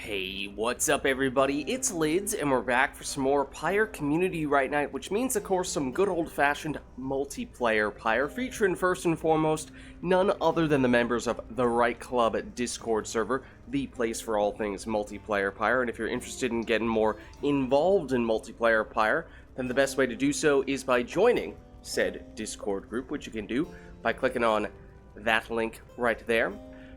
Hey, what's up everybody? It's Lids, and we're back for some more Pyre Community RITE Night, which means, of course, some good old-fashioned multiplayer Pyre, featuring first and foremost none other than the members of the RITE Club Discord server, the place for all things multiplayer Pyre. And if you're interested in getting more involved in multiplayer Pyre, then the best way to do so is by joining said Discord group, which you can do by clicking on that link right there.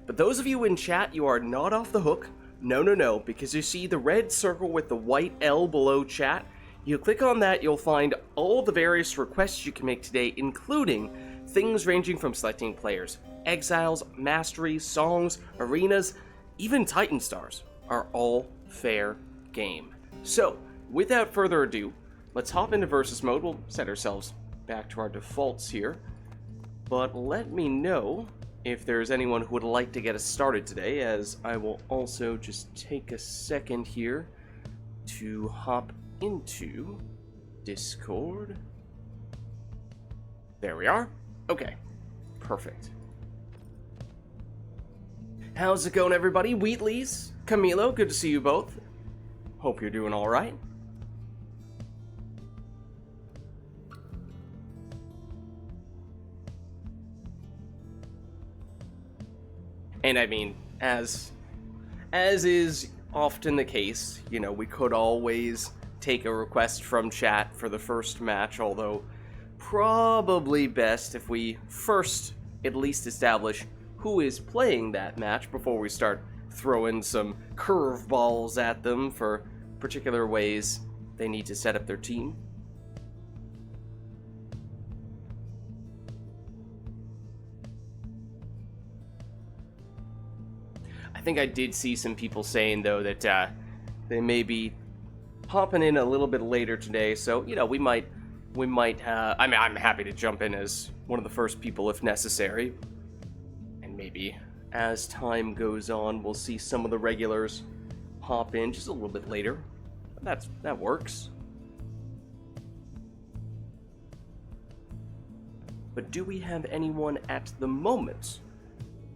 But those of you in chat, you are not off the hook. No, because you see the red circle with the white L below chat. You click on that, you'll find all the various requests you can make today, including things ranging from selecting players, exiles, masteries, songs, arenas, even Titan stars are all fair game. So, without further ado, let's hop into versus mode. We'll set ourselves back to our defaults here, but let me know if there's anyone who would like to get us started today, as I will also just take a second here to hop into Discord. There we are. Okay, perfect. How's it going, everybody? Wheatley's, Camilo, good to see you both. Hope you're doing all right. And I mean, as is often the case, you know, we could always take a request from chat for the first match, although probably best if we first at least establish who is playing that match before we start throwing some curveballs at them for particular ways they need to set up their team. I think I did see some people saying, though, that they may be hopping in a little bit later today, so, you know, we might, I mean, I'm happy to jump in as one of the first people if necessary, and maybe as time goes on, we'll see some of the regulars hop in just a little bit later. That works. But do we have anyone at the moment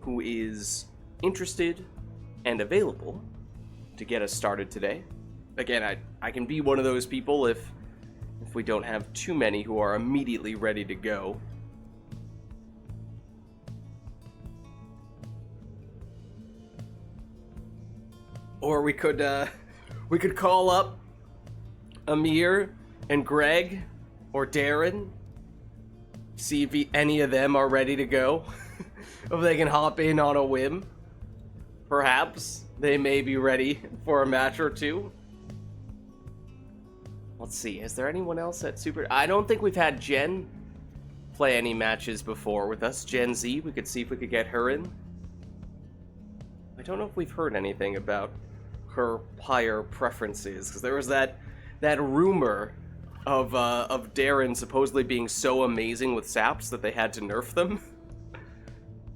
who is interested and available to get us started today? Again, I can be one of those people if we don't have too many who are immediately ready to go. Or we could call up Amir and Greg or Darren, see if any of them are ready to go. If they can hop in on a whim. Perhaps they may be ready for a match or two. Let's see, is there anyone else at Super? I don't think we've had Jen play any matches before with us. Gen Z, we could see if we could get her in. I don't know if we've heard anything about her Pyre preferences, because there was that rumor of Darren supposedly being so amazing with saps that they had to nerf them.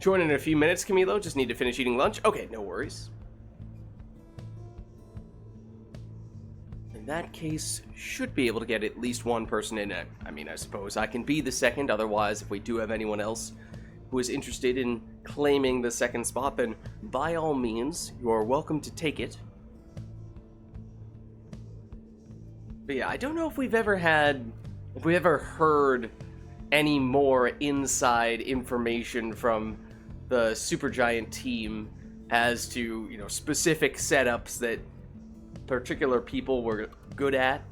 Join in a few minutes, Camilo. Just need to finish eating lunch. Okay, no worries. In that case, should be able to get at least one person in. I mean, I suppose I can be the second. Otherwise, if we do have anyone else who is interested in claiming the second spot, then by all means, you are welcome to take it. But yeah, I don't know if we've ever heard any more inside information from the Supergiant team as to, you know, specific setups that particular people were good at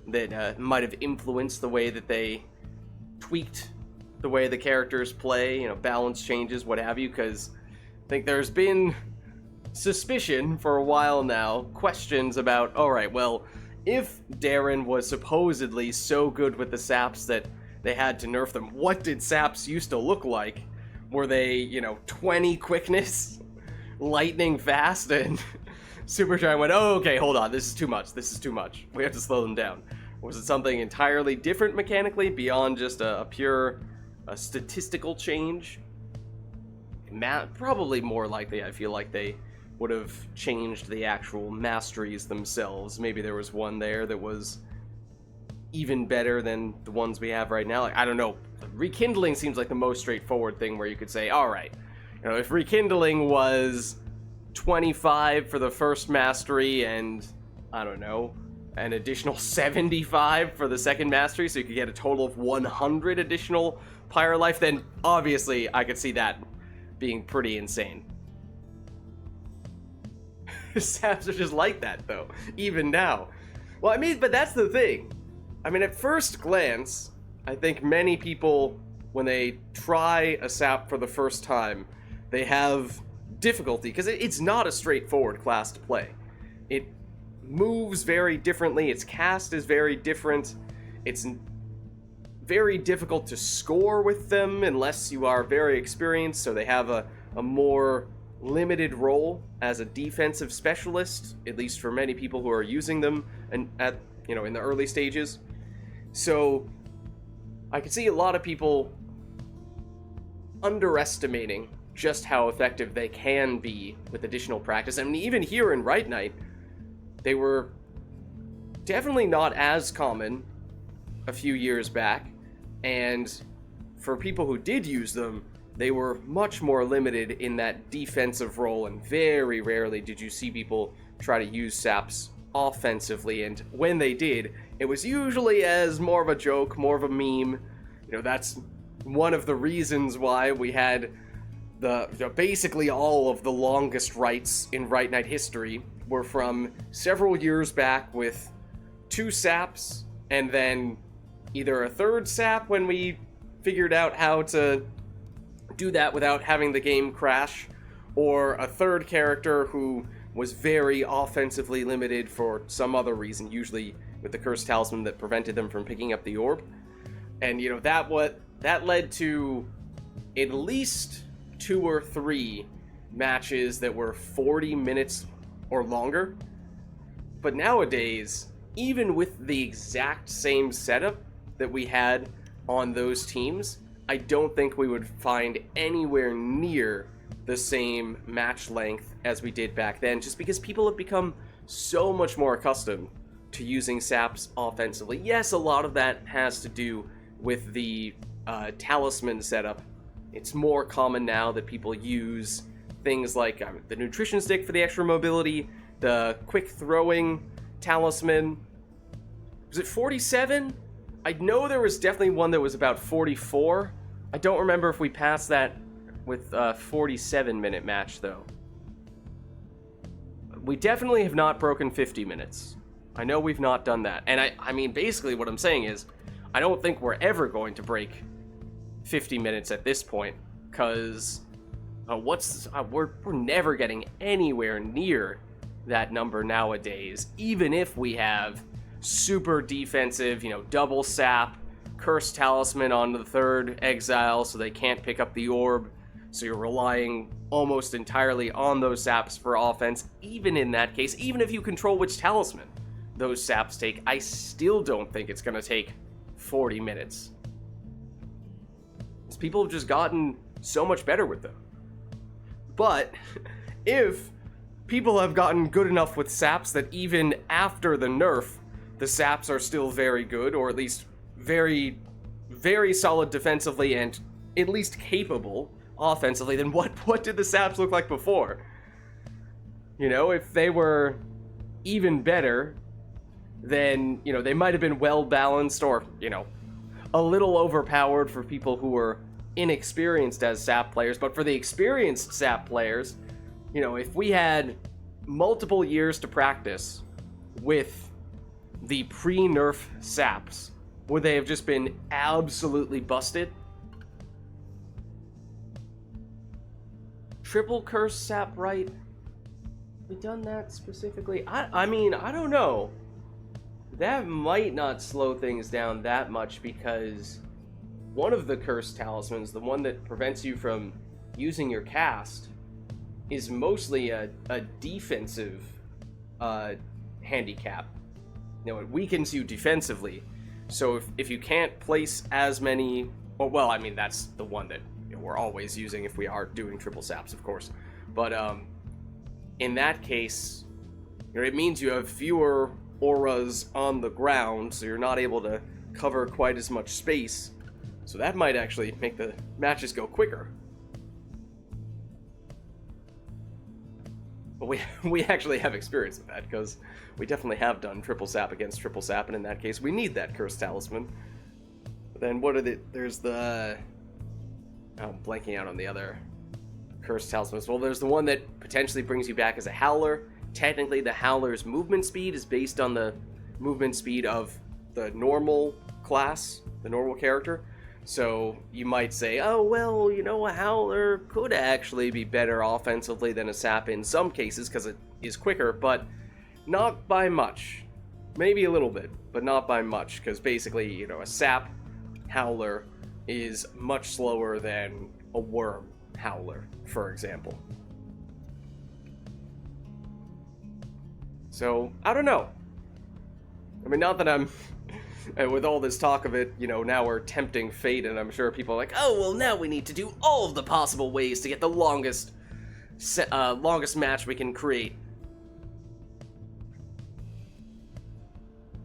that might have influenced the way that they tweaked the way the characters play, you know, balance changes, what have you, because I think there's been suspicion for a while now, questions about, alright, well, if Darren was supposedly so good with the saps that they had to nerf them, what did saps used to look like? Were they, you know, 20 quickness, lightning fast, and Supergiant went, oh, okay, hold on, this is too much, we have to slow them down. Was it something entirely different mechanically, beyond just a pure statistical change? Probably more likely, I feel like they would have changed the actual masteries themselves. Maybe there was one there that was even better than the ones we have right now. Like, I don't know. Rekindling seems like the most straightforward thing where you could say, all right, you know, if rekindling was 25 for the first mastery and, I don't know, an additional 75 for the second mastery, so you could get a total of 100 additional Pyre life, then obviously I could see that being pretty insane. Saps are just like that, though, even now. Well, I mean, but that's the thing. I mean, at first glance, I think many people, when they try a sap for the first time, they have difficulty, because it's not a straightforward class to play. It moves very differently, its cast is very different, it's very difficult to score with them unless you are very experienced, so they have a more limited role as a defensive specialist, at least for many people who are using them and in the early stages. So I can see a lot of people underestimating just how effective they can be with additional practice. I mean, even here in RITE NITE, they were definitely not as common a few years back, and for people who did use them, they were much more limited in that defensive role, and very rarely did you see people try to use saps offensively, and when they did, it was usually as more of a joke, more of a meme. That's one of the reasons why we had basically all of the longest rites in RITE NITE history were from several years back with 2 saps, and then either a 3rd sap when we figured out how to do that without having the game crash, or a 3rd character who was very offensively limited for some other reason, usually with the cursed talisman that prevented them from picking up the orb. And that led to at least 2 or 3 matches that were 40 minutes or longer. But nowadays, even with the exact same setup that we had on those teams, I don't think we would find anywhere near the same match length as we did back then, just because people have become so much more accustomed to using saps offensively. Yes, a lot of that has to do with the talisman setup. It's more common now that people use things like the nutrition stick for the extra mobility, the quick throwing talisman. Was it 47? I know there was definitely one that was about 44. I don't remember if we passed that with a 47-minute match, though. We definitely have not broken 50 minutes. I know we've not done that. And I mean, basically what I'm saying is, I don't think we're ever going to break 50 minutes at this point, because we're never getting anywhere near that number nowadays, even if we have super defensive, double sap, cursed talisman on the 3rd exile so they can't pick up the orb, so you're relying almost entirely on those saps for offense. Even in that case, even if you control which talisman those saps take, I still don't think it's going to take 40 minutes. Because people have just gotten so much better with them. But if people have gotten good enough with saps that even after the nerf, the saps are still very good, or at least very, very solid defensively and at least capable offensively, then what did the saps look like before? If they were even better, then, they might have been well balanced, or, a little overpowered for people who were inexperienced as sap players. But for the experienced sap players, if we had multiple years to practice with the pre-nerf saps, would they have just been absolutely busted? Triple curse sap, right? We done that specifically? I mean, I don't know. That might not slow things down that much, because one of the cursed talismans, the one that prevents you from using your cast, is mostly a defensive handicap. It weakens you defensively. So if you can't place as many... Well, I mean, that's the one that we're always using if we are doing triple saps, of course. But in that case, it means you have fewer auras on the ground, so you're not able to cover quite as much space. So that might actually make the matches go quicker. But we actually have experience with that, because we definitely have done triple sap against triple sap, and in that case, we need that Cursed Talisman. But then what are there's the... Oh, I'm blanking out on the other Cursed Talismans. Well, there's the one that potentially brings you back as a Howler. Technically, the Howler's movement speed is based on the movement speed of the normal class, the normal character. So you might say, oh, well, you know, a Howler could actually be better offensively than a Sap in some cases because it is quicker, but not by much. Maybe a little bit, but not by much, because basically, you know, a Sap Howler is much slower than a Worm Howler, for example. So, I don't know. I mean, not that I'm... And with all this talk of it, you know, now we're tempting fate, and I'm sure people are like, oh, well, now we need to do all of the possible ways to get the longest match we can create.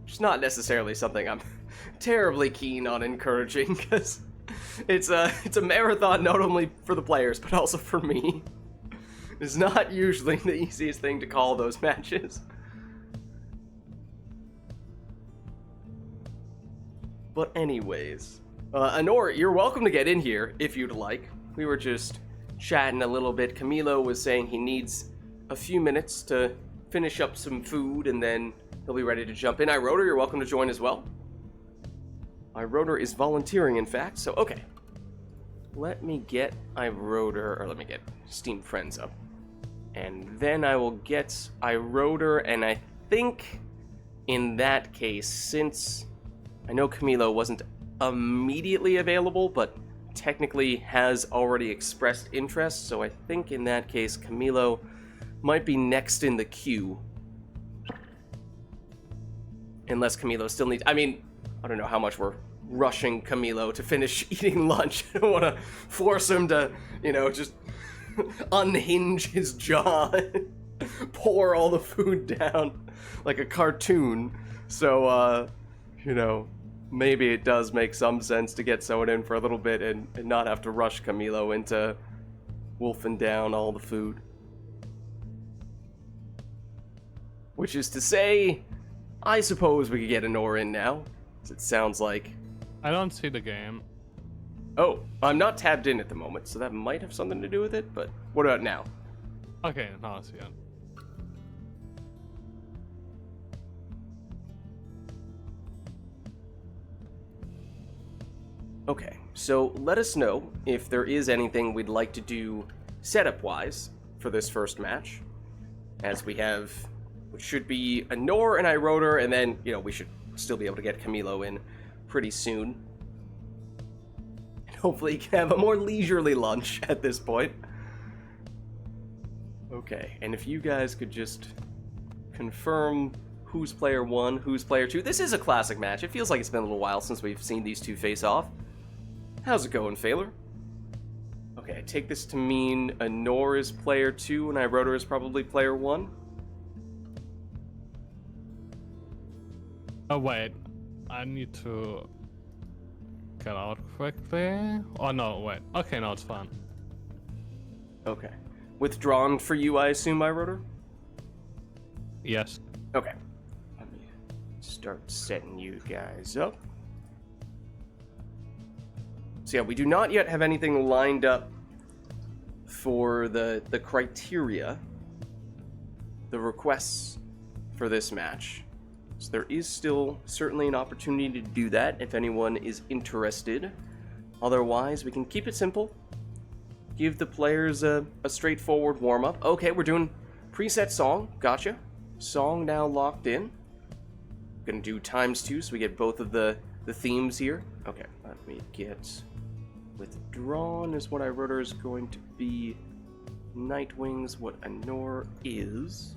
It's not necessarily something I'm terribly keen on encouraging, because it's a marathon not only for the players, but also for me. It's not usually the easiest thing to call those matches. But anyways, Anor, you're welcome to get in here if you'd like. We were just chatting a little bit. Camilo was saying he needs a few minutes to finish up some food, and then he'll be ready to jump in. iRotor, you're welcome to join as well. iRotor is volunteering, in fact, so okay. Let me get Steam Friends up. And then I will get iRotor, and I think in that case, since... I know Camilo wasn't immediately available, but technically has already expressed interest, so I think in that case Camilo might be next in the queue. Unless Camilo still needs... I mean, I don't know how much we're rushing Camilo to finish eating lunch. I don't want to force him to, you know, just unhinge his jaw and pour all the food down like a cartoon. So, you know, maybe it does make some sense to get someone in for a little bit and not have to rush Camilo into wolfing down all the food. Which is to say, I suppose we could get Anor in now, as it sounds like... I don't see the game. Oh, I'm not tabbed in at the moment, so that might have something to do with it, but what about now? Okay, now I see it. Okay, so let us know if there is anything we'd like to do setup-wise for this first match, as we have, which should be Anor and iRotor, and then, you know, we should still be able to get Camilo in pretty soon. And hopefully he can have a more leisurely lunch at this point. Okay, and if you guys could just confirm who's player 1, who's player 2. This is a classic match. It feels like it's been a little while since we've seen these two face off. How's it going, Phaler? Okay, I take this to mean Anor is player 2 and iRotor is probably player 1. Oh wait, I need to get out quickly. Oh no, wait. Okay, no, it's fine. Okay. Withdrawn for you, I assume, iRotor? Yes. Okay. Let me start setting you guys up. So yeah, we do not yet have anything lined up for the criteria, the requests for this match. So there is still certainly an opportunity to do that if anyone is interested. Otherwise, we can keep it simple. Give the players a straightforward warm-up. Okay, we're doing preset song. Gotcha. Song now locked in. Gonna do ×2 so we get both of the themes here. Okay, let me get... Withdrawn is what iRotor is going to be. Nightwing's what Anor is.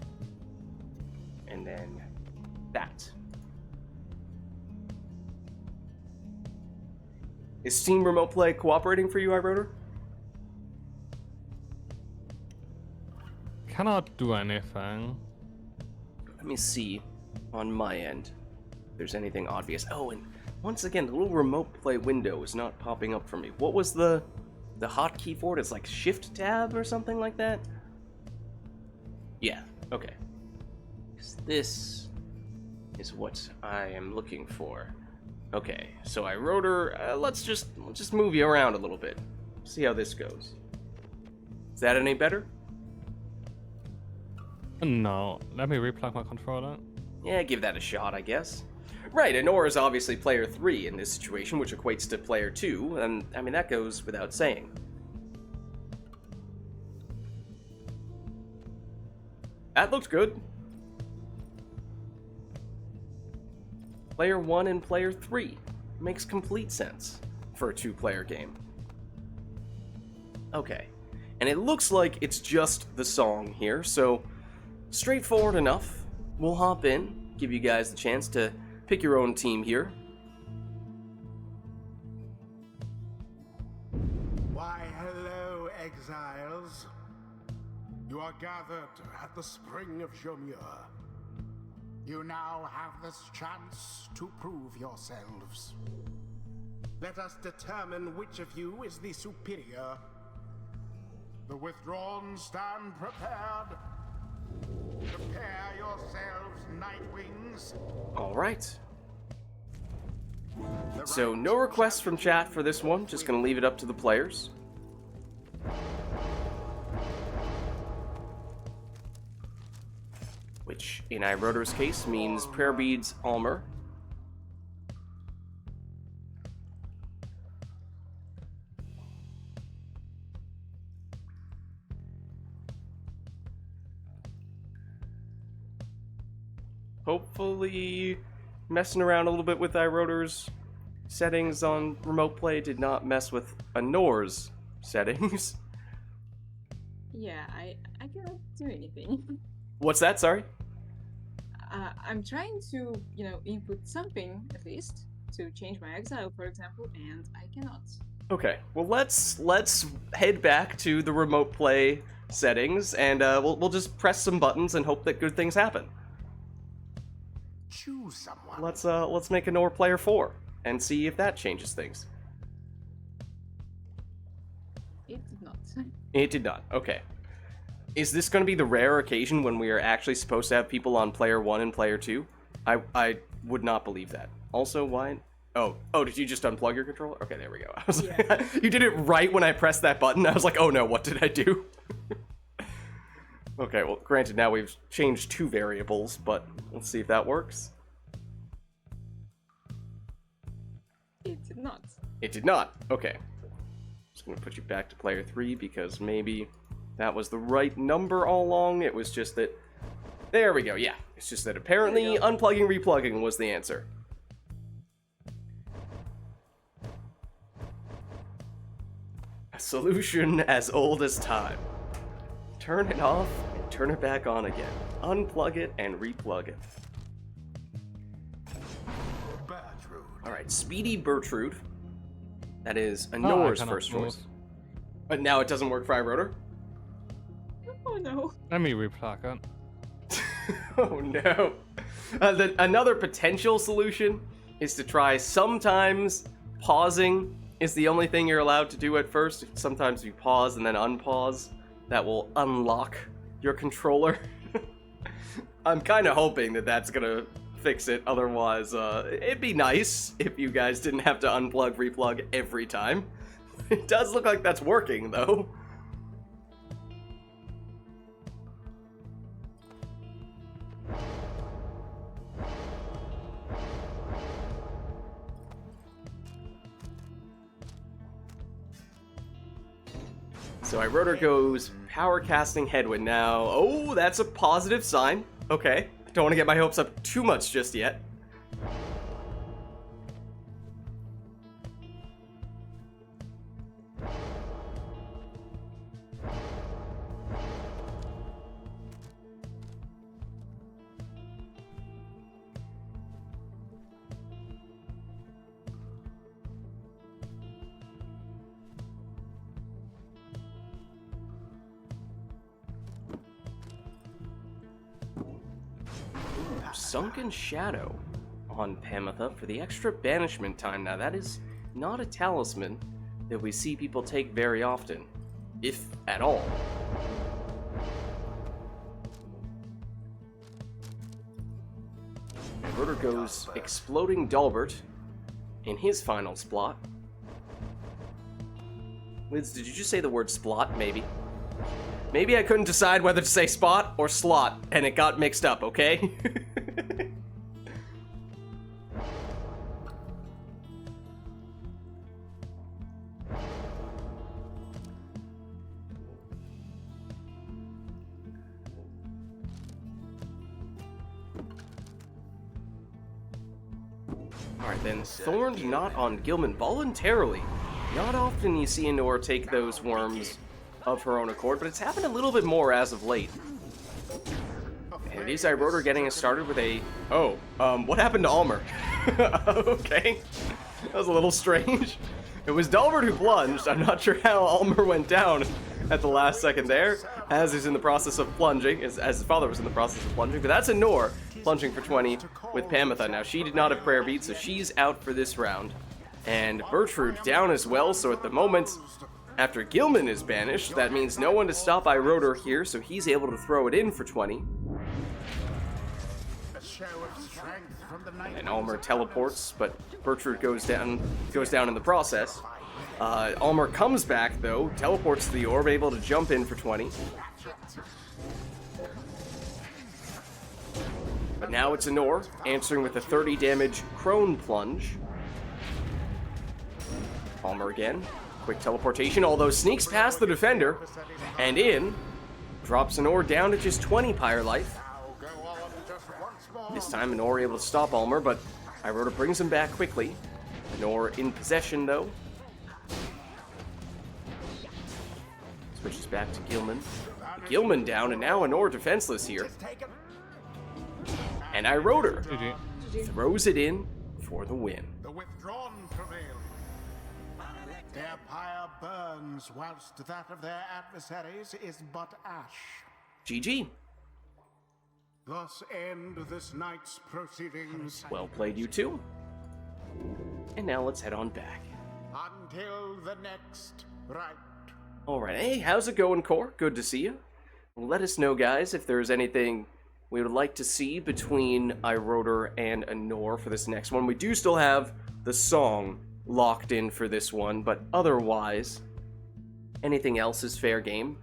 And then that. Is Steam Remote Play cooperating for you, iRotor? Cannot do anything. Let me see on my end if there's anything obvious. Oh, and once again, the little remote play window is not popping up for me. What was the hotkey for it? It's like Shift Tab or something like that? Yeah, okay. 'Cause this is what I am looking for. Okay, so I wrote her. Let's just move you around a little bit. See how this goes. Is that any better? No, let me replug my controller. Yeah, give that a shot, I guess. Right, and Nora is obviously player 3 in this situation, which equates to player 2, and I mean, that goes without saying. That looked good. Player 1 and player 3. Makes complete sense for a 2-player game. Okay, and it looks like it's just the song here, so straightforward enough. We'll hop in, give you guys the chance to pick your own team here. Why, hello, exiles. You are gathered at the spring of Jomur. You now have this chance to prove yourselves. Let us determine which of you is the superior. The withdrawn stand prepared. Prepare yourselves, Nightwings. Alright. So, no requests from chat for this one, just gonna leave it up to the players. Which, in iRotor's case, means Prayer Beads Almer. Hopefully, messing around a little bit with iRotor's settings on remote play did not mess with Anor's settings. Yeah, I cannot do anything. What's that? Sorry? I'm trying to, input something at least to change my exile, for example, and I cannot. Okay, well let's head back to the remote play settings, and we'll just press some buttons and hope that good things happen. Choose someone. Let's make Anor player 4 and see if that changes things. It did not. It did not. Okay. Is this going to be the rare occasion when we are actually supposed to have people on player 1 and player 2? I would not believe that. Also, why? Oh, did you just unplug your controller? Okay, there we go. I was like, you did it right when I pressed that button. I was like, oh no, what did I do? Okay, well, granted, now we've changed 2 variables, but let's see if that works. It did not. It did not. Okay. Just going to put you back to player 3 because maybe that was the right number all along. It was just that... There we go, yeah. It's just that apparently unplugging, replugging was the answer. A solution as old as time. Turn it off and turn it back on again. Unplug it and replug it. Alright, Speedy Bertrude. That is Anor's first choice. But now it doesn't work for iRotor? Oh no. Let me replug it. Oh no. Another potential solution is to try sometimes pausing is the only thing you're allowed to do at first. Sometimes you pause and then unpause. That will unlock your controller. I'm kind of hoping that that's gonna fix it. Otherwise, it'd be nice if you guys didn't have to unplug, replug every time. It does look like that's working, though. So iRotor goes Power Casting Headwind now. Oh, that's a positive sign. Okay. Don't want to get my hopes up too much just yet. Sunken Shadow on Pamitha for the extra banishment time. Now that is not a talisman that we see people take very often, if at all. Rotor goes Exploding Dalbert in his final splot. Liz, did you just say the word splot? Maybe. Maybe I couldn't decide whether to say spot or slot, and it got mixed up, okay? Alright then, Thorned not on Gilman voluntarily. Not often you see Anor take those worms of her own accord, but it's happened a little bit more as of late. And it is Iroder getting us started with a... Oh, what happened to Almer? Okay, that was a little strange. It was Dalbert who plunged. I'm not sure how Almer went down at the last second there, as he's in the process of plunging, as his father was in the process of plunging, but that's Anor plunging for 20 with Pamitha. Now, she did not have Prayer Beat, so she's out for this round. And Bertrude down as well, so at the moment, after Gilman is banished, that means no one to stop Iroder here, so he's able to throw it in for 20. And Almer teleports, but Bertrude goes down in the process. Almer comes back, though, teleports to the orb, able to jump in for 20. But now it's Anor, answering with a 30 damage Crone Plunge. Almer again, quick teleportation, although sneaks past the defender, and in, drops Anor down to just 20 Pyre life. This time Anor able to stop Almer, but Iroder brings him back quickly. Anor in possession, though. Switches back to Gilman. Gilman down, and now Anor defenseless here. And Iroder throws it in for the win. The withdrawn prevail. Their pyre burns, whilst that of their adversaries is but ash. GG. Thus end this night's proceedings. Well played, you two. And now let's head on back. Until the next rite. Alright, hey, how's it going, Core? Good to see you. Let us know, guys, if there's anything we would like to see between Iroder and Anor for this next one. We do still have the song locked in for this one, but otherwise, anything else is fair game.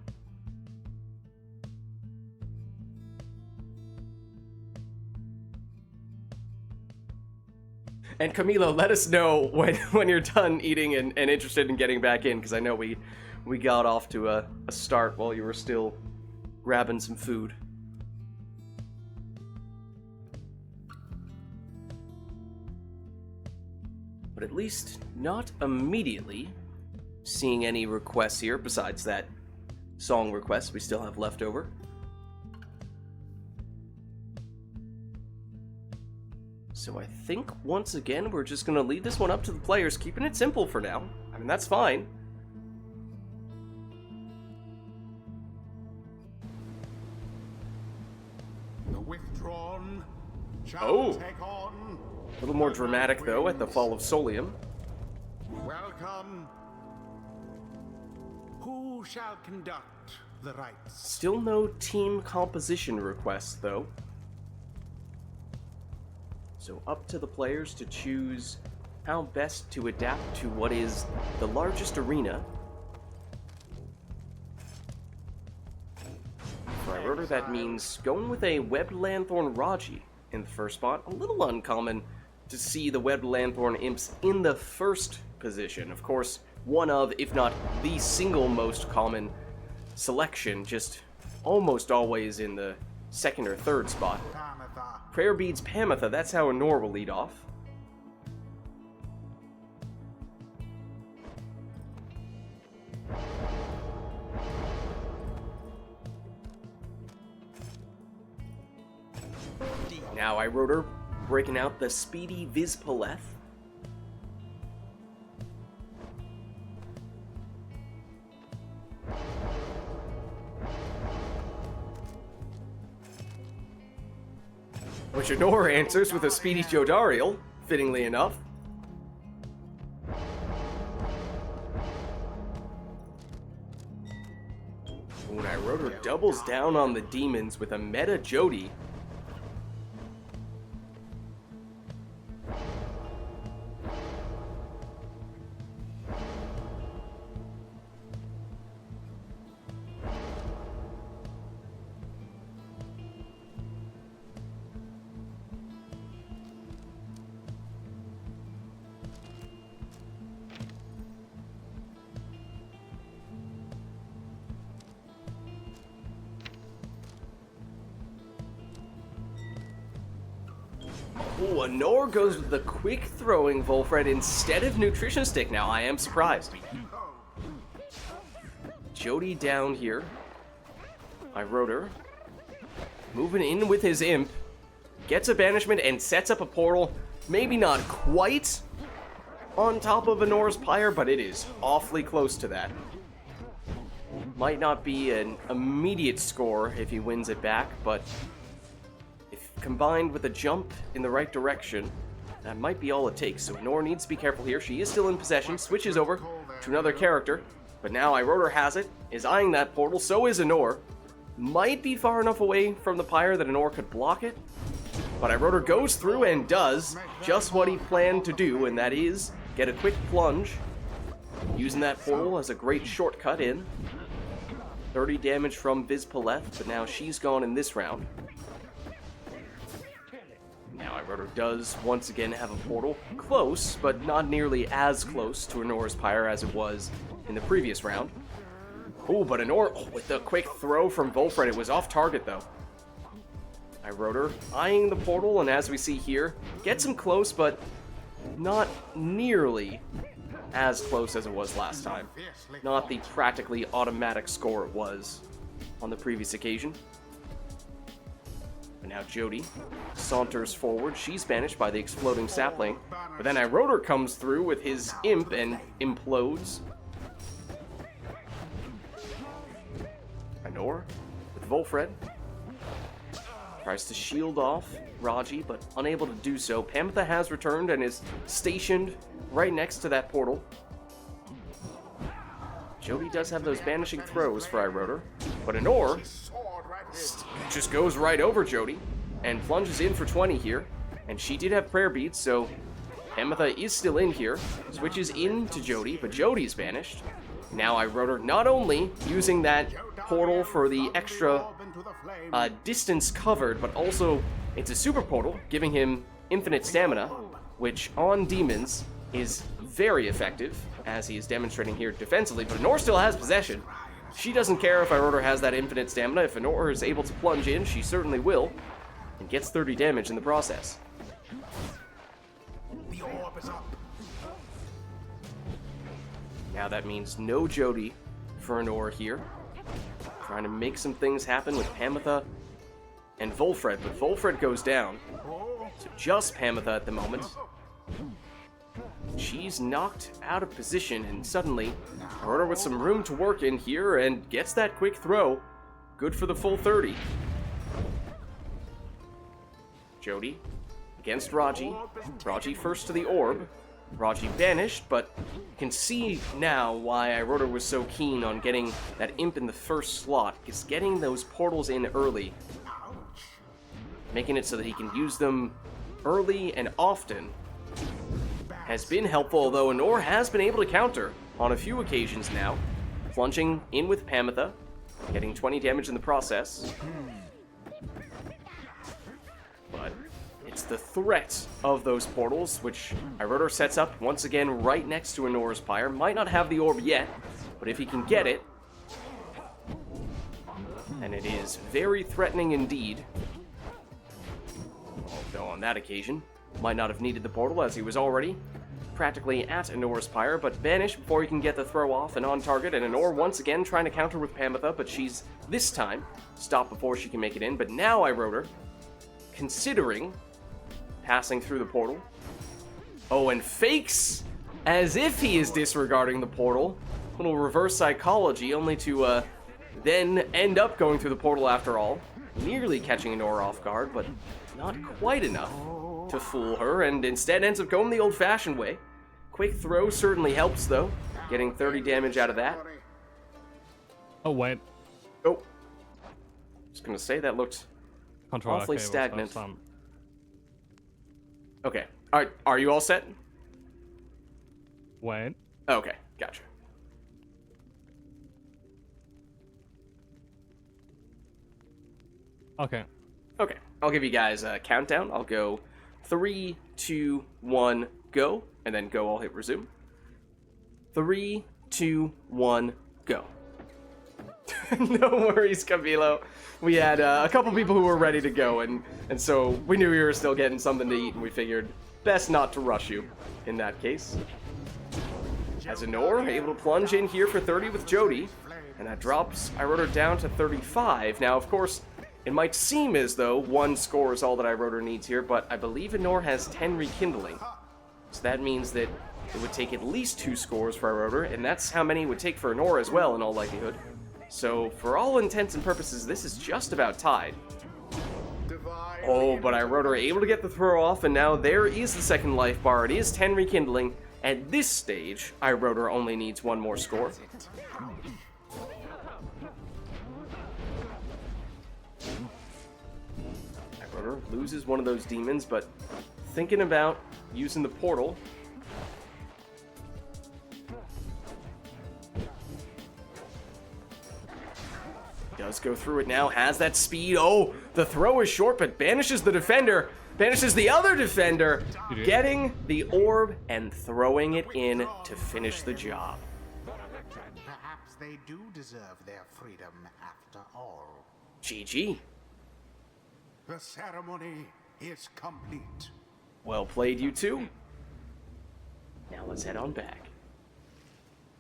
And Camilo, let us know when you're done eating and interested in getting back in, because I know we got off to a start while you were still grabbing some food. But at least not immediately seeing any requests here besides that song request we still have left over. So I think, once again, we're just going to leave this one up to the players, keeping it simple for now. I mean, that's fine. The withdrawn shall take on. A little more dramatic, though, at the fall of Solium. Welcome. Who shall conduct the rites? Still no team composition requests, though. So up to the players to choose how best to adapt to what is the largest arena. For Iroder, that means going with a Webbed Lanthorn Raji in the first spot. A little uncommon to see the Webbed Lanthorn Imps in the first position. Of course, one of, if not the single most common selection, just almost always in the second or third spot. Prayer Beads Pamitha, that's how Anor will lead off. Now Iroder breaking out the speedy Vizpaleth. Which Anor answers with a speedy Jodariel, fittingly enough. When Iroder doubles down on the demons with a meta Jodi. Ooh, Nor goes with the quick throwing Volfred instead of Nutrition Stick. Now, I am surprised. Jody down here. I Rotor. Moving in with his Imp. Gets a banishment and sets up a portal. Maybe not quite on top of Nor's Pyre, but it is awfully close to that. Might not be an immediate score if he wins it back, but if combined with a jump in the right direction, that might be all it takes. So Nor needs to be careful here. She is still in possession, switches over to another character, but now Irotor has it, is eyeing that portal, so is Nor. Might be far enough away from the Pyre that Nor could block it, but Irotor goes through and does just what he planned to do, and that is get a quick plunge, using that portal as a great shortcut in. 30 damage from Vids left, but now she's gone in this round. Now Irotor does once again have a portal. Close, but not nearly as close to Nor's Pyre as it was in the previous round. Ooh, but Nor, with the quick throw from Volfred, it was off target though. Irotor eyeing the portal, and as we see here, gets him close, but not nearly as close as it was last time. Not the practically automatic score it was on the previous occasion. But now Jody saunters forward. She's banished by the exploding sapling. But then Irotor comes through with his Imp and implodes. Nor with Volfred. Tries to shield off Raji, but unable to do so. Pamitha has returned and is stationed right next to that portal. Jody does have those banishing throws for Irotor, but Nor just goes right over Jody and plunges in for 20 here. And she did have prayer beads, so Pamitha is still in here. Switches in to Jody, but Jody's banished. Now Irotor not only using that portal for the extra distance covered, but also it's a super portal, giving him infinite stamina, which on demons is very effective, as he is demonstrating here defensively. But Nor still has possession. She doesn't care if Irotor has that infinite stamina. If Nor is able to plunge in, she certainly will, and gets 30 damage in the process. The orb is up. Now that means no Jody for Nor here. Trying to make some things happen with Pamitha and Volfred, but Volfred goes down. So just Pamitha at the moment. She's knocked out of position, and suddenly Irotor with some room to work in here and gets that quick throw. Good for the full 30. Jody against Raji. Raji first to the orb. Raji banished, but you can see now why Irotor was so keen on getting that Imp in the first slot, because getting those portals in early, making it so that he can use them early and often, has been helpful, although Nor has been able to counter on a few occasions now, plunging in with Pamitha, getting 20 damage in the process. But it's the threat of those portals, which Irotor sets up once again right next to Nor's Pyre. Might not have the orb yet, but if he can get it, and it is very threatening indeed. Although on that occasion, might not have needed the portal as he was already practically at Nor's Pyre, but banished before he can get the throw off and on target, and Nor once again trying to counter with Pamitha, but she's this time stopped before she can make it in. But now Irotor, considering passing through the portal. Oh, and fakes as if he is disregarding the portal. Little reverse psychology, only to then end up going through the portal after all. Nearly catching Nor off guard, but not quite enough to fool her, and instead ends up going the old-fashioned way. Quick throw certainly helps, though. Getting 30 damage out of that. Oh, wait. Oh. Just gonna say that looked Control awfully cables, stagnant. that's, Okay. Alright, are you all set? Wait. Okay, gotcha. Okay. Okay, I'll give you guys a countdown. I'll go 3, 2, 1, go, and then go, I'll hit resume. 3, 2, 1, go. No worries, Camilo. We had a couple people who were ready to go, and so we knew you were still getting something to eat, and we figured best not to rush you in that case. As Anor, able to plunge in here for 30 with Jody, and that drops iRotor down to 35. Now, of course, it might seem as though 1 score is all that iRotor needs here, but I believe Anor has 10 rekindling. So that means that it would take at least 2 scores for iRotor, and that's how many it would take for Anor as well, in all likelihood. So, for all intents and purposes, this is just about tied. Oh, but iRotor able to get the throw off, and now there is the second life bar. It is 10 rekindling. At this stage, iRotor only needs 1 more score. iRotor loses one of those demons, but thinking about using the portal. Does go through it now, has that speed. Oh, the throw is short, but banishes the defender. Banishes the other defender, getting the orb and throwing it in to finish the job. Perhaps they do deserve their freedom after all. GG. The ceremony is complete. Well played, you two. Now let's head on back.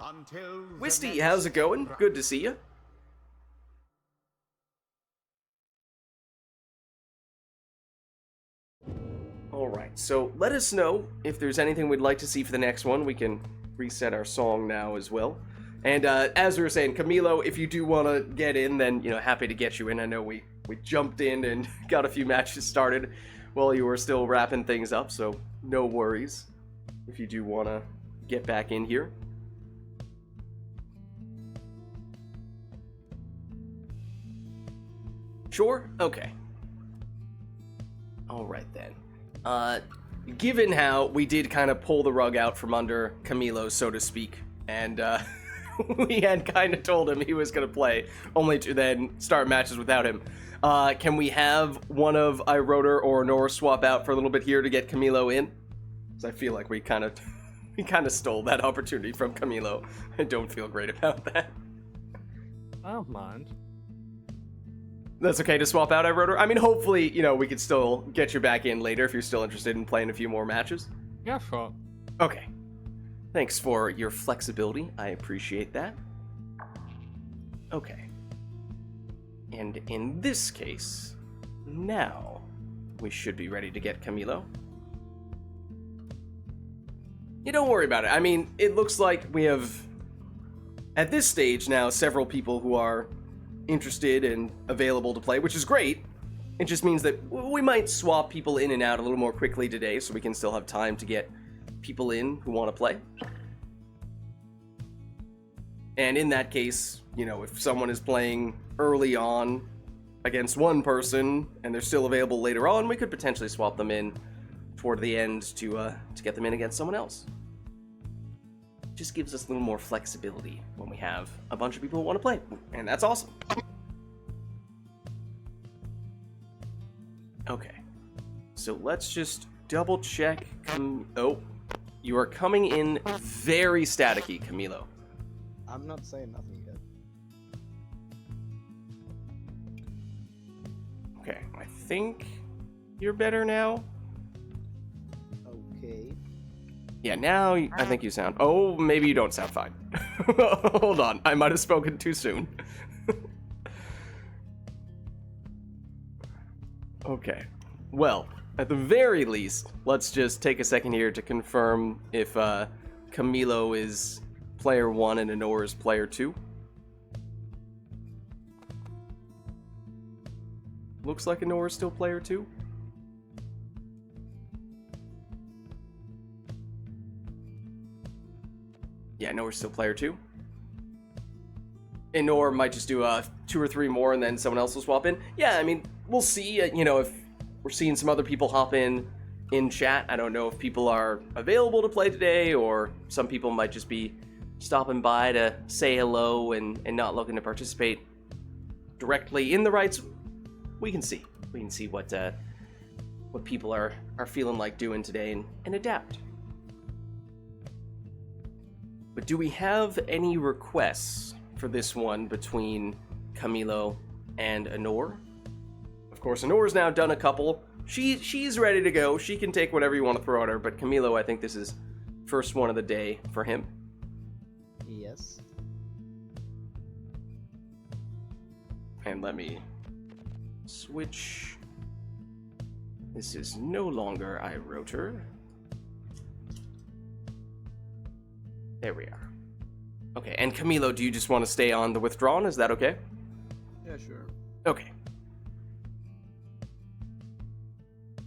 Until the Wisty, next how's it going? round. Good to see you. Alright, so let us know if there's anything we'd like to see for the next one. We can reset our song now as well. And as we were saying, Camilo, if you do want to get in, then, happy to get you in. I know we jumped in and got a few matches started while you were still wrapping things up, so no worries if you do want to get back in here. Sure? Okay. Alright then. Given how we did kind of pull the rug out from under Camilo, so to speak, and we had kind of told him he was going to play, only to then start matches without him, can we have one of iRotor or Nora swap out for a little bit here to get Camilo in? Because I feel like we kind of stole that opportunity from Camilo. I don't feel great about that. I don't mind. That's okay to swap out iRotor? I mean, hopefully, we could still get you back in later if you're still interested in playing a few more matches. Yeah, sure. Okay. Thanks for your flexibility. I appreciate that. Okay. And in this case, now we should be ready to get Camilo. Yeah, don't worry about it. I mean, it looks like we have, at this stage now, several people who are interested and available to play, which is great. It just means that we might swap people in and out a little more quickly today so we can still have time to get people in who want to play. And in that case, if someone is playing early on against one person and they're still available later on, we could potentially swap them in toward the end to get them in against someone else. Just gives us a little more flexibility when we have a bunch of people who want to play, and that's awesome. Okay, so let's just double check. Oh, you are coming in very staticky, Camilo. I'm not saying nothing yet. Okay, I think you're better now. Okay. Yeah, now I think you sound... Oh, maybe you don't sound fine. Hold on, I might have spoken too soon. Okay, well, at the very least, let's just take a second here to confirm if Camilo is player 1 and Anor is player 2. Looks like Anor is still player 2. Yeah, Anor's still player 2. Anor might just do 2 or 3 more and then someone else will swap in. Yeah, I mean, we'll see, if we're seeing some other people hop in chat. I don't know if people are available to play today, or some people might just be stopping by to say hello and not looking to participate directly in the rites. We can see. We can see what people are feeling like doing today and adapt. But do we have any requests for this one between Camilo, and Anor. Of course, Anor's now done a couple. She's ready to go. She can take whatever you want to throw at her, but Camilo, I think this is first one of the day for him. Yes. And let me switch. This is no longer iRotor. There we are. Okay, and Camilo, do you just want to stay on the withdrawn? Is that okay? Yeah, sure. Okay.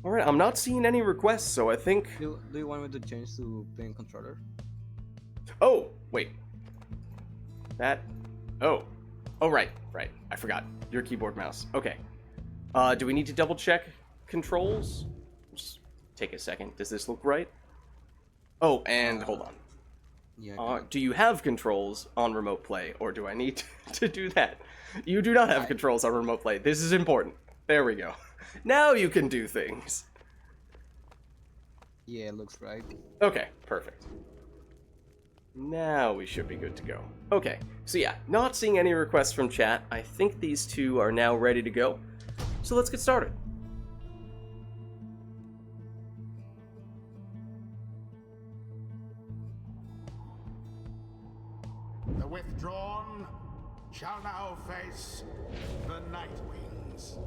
Alright, I'm not seeing any requests, so I think... Do you want me to change to playing controller? Oh, wait. That... Oh, right. I forgot. Your keyboard mouse. Okay. Do we need to double check controls? Just take a second. Does this look right? Oh, and hold on. Yeah. Do you have controls on remote play, or do I need to do that? You do not have controls on remote play. This is important. There we go. Now you can do things. Yeah, looks right. Okay, perfect. Now we should be good to go. Okay, so yeah, not seeing any requests from chat. I think these two are now ready to go. So let's get started. The withdrawn shall now face the Night Wings.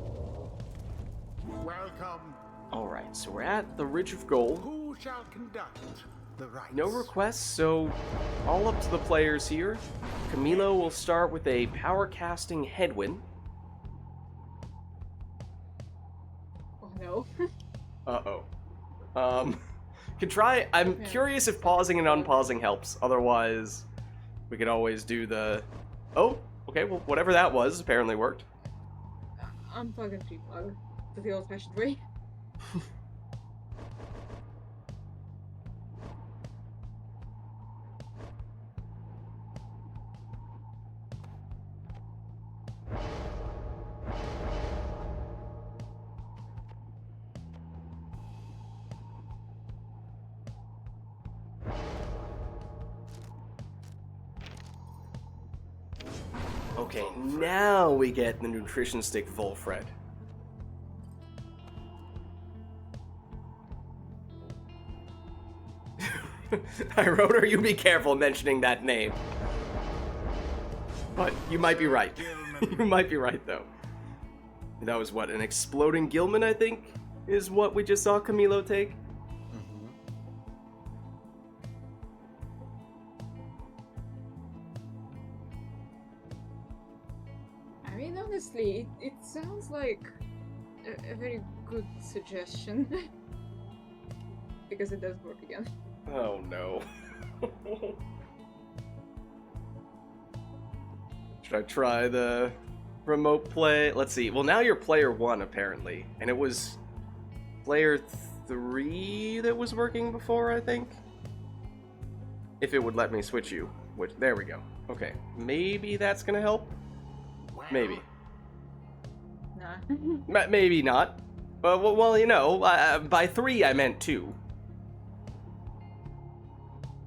Welcome. Alright, so we're at the Ridge of Gold. Who shall conduct the rites? No requests, so all up to the players here. Camilo will start with a power casting headwind. Oh no. Uh-oh. Can try... I'm curious if pausing and unpausing helps. Otherwise, we could always do the... Oh, okay, well, whatever that was apparently worked. Unplug and replug. The old-fashioned way. Okay, now we get the nutrition stick Volfred. iRotor, you be careful mentioning that name. But you might be right. You might be right, though. That was what, an exploding Gilman, I think, is what we just saw Camilo take? I mean, honestly, it sounds like a very good suggestion. Because it does work again. Oh no. Should I try the remote play? Let's see. Well, now you're player 1, apparently. And it was player 3 that was working before, I think? If it would let me switch you. Which, there we go. Okay. Maybe that's gonna help? Maybe. Nah. Maybe not. Well, you know, by 3 I meant 2.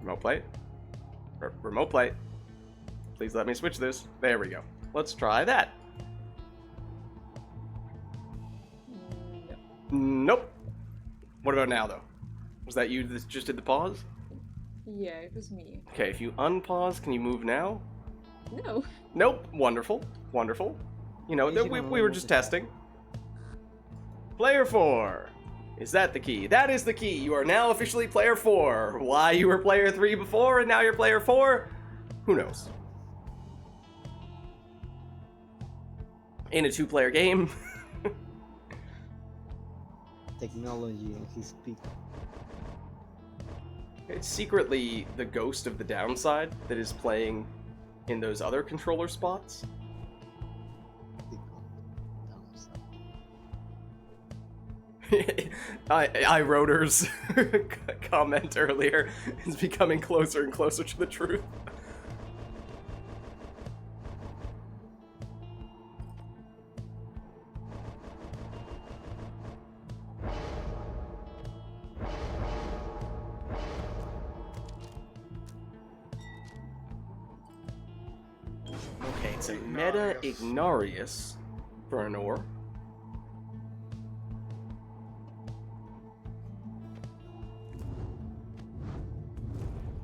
Remote play. Remote play. Please let me switch this. There we go. Let's try that. Nope. What about now, though? Was that you that just did the pause? Yeah, it was me. Okay, if you unpause, can you move now? No. Nope. Wonderful. Wonderful. You know, we were just testing. Player 4. Is that the key? That is the key. You are now officially player 4. Why you were player 3 before and now you're player 4? Who knows? In a 2-player game. Technology and his peak. It's secretly the ghost of the downside that is playing in those other controller spots. iRotor's comment earlier is becoming closer and closer to the truth. Okay, It's a Meta Ignarius for an ore.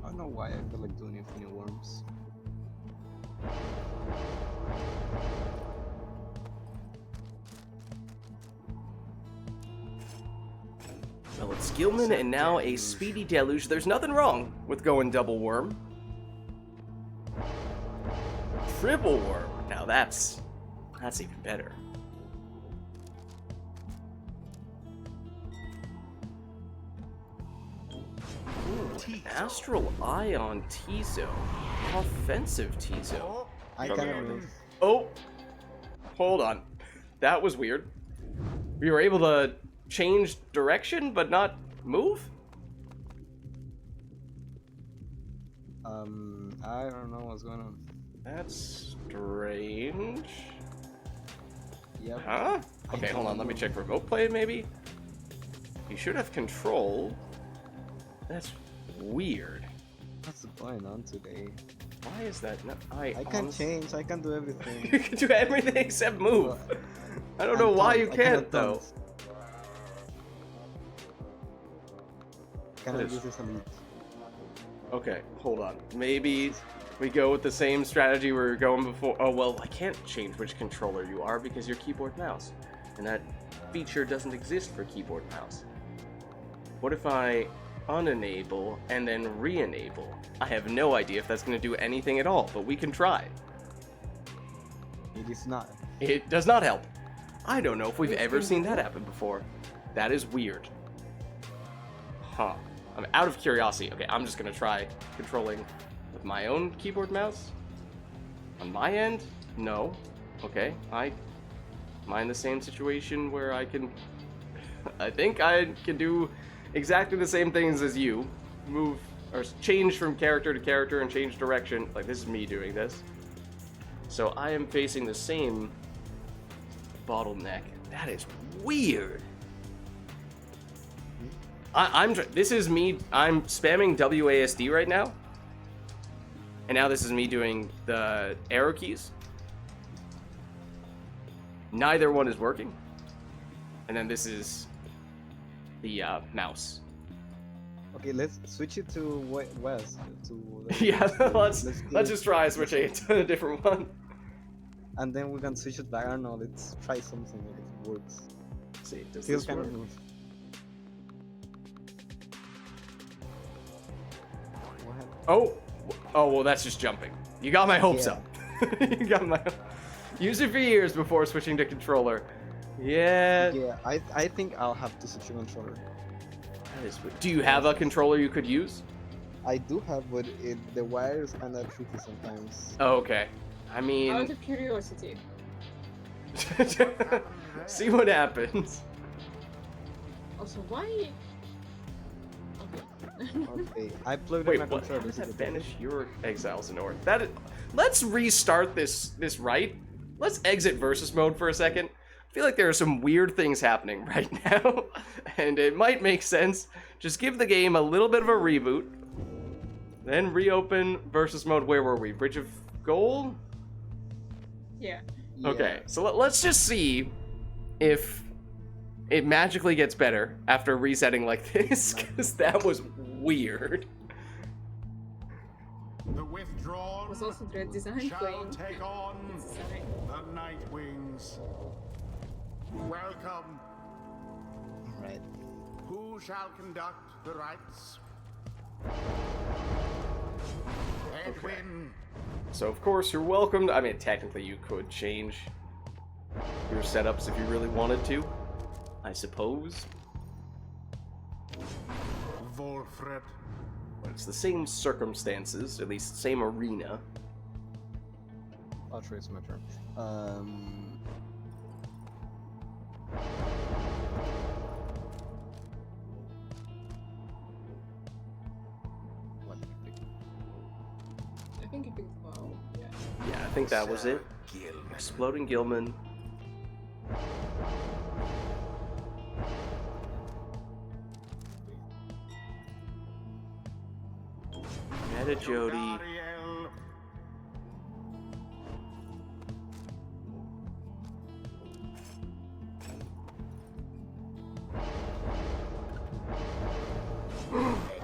I don't know why I feel like doing Infinite Worms. Well, it's Gilman and now a Speedy Deluge. There's nothing wrong with going double worm. Triple worm. Now that's even better. Ooh, Astral Ion T-Zone. Offensive T-Zone. I cannot move. Oh! Hold on. That was weird. We were able to change direction, but not move? I don't know what's going on. That's strange. Yep. Huh? Okay, hold on. Let me check remote play, maybe? You should have control. That's weird. What's going on today? Why is that? No, I can change. I can do everything. You can do everything except move. Well, I don't know why you I can't, cannot though. taunt. Cannot What is- use this elite. Okay, hold on. Maybe we go with the same strategy we were going before. Oh, well, I can't change which controller you are because you're keyboard mouse. And that feature doesn't exist for keyboard mouse. What if I unenable and then re-enable? I have no idea if that's going to do anything at all, but we can try. It is not. It does not help. I don't know if we've ever seen that happen before. That is weird. Huh. I'm out of curiosity. Okay, I'm just gonna try controlling with my own keyboard mouse. On my end, no. Okay, am I in the same situation where I can... I think I can do exactly the same things as you. Move, or change from character to character and change direction. Like, this is me doing this. So I am facing the same bottleneck. That is weird. This is me. I'm spamming WASD right now, and now this is me doing the arrow keys. Neither one is working, and then this is the mouse. Okay, let's switch it to west. Yeah, let's do just try switching it to a different one. And then we can switch it back. I don't know. Let's try something if it works. Let's see, does Still this work? cannot move. What happened? Oh, well, that's just jumping. You got my hopes Yeah. up. You got my. Use it for years before switching to controller. Yeah. Yeah, I think I'll have to switch a controller. That is weird. Do you have a controller you could use? I do have, but the wires are not tricky sometimes. Oh, okay. I mean, Out of curiosity. see what happens. Also, why? Okay. Okay, I plugged Wait, in my what? controller. How does to that get better. banish your exiles in order? Let's restart this right. Let's exit versus mode for a second. I feel like there are some weird things happening right now, and it might make sense. Just give the game a little bit of a reboot, then reopen versus mode. Where were we? Bridge of Gold? Yeah. Yeah. Okay, so let's just see if it magically gets better after resetting like this, because that was weird. The withdrawn Was also Dread Design shall playing. take on Design. the Night Wings. Welcome. Right. Who shall conduct the rites? Edwin. So of course you're welcome. I mean, technically you could change your setups if you really wanted to, I suppose. Wolfred. But it's the same circumstances, at least same arena. I'll trace my turn. What did you pick? I think you picked well. Yeah. Yeah, I think that was it. Exploding Gilman. Meta Jody. Dariel.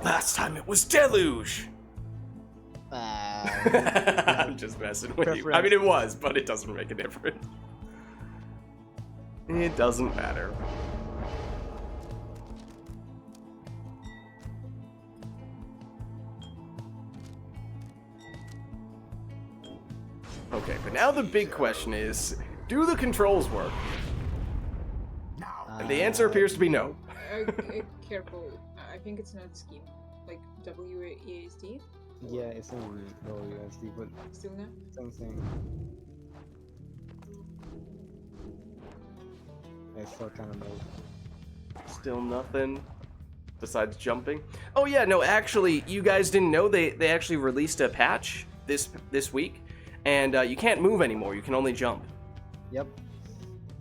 Last time it was Deluge! I'm just messing with you. I mean, it was, but it doesn't make a difference. It doesn't matter. Okay, but now the big question is, do the controls work? And the answer appears to be no. Careful. I think it's not scheme. Like WASD? Yeah, it's in WSD, but Still no? same thing. I still kind of know. Still nothing besides jumping. Oh yeah, no, actually, you guys didn't know they actually released a patch this week, and you can't move anymore. You can only jump. Yep.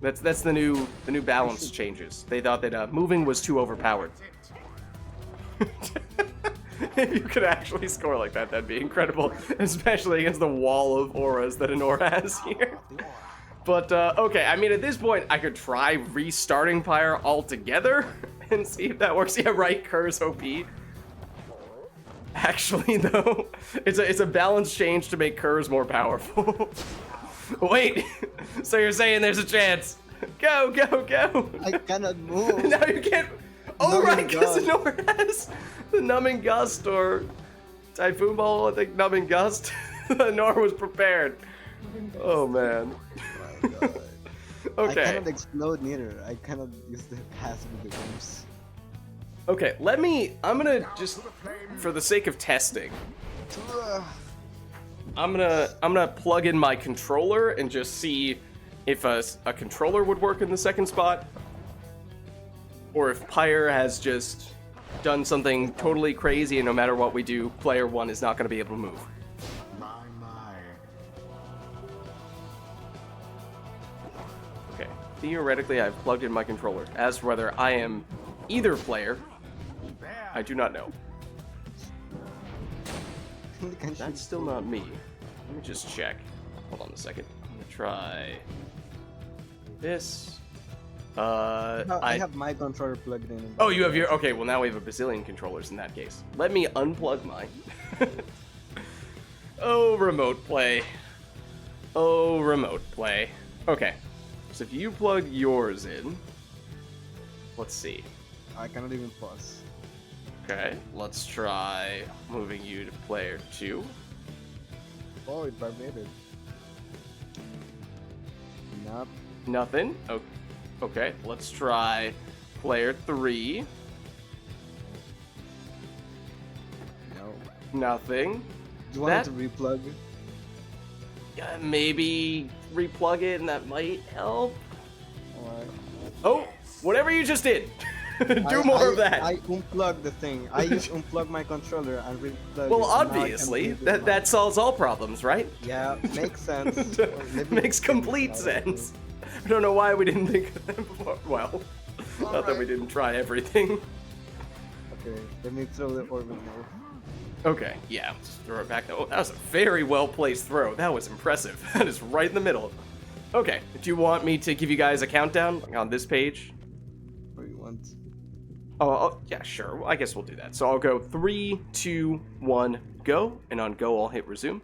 That's the new balance changes. They thought that moving was too overpowered. If you could actually score like that, that'd be incredible, especially against the wall of auras that an aura has here. But, okay, I mean, at this point, I could try restarting Pyre altogether and see if that works. Yeah, right, Kerr's OP. Actually, though, it's a balance change to make Kerr's more powerful. Wait, so you're saying there's a chance? Go, go, go! I cannot move. No, you can't. Oh, Numbing right, because Gust. Nor has the Numbing Gust or Typhoon Ball, I think Numbing Gust. Nor was prepared. Oh, man. Oh my god. Okay. I cannot explode neither. I cannot use the passive with the bombs. Okay, I'm gonna just, for the sake of testing, I'm gonna plug in my controller and just see if a controller would work in the second spot, or if Pyre has just done something totally crazy and no matter what we do, player one is not gonna be able to move. My. Okay, theoretically I've plugged in my controller. As for whether I am either player, I do not know. That's still not me. Let me just check. Hold on a second. I'm gonna try this. No, I have my controller plugged in. Oh, you have your... Okay, well now we have a bazillion controllers in that case. Let me unplug mine. Oh, remote play. Oh, remote play. Okay. So if you plug yours in... Let's see. I cannot even pause. Okay, let's try moving you to player 2. Oh, it vibrated. Nope. Nothing. Okay, let's try player 3. No. Nothing. Do you want That- to replug? Yeah, maybe replug it and that might help. Alright. Oh, whatever you just did. Do more of that. I unplugged the thing. I just unplugged my controller and replug Well, it, and now I can obviously, move it that now. solves all problems, right? Yeah, makes sense. Or maybe Makes it's complete out of sense. I don't know why we didn't think of that before. Well, not that we didn't try everything. it. Okay, let me throw the orbital. Okay, yeah, just throw it back. Oh, that was a very well placed throw. That was impressive. That is right in the middle. Okay, do you want me to give you guys a countdown like on this page? What do you want? Oh, yeah, sure. Well, I guess we'll do that. So I'll go 3, 2, 1, go. And on go, I'll hit resume.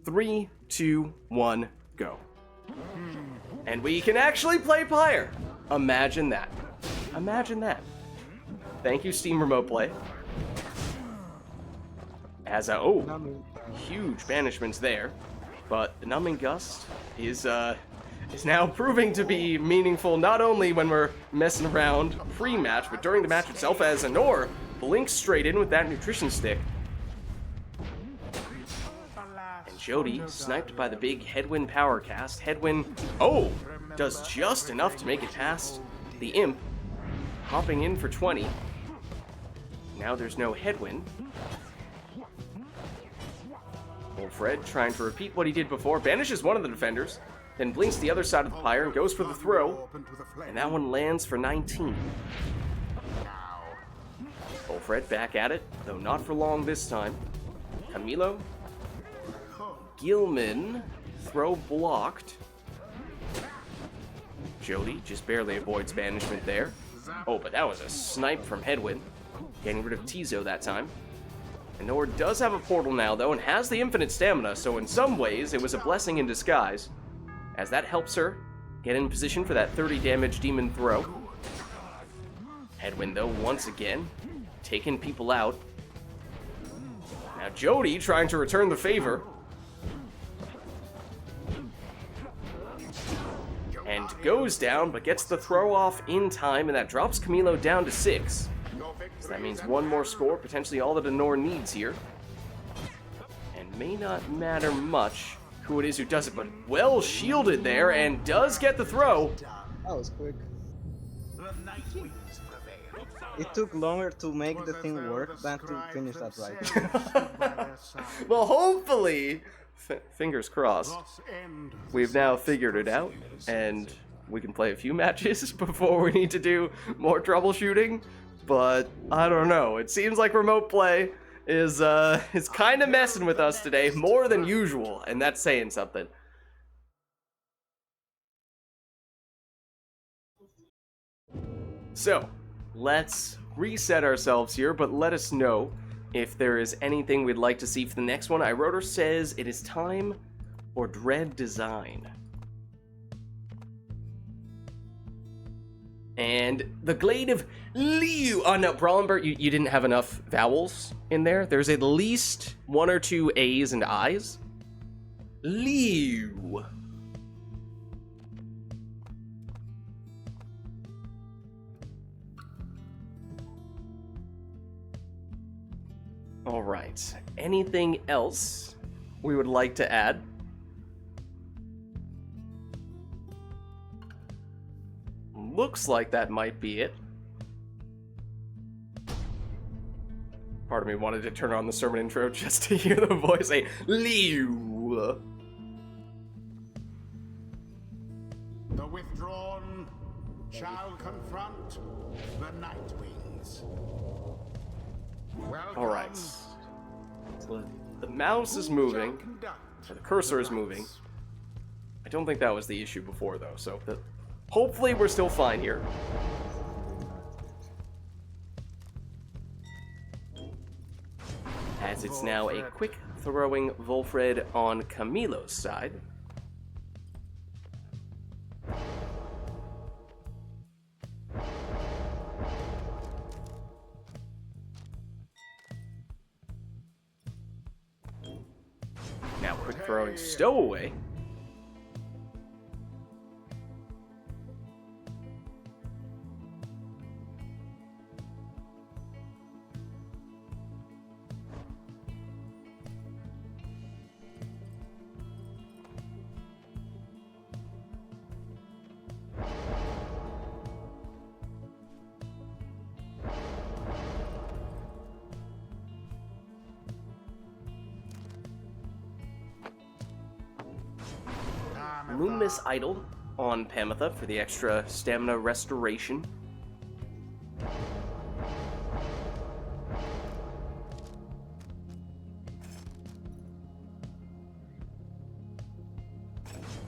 3, 2, 1, go. And we can actually play Pyre. Imagine that. Imagine that. Thank you, Steam Remote Play. As a, oh, Numbing. huge banishments there. But the Numbing Gust is now proving to be meaningful not only when we're messing around pre-match, but during the match itself as Anor blinks straight in with that nutrition stick. And Jody, sniped by the big Headwind power cast. Headwind, oh, does just enough to make it past the Imp, hopping in for 20. Now there's no Headwind. Old Fred trying to repeat what he did before, banishes one of the defenders, then blinks the other side of the Pyre and goes for the throw, and that one lands for 19. Old Fred back at it, though not for long this time. Camilo, Gilman, throw blocked. Jody just barely avoids banishment there. Oh, but that was a snipe from Headwind. Getting rid of Tizo that time. And Nor does have a portal now, though, and has the infinite stamina, so in some ways, it was a blessing in disguise, as that helps her get in position for that 30 damage demon throw. Headwind, though, once again, taking people out. Now Jody trying to return the favor. And goes down, but gets the throw off in time, and that drops Camilo down to 6. So that means one more score, potentially all that Anor needs here. And may not matter much who it is who does it, but well shielded there, and does get the throw. That was quick. The Night Wings prevail. It took longer to make the thing work than to finish that right. Well, hopefully, fingers crossed, we've now figured it out, and we can play a few matches before we need to do more troubleshooting. But I don't know. It seems like remote play is kind of messing with us today, more than usual, and that's saying something. So, let's reset ourselves here, but let us know if there is anything we'd like to see for the next one. iRotor says it is time for Dread Design. And the Glade of Liu. Oh no, Brawlenbert, you didn't have enough vowels in there. There's at least 1 or 2 A's and I's. Liu. All right. Anything else we would like to add? Looks like that might be it. Part of me wanted to turn on the sermon intro just to hear the voice say, Liu. The withdrawn shall confront the Night Wings. Welcome. All right. So the mouse is moving, or the cursor is moving. I don't think that was the issue before, though, so hopefully we're still fine here. As it's now a quick throwing Volfred on Camilo's side. Now quick throwing Stowaway. Moonless Idol on Pamitha for the extra stamina restoration.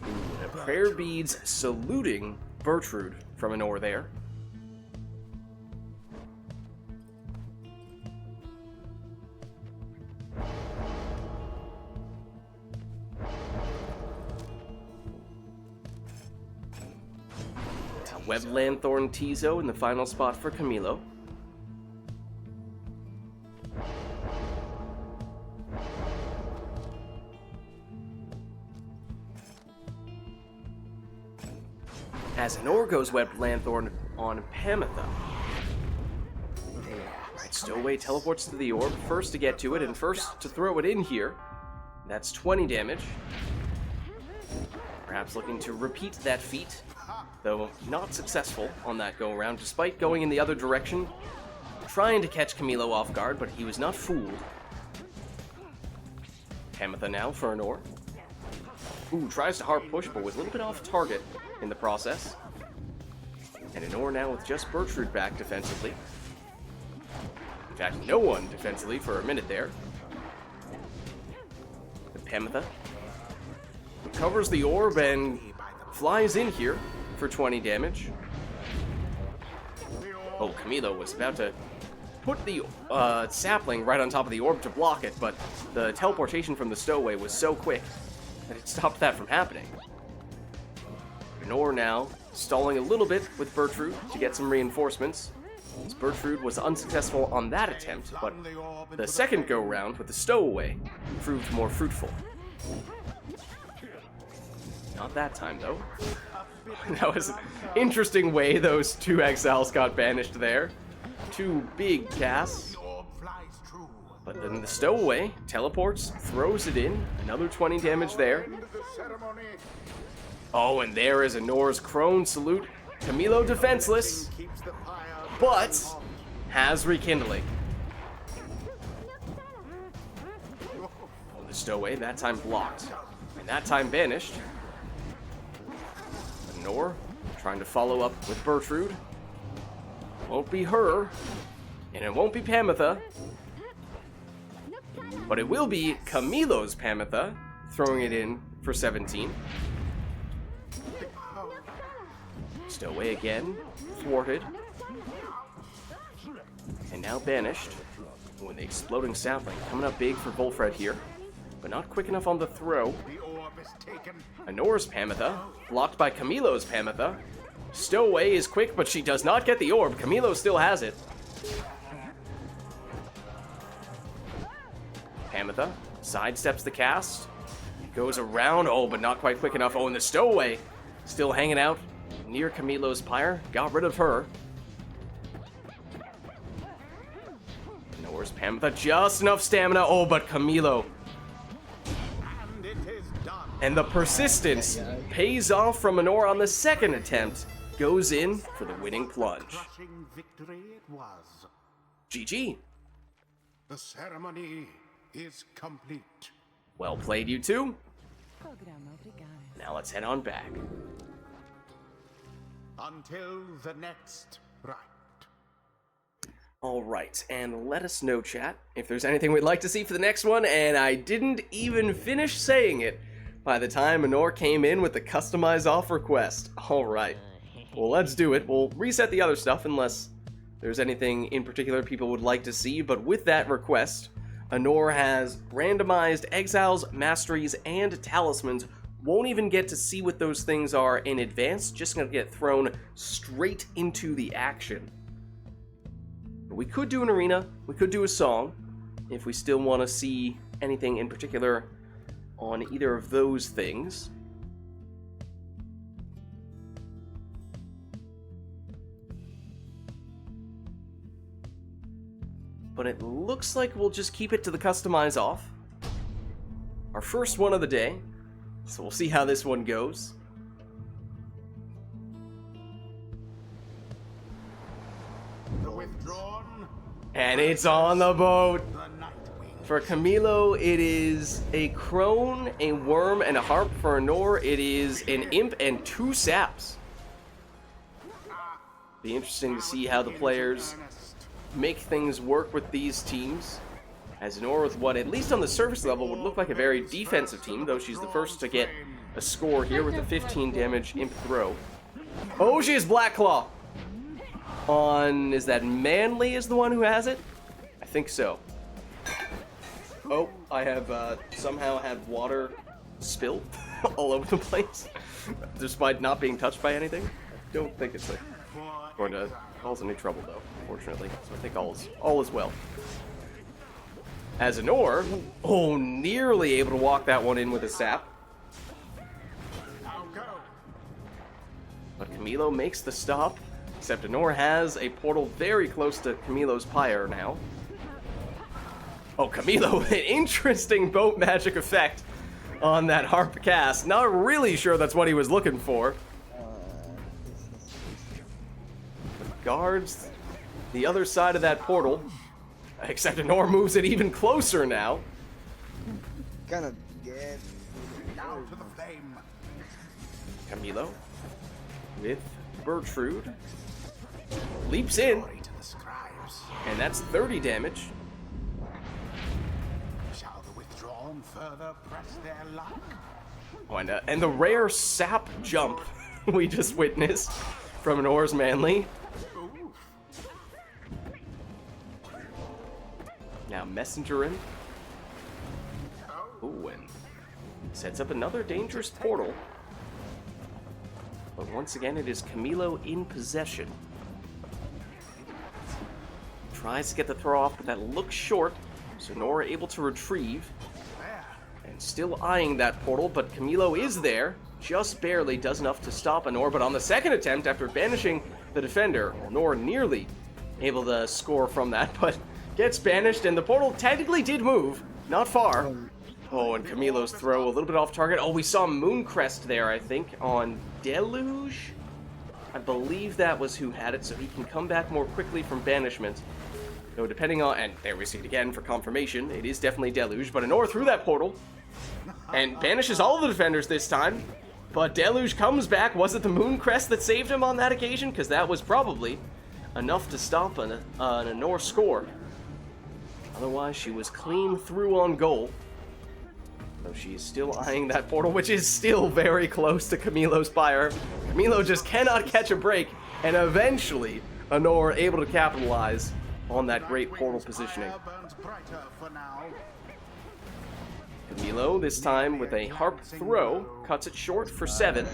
Ooh, and Prayer Beads saluting Bertrude from Anor there. Web Lanthorn Tizo in the final spot for Camilo. As Anor goes Web Lanthorn on Pamitha. Alright, Stowaway teleports to the orb, first to get to it, and first to throw it in here. That's 20 damage. Perhaps looking to repeat that feat, though not successful on that go-around, despite going in the other direction, trying to catch Camilo off guard, but he was not fooled. Pamitha now for Anor. Ooh, tries to hard push, but was a little bit off target in the process. And Anor now with just Bertrude back defensively. In fact, no one defensively for a minute there. But Pamitha recovers the orb and flies in here for 20 damage. Oh, Camilo was about to put the sapling right on top of the orb to block it, but the teleportation from the stowaway was so quick that it stopped that from happening. Nor now stalling a little bit with Bertrude to get some reinforcements. As Bertrude was unsuccessful on that attempt, but the second go-round with the stowaway proved more fruitful. Not that time, though. That was an interesting way those two exiles got banished there. Two big casts. But then the stowaway teleports, throws it in. Another 20 damage there. Oh, and there is a Nor's Crone salute. Camilo defenseless, but has rekindling. The stowaway, that time blocked. And that time banished. Nor trying to follow up with Bertrude. Won't be her, and it won't be Pamitha, but it will be Camilo's Pamitha, throwing it in for 17. Stowaway again, thwarted, and now banished. With the exploding sapling coming up big for Volfred here, but not quick enough on the throw. Honor's Pamitha, blocked by Camilo's Pamitha. Stowaway is quick, but she does not get the orb. Camilo still has it. Pamitha sidesteps the cast. Goes around, oh, but not quite quick enough. Oh, and the stowaway still hanging out near Camilo's Pyre. Got rid of her. Where's Pamitha? Just enough stamina. Oh, but Camilo. And the persistence pays off from Manor on the second attempt. Goes in for the winning plunge. Crushing victory it was. GG. The ceremony is complete. Well played, you two. Now let's head on back. Until the next rite. Alright, and let us know, chat, if there's anything we'd like to see for the next one, and I didn't even finish saying it by the time Manor came in with the customize off request. Alright, well let's do it. We'll reset the other stuff unless there's anything in particular people would like to see, but with that request, Anor has randomized exiles, masteries, and talismans. Won't even get to see what those things are in advance, just gonna get thrown straight into the action. We could do an arena, we could do a song, if we still want to see anything in particular on either of those things. But it looks like we'll just keep it to the customize off. Our first one of the day, so we'll see how this one goes. The withdrawn. And it's on the boat. The Nightwing. For Camilo, it is a crone, a worm, and a harp. For Anor, it is an imp and 2 saps. Be interesting to see how the players make things work with these teams. As Anor, with what, at least on the surface level, would look like a very defensive team, though she's the first to get a score here with a 15 damage imp throw. Oh, she has Black Claw. On, is that Manly is the one who has it? I think so. Oh, I have somehow had water spilled all over the place, despite not being touched by anything. I don't think it's going to cause any trouble, though, fortunately. So I think all is well. As Anor, oh, nearly able to walk that one in with a sap. But Camilo makes the stop. Except Anor has a portal very close to Camilo's Pyre now. Oh, Camilo, an interesting boat magic effect on that harp cast. Not really sure that's what he was looking for. Guards the other side of that portal. Except Anor moves it even closer now. Gonna get Down to the flame. Camilo with Bertrude. Leaps in, Glory to the scribes. and that's 30 damage. Shall the withdrawn further press their luck? Oh, and the rare sap jump we just witnessed from Anor's Manly. Now Messenger Imp. Ooh, and sets up another dangerous portal. But once again, it is Camilo in possession. Tries to get the throw off, but that looks short. So Nora able to retrieve. And still eyeing that portal, but Camilo is there. Just barely does enough to stop Nora, but on the second attempt, after banishing the defender, Nora nearly able to score from that, but gets banished, and the portal technically did move. Not far. Oh, and Camilo's throw a little bit off target. Oh, we saw Mooncrest there, I think, on Deluge? I believe that was who had it, so he can come back more quickly from banishment. Though depending on, and there we see it again for confirmation, it is definitely Deluge, but Anor through that portal, and banishes all of the defenders this time, but Deluge comes back. Was it the Mooncrest that saved him on that occasion? Because that was probably enough to stop an Anor score. Otherwise, she was clean through on goal. Though she is still eyeing that portal, which is still very close to Camilo's Pyre. Camilo just cannot catch a break, and eventually, Anor able to capitalize on that great portal positioning. Camilo, this time with a harp throw, cuts it short for 7.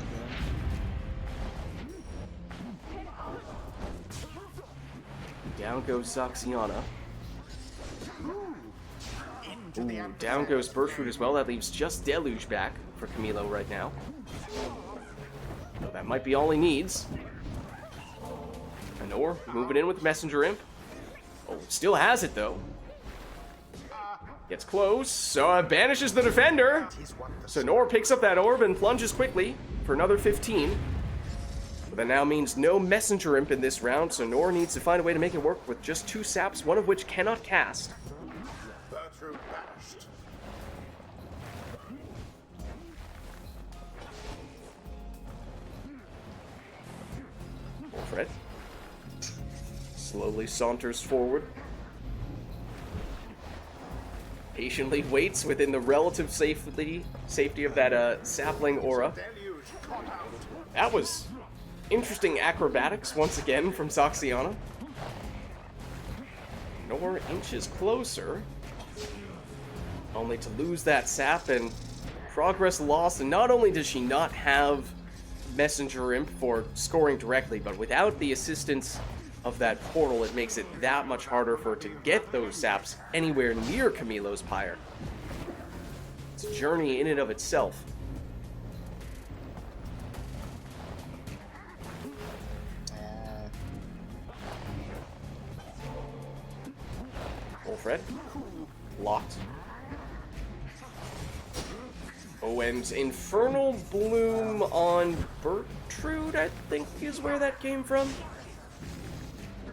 Down goes Zaxiana. Ooh, down goes Birchwood as well. That leaves just Deluge back for Camilo right now. So that might be all he needs. Anor moving in with Messenger Imp. Oh, still has it though. Gets close, so banishes the defender. So Nor picks up that orb and plunges quickly for another 15. But that now means no Messenger Imp in this round, so Nor needs to find a way to make it work with just 2 saps, one of which cannot cast. Fred slowly saunters forward. Patiently waits within the relative safety of that sapling aura. That was interesting acrobatics once again from Zaxiana. Nor inches closer, only to lose that sap and progress lost. And not only does she not have Messenger Imp for scoring directly, but without the assistance of that portal, it makes it that much harder for her to get those saps anywhere near Camilo's Pyre. It's a journey in and of itself. Wolfred, locked. Oh, and Infernal Bloom on Bertrude, I think is where that came from.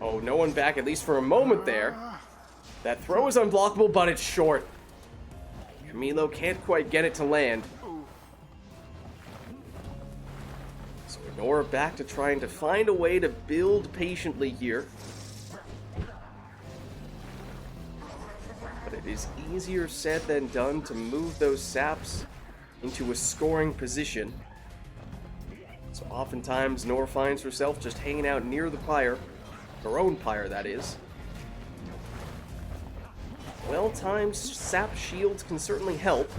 Oh, no one back, at least for a moment there. That throw is unblockable, but it's short. Camilo can't quite get it to land. So Nora back to trying to find a way to build patiently here. But it is easier said than done to move those saps into a scoring position. So oftentimes Nora finds herself just hanging out near the Pyre. Her own Pyre, that is. Well-timed sap shields can certainly help.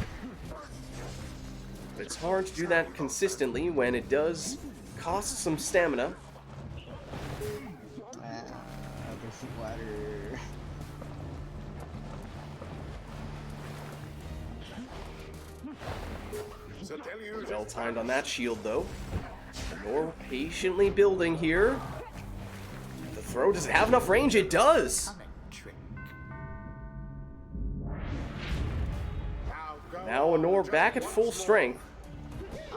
But it's hard to do that consistently when it does cost some stamina. Well-timed on that shield, though. Nor patiently building here. The throw, does it have enough range? It does! Now Anor back at full strength,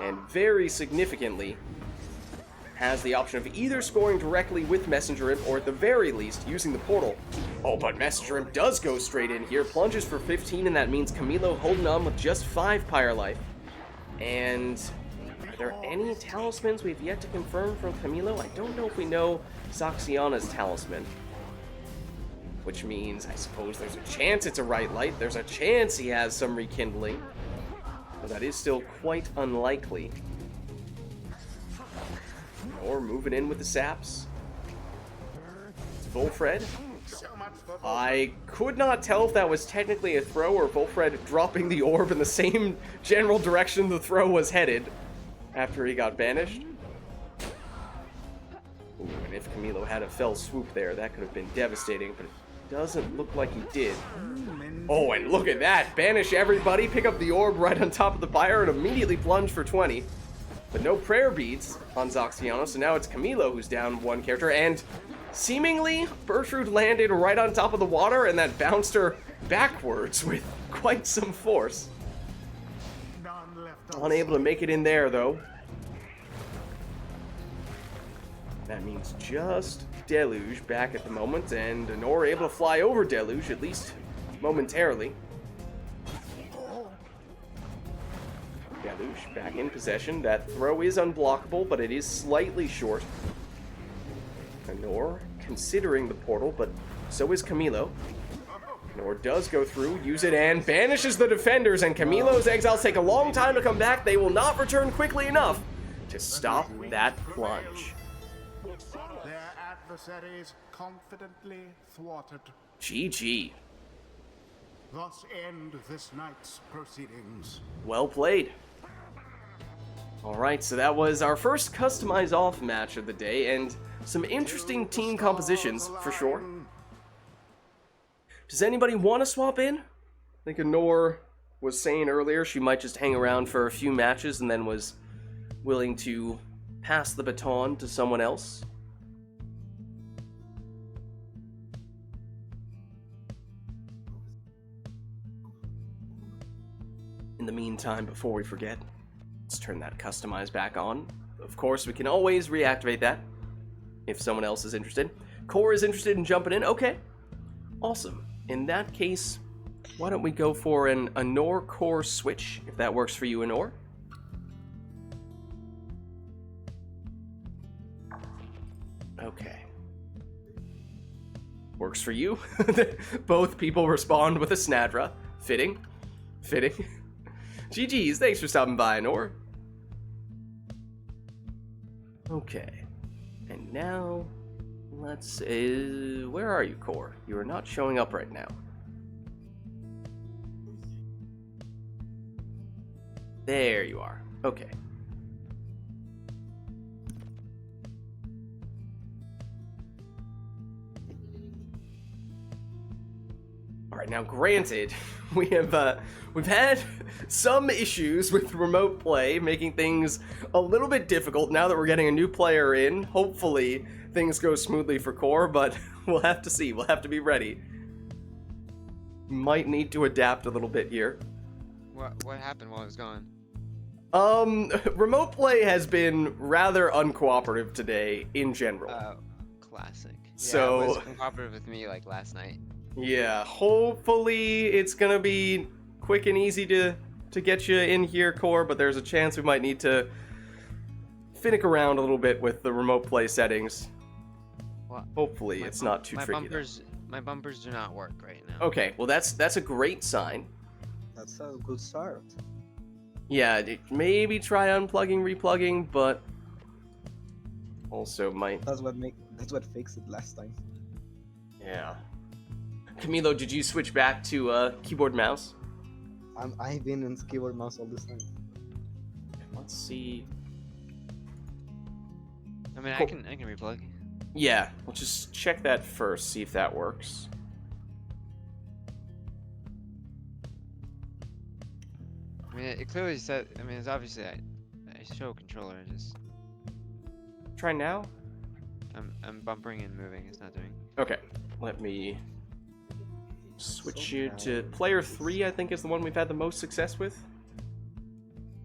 and very significantly has the option of either scoring directly with Messenger Imp, or at the very least, using the portal. Oh, but Messenger Imp does go straight in here, plunges for 15, and that means Camilo holding on with just 5 Pyre life. And are there any talismans we've yet to confirm from Camilo? I don't know if we know Zaxiana's talisman. Which means, I suppose there's a chance it's a RITE Light. There's a chance he has some rekindling. But that is still quite unlikely. Or moving in with the saps. It's Volfred. So much for I could not tell if that was technically a throw or Volfred dropping the orb in the same general direction the throw was headed after he got banished. Ooh, and if Camilo had a fell swoop there, that could have been devastating, but it doesn't look like he did. Oh, and look at that! Banish everybody, pick up the orb right on top of the Pyre, and immediately plunge for 20. But no prayer beads on Zoxiano, so now it's Camilo who's down one character, and seemingly Bertrude landed right on top of the water, and that bounced her backwards with quite some force. none left Unable to make it in there, though. That means just Deluge back at the moment, and Nora able to fly over Deluge, at least momentarily. Deluge back in possession. That throw is unblockable, but it is slightly short. Nor considering the portal, but so is Camilo. Nor does go through, use it, and banishes the defenders, and Camilo's exiles take a long time to come back. They will not return quickly enough to stop that plunge. Their adversaries confidently thwarted. GG. Thus end this night's proceedings. Well played. Alright, so that was our first customized off match of the day, and some interesting team compositions, for sure. Does anybody want to swap in? I think Anor was saying earlier she might just hang around for a few matches and then was willing to pass the baton to someone else. In the meantime, before we forget, let's turn that customize back on. Of course, we can always reactivate that if someone else is interested. Core is interested in jumping in? Okay. Awesome. In that case, why don't we go for an Anor Core switch, if that works for you, Anor? Okay. Works for you. Both people respond with a Snadra. Fitting. Fitting. GG's, thanks for stopping by, Anor. Okay. And now, let's... where are you, Core? You are not showing up right now. There you are. Okay. Alright, now granted, we've had some issues with remote play, making things a little bit difficult now that we're getting a new player in. Hopefully, things go smoothly for Core, but we'll have to see. We'll have to be ready. Might need to adapt a little bit here. What happened while I was gone? Remote play has been rather uncooperative today in general. Classic. So- Yeah, it was uncooperative with me like last night. Yeah, hopefully it's gonna be quick and easy to get you in here, Core, but there's a chance we might need to finick around a little bit with the remote play settings. Well, Hopefully it's not too tricky. My bumpers do not work right now. Okay, well that's a great sign. That's a good start. Yeah, maybe try unplugging, replugging, but also might. That's what fixed it last time. Yeah. Camilo, did you switch back to keyboard mouse? I've been in keyboard mouse all this time. Let's see. I mean, Cool. I can replug. Yeah, we'll just check that first, see if that works. I mean, it clearly said. I mean, it's obviously I show controller. Just Try now? I'm bumpering and moving. It's not doing. Okay, let me switch you to player 3, I think is the one we've had the most success with.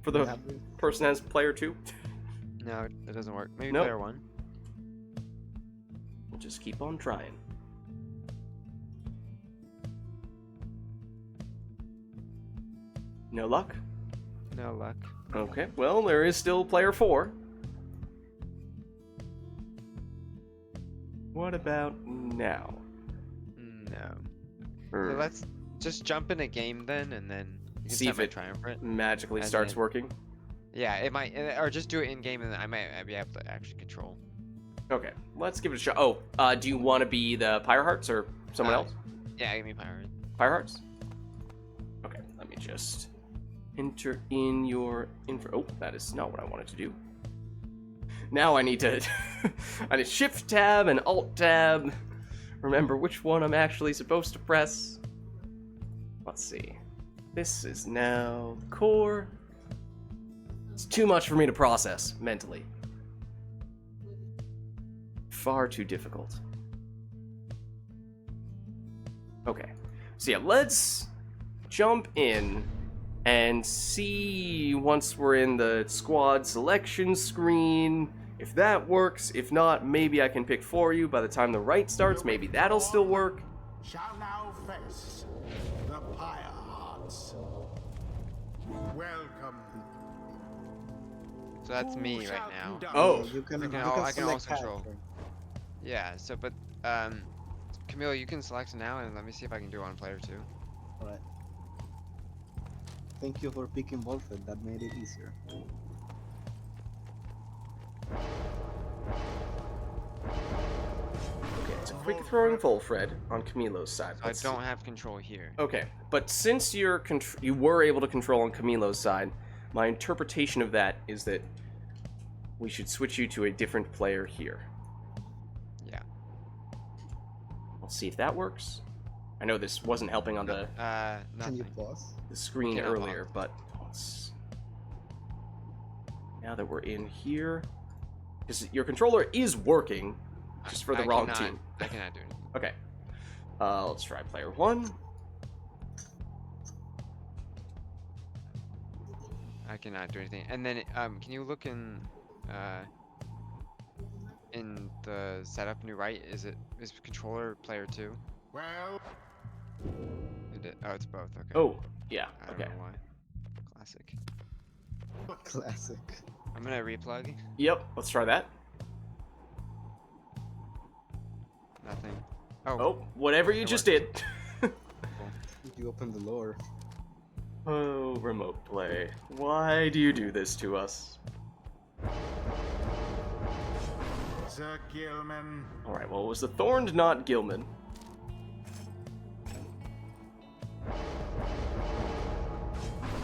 For the person as player 2. No, it doesn't work. Maybe Nope. player 1. We'll just keep on trying. No luck? No luck. Okay, well, there is still player 4. What about now? No. So let's just jump in a game then, and then you can See set if my it triumvirate. magically And starts then- working. Yeah, it might, or just do it in game, and then I might be able to actually control. Okay, let's give it a shot. Oh, do you want to be the Pyre Hearts or Someone else? Yeah, give me Pyre. Pyre Hearts? Okay, let me just enter in your info. Oh, that is not what I wanted to do. Now I need to I need Shift Tab and Alt Tab. Remember which one I'm actually supposed to press. Let's see. This is now core. It's too much for me to process mentally. Far too difficult. Okay. So yeah, let's jump in and see once we're in the squad selection screen if that works. If not, maybe I can pick for you by the time the RITE starts. Maybe that'll still work. Shall now face the Pyre Hearts. Welcome. So that's me Who right shall now. conduct Oh. You can, I can you al- can I can select also control. character. Yeah. So, but Camille, you can select now, and let me see if I can do it on player 2. Alright. Thank you for picking Wolfred, that made it easier. Okay, it's a quick throwing Volfred on Camilo's side. So I Let's don't have control here. Okay, but since you were able to control on Camilo's side, my interpretation of that is that we should switch you to a different player here. Yeah. Let's see if that works. I know this wasn't helping on the Can you Nothing. pause? screen Cannot earlier, but let's... Now that we're in here, because your controller is working, just for the I wrong cannot- team. I cannot do anything. Okay, let's try player 1. I cannot do anything. And then, can you look in the setup new right? Is controller player 2? Well, Oh, it's both. Okay. Oh, yeah, I don't okay. know why. Classic. Classic. I'm gonna replug. Yep, let's try that. Nothing. Oh. Oh, whatever you That just worked. did. You open the lore. Oh, remote play. Why do you do this to us? Sir Gilman. Alright, well, it was the Thorned, not Gilman.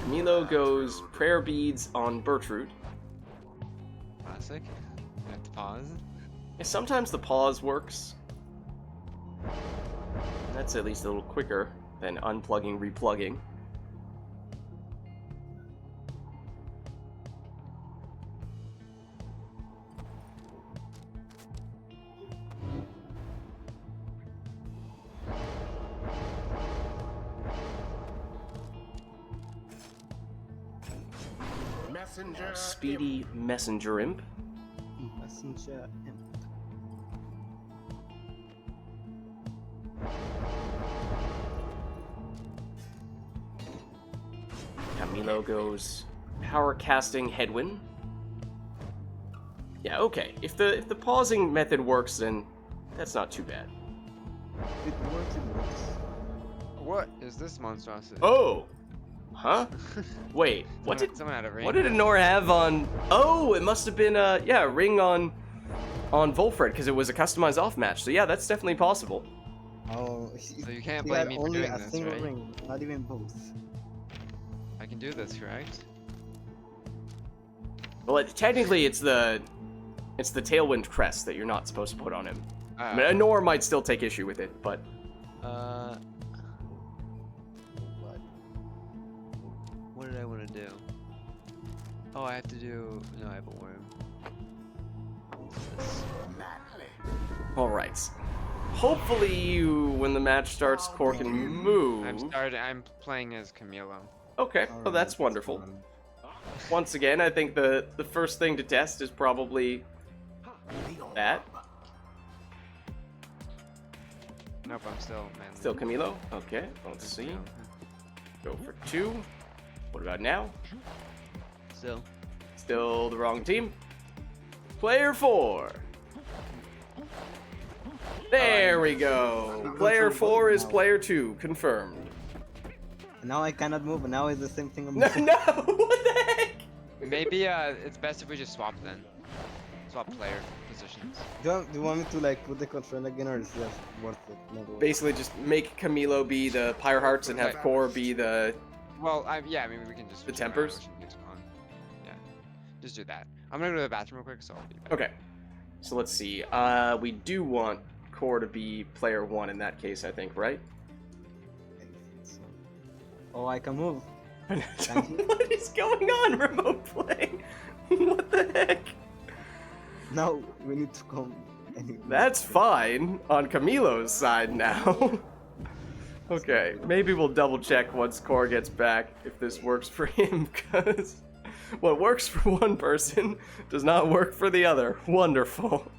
Camilo goes Prayer Beads on Bertrude. Classic. I have to pause. Yeah, sometimes the pause works. That's at least a little quicker than unplugging, replugging. Messenger. Speedy Messenger Imp. Messenger imp. Camilo goes Power Casting Headwind. Yeah, okay. If the pausing method works, then that's not too bad. It works, it works. What is this monstrosity? Oh! Huh? Wait, what did Someone had a ring. what did Anor have on? Oh, it must have been yeah, a ring on Volfred because it was a customized off match. So yeah, that's definitely possible. Oh, So you can't he blame had me for only doing a this, single right? ring, not even both. I can do this, correct? Well, technically, it's the Tailwind crest that you're not supposed to put on him. I mean, Anor might still take issue with it, but what did I want to do? Oh, I have to do. No, I have a worm. all right. Hopefully, when the match starts, Core can move. I'm playing as Camilo. Okay, well that's wonderful. fine. Once again, I think the first thing to test is probably that. Nope, I'm still man. Still Camilo. Okay, let's see. Go for 2. What about now? Still. Still the wrong team. Player 4. There we go. Player 4 is player 2. Confirmed. Now I cannot move, and now it's the same thing. No, no, what the heck? Maybe it's best if we just swap then. Swap player. positions. Do you want me to like put the control again, or is it just worth it? Not worth it? Basically, just make Camilo be the Pyre Hearts and have Right. Core be the... Well, yeah, I mean, we can just The switch it around, tempers? which keeps it on. Yeah, just do that. I'm gonna go to the bathroom real quick, so I'll be back. Okay. So let's see. We do want Core to be player 1 in that case, I think, right? Oh, I can move. What is going on, remote play? What the heck? Now we need to come. That's fine on Camilo's side now. Okay, maybe we'll double check once Core gets back if this works for him, because what works for one person does not work for the other. Wonderful.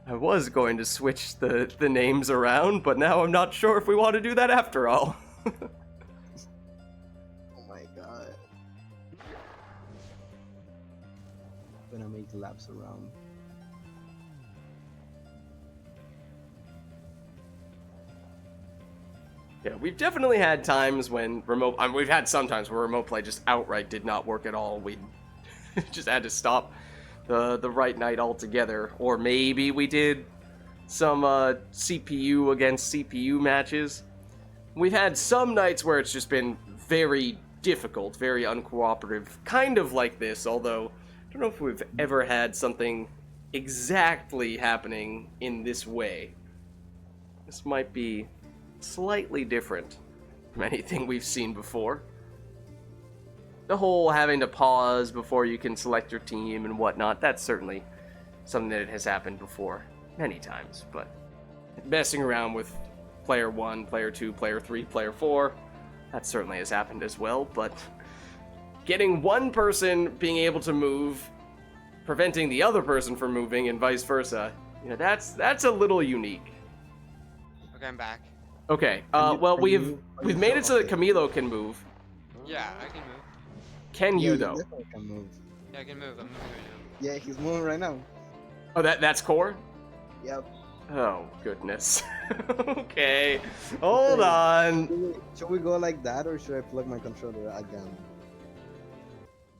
I was going to switch the names around, but now I'm not sure if we want to do that after all. Oh my god. Gonna make laps around. Yeah, we've definitely had times when remote... we've had some times where remote play just outright did not work at all. We just had to stop the RITE NITE altogether. Or maybe we did some CPU against CPU matches. We've had some nights where it's just been very difficult, very uncooperative, kind of like this, although I don't know if we've ever had something exactly happening in this way. This might be slightly different from anything we've seen before. The whole having to pause before you can select your team and whatnot, that's certainly something that has happened before many times, but messing around with player 1, player 2, player 3, player 4, that certainly has happened as well, but getting one person being able to move, preventing the other person from moving, and vice versa, you know, that's a little unique. Okay, I'm back. Okay, Can well, you we've made it so that okay. Camilo can move. Yeah, I can move. Can you, though? definitely can move. Yeah, I can move. I'm moving right Yeah, he's moving right now. Oh, that's Core? Yep. Oh, goodness. Okay, hold on. Should we go like that, or should I plug my controller again?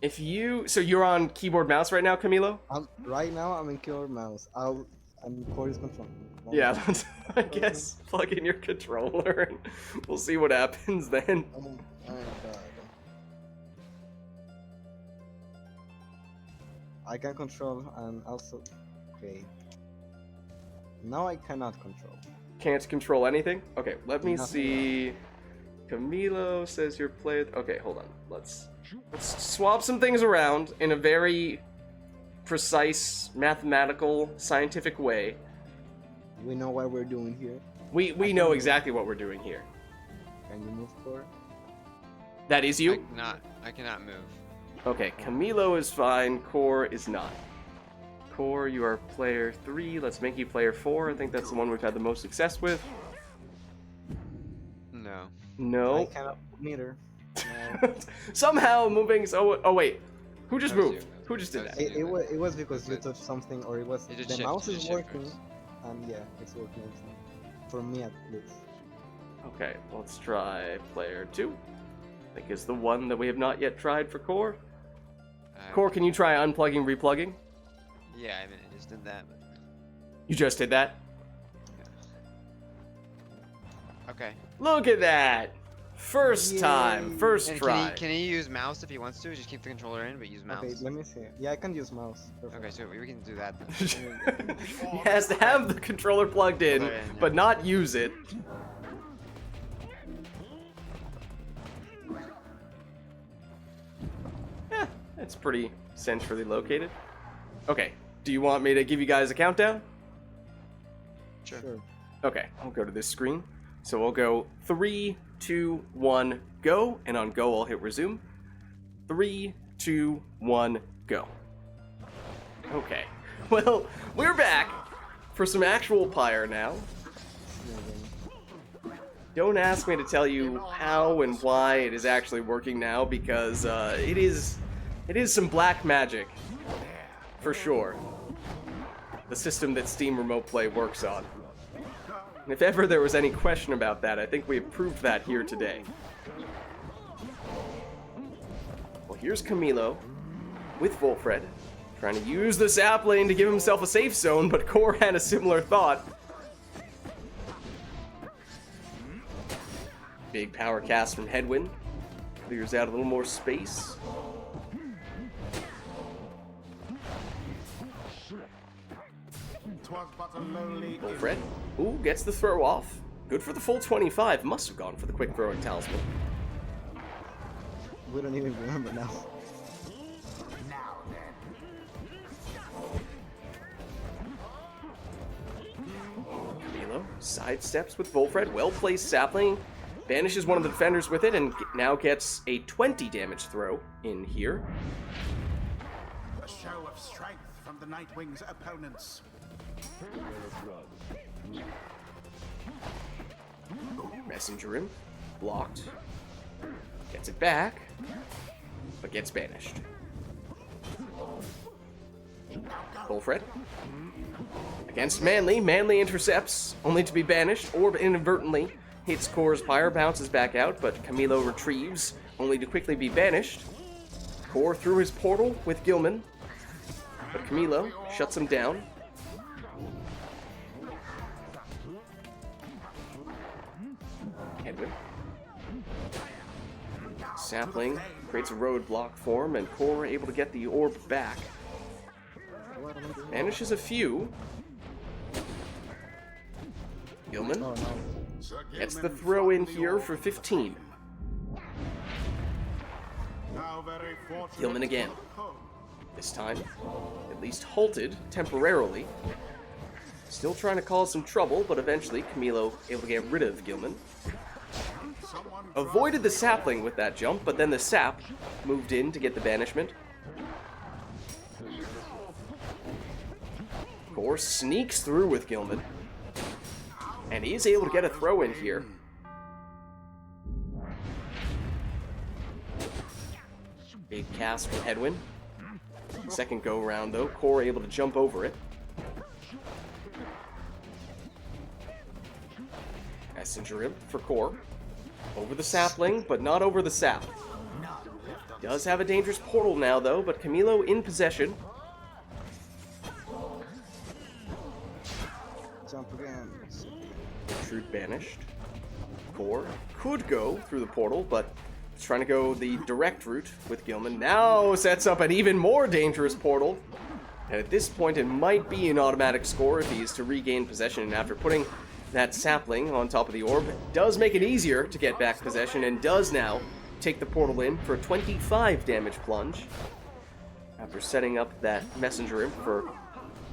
If you... So you're on keyboard mouse right now, Camilo? Right now, I'm in keyboard mouse. I'm Corey's controller. Yeah, I guess plug in your controller and we'll see what happens then. Oh my god. I can control and also... Okay. Now I cannot control. Can't control anything? Okay, let me Nothing. see. Camilo says you're player... Okay, hold on. Let's swap some things around in a very precise, mathematical, scientific way. We know what we're doing here. We know exactly what we're doing here. Can you move, Corey? That is now. you? I cannot move. Okay, Camilo is fine, Core is not. Core, you are player 3, let's make you player 4, I think that's the one we've had the most success with. No. I No. cannot move neither. No. Somehow moving, so... Oh wait, who just That was moved? you. Who just did That that? It was because you touched something, or it was You did the shift, mouse you is did shift working, first. and yeah, it's working. For me at least. Okay, let's try player 2. I think is the one that we have not yet tried for Core. Core, can you try unplugging, replugging? Yeah, I mean, I just did that. But... You just did that? Okay. Look at that! First time, first And try. can he use mouse if he wants to? Just keep the controller in, but use mouse. Okay, let me see. Yeah, I can use mouse. Perfect. Okay, so we can do that then. He has to have the controller plugged in, Yeah. but not use it. Yeah, it's pretty centrally located. Okay, do you want me to give you guys a countdown? Sure. Sure. Okay, I'll go to this screen. So we'll go 3, 2, 1, go, and on go I'll hit resume. 3, 2, 1, go. Okay, well, we're back for some actual Pyre now. Don't ask me to tell you how and why it is actually working now, because it is some black magic, for sure. The system that Steam Remote Play works on. And if ever there was any question about that, I think we have proved that here today. Well, here's Camilo with Volfred Trying to use the sapling to give himself a safe zone, but Core had a similar thought. Big power cast from Headwind. Clears out a little more space. Wilfred. Ooh, gets the throw off. Good for the full 25. Must have gone for the quick throwing talisman. We don't even remember now. Camilo sidesteps with Wilfred. Well-placed sapling. Banishes one of the defenders with it and now gets a 20 damage throw in here. A show of strength from the Nightwing's opponents. Messenger him. Blocked. Gets it back. But gets banished. Wilfred. Against Manly. Manly intercepts, only to be banished. Orb inadvertently hits Core's Pyre, bounces back out, but Camilo retrieves, only to quickly be banished. Core through his portal with Gilman, but Camilo shuts him down. Headwind. Sapling creates a roadblock for him, and Core able to get the orb back. Banishes a few. Gilman Oh no. gets the throw in here for 15. Gilman again. This time, at least halted temporarily. Still trying to cause some trouble, but eventually Camilo able to get rid of Gilman. Avoided the sapling with that jump, but then the sap moved in to get the banishment. Core sneaks through with Gilman. And he is able to get a throw in here. Big cast from Headwind. Second go around though, Core able to jump over it. Messenger him for Core. Over the sapling, but not over the sap. Does have a dangerous portal now though, but Camilo in possession. Jump again. Truth banished. Core could go through the portal, but is trying to go the direct route with Gilman. Now sets up an even more dangerous portal. And at this point, it might be an automatic score if he is to regain possession. And after putting that sapling on top of the orb, it does make it easier to get back possession and does now take the portal in for a 25 damage plunge. After setting up that messenger imp for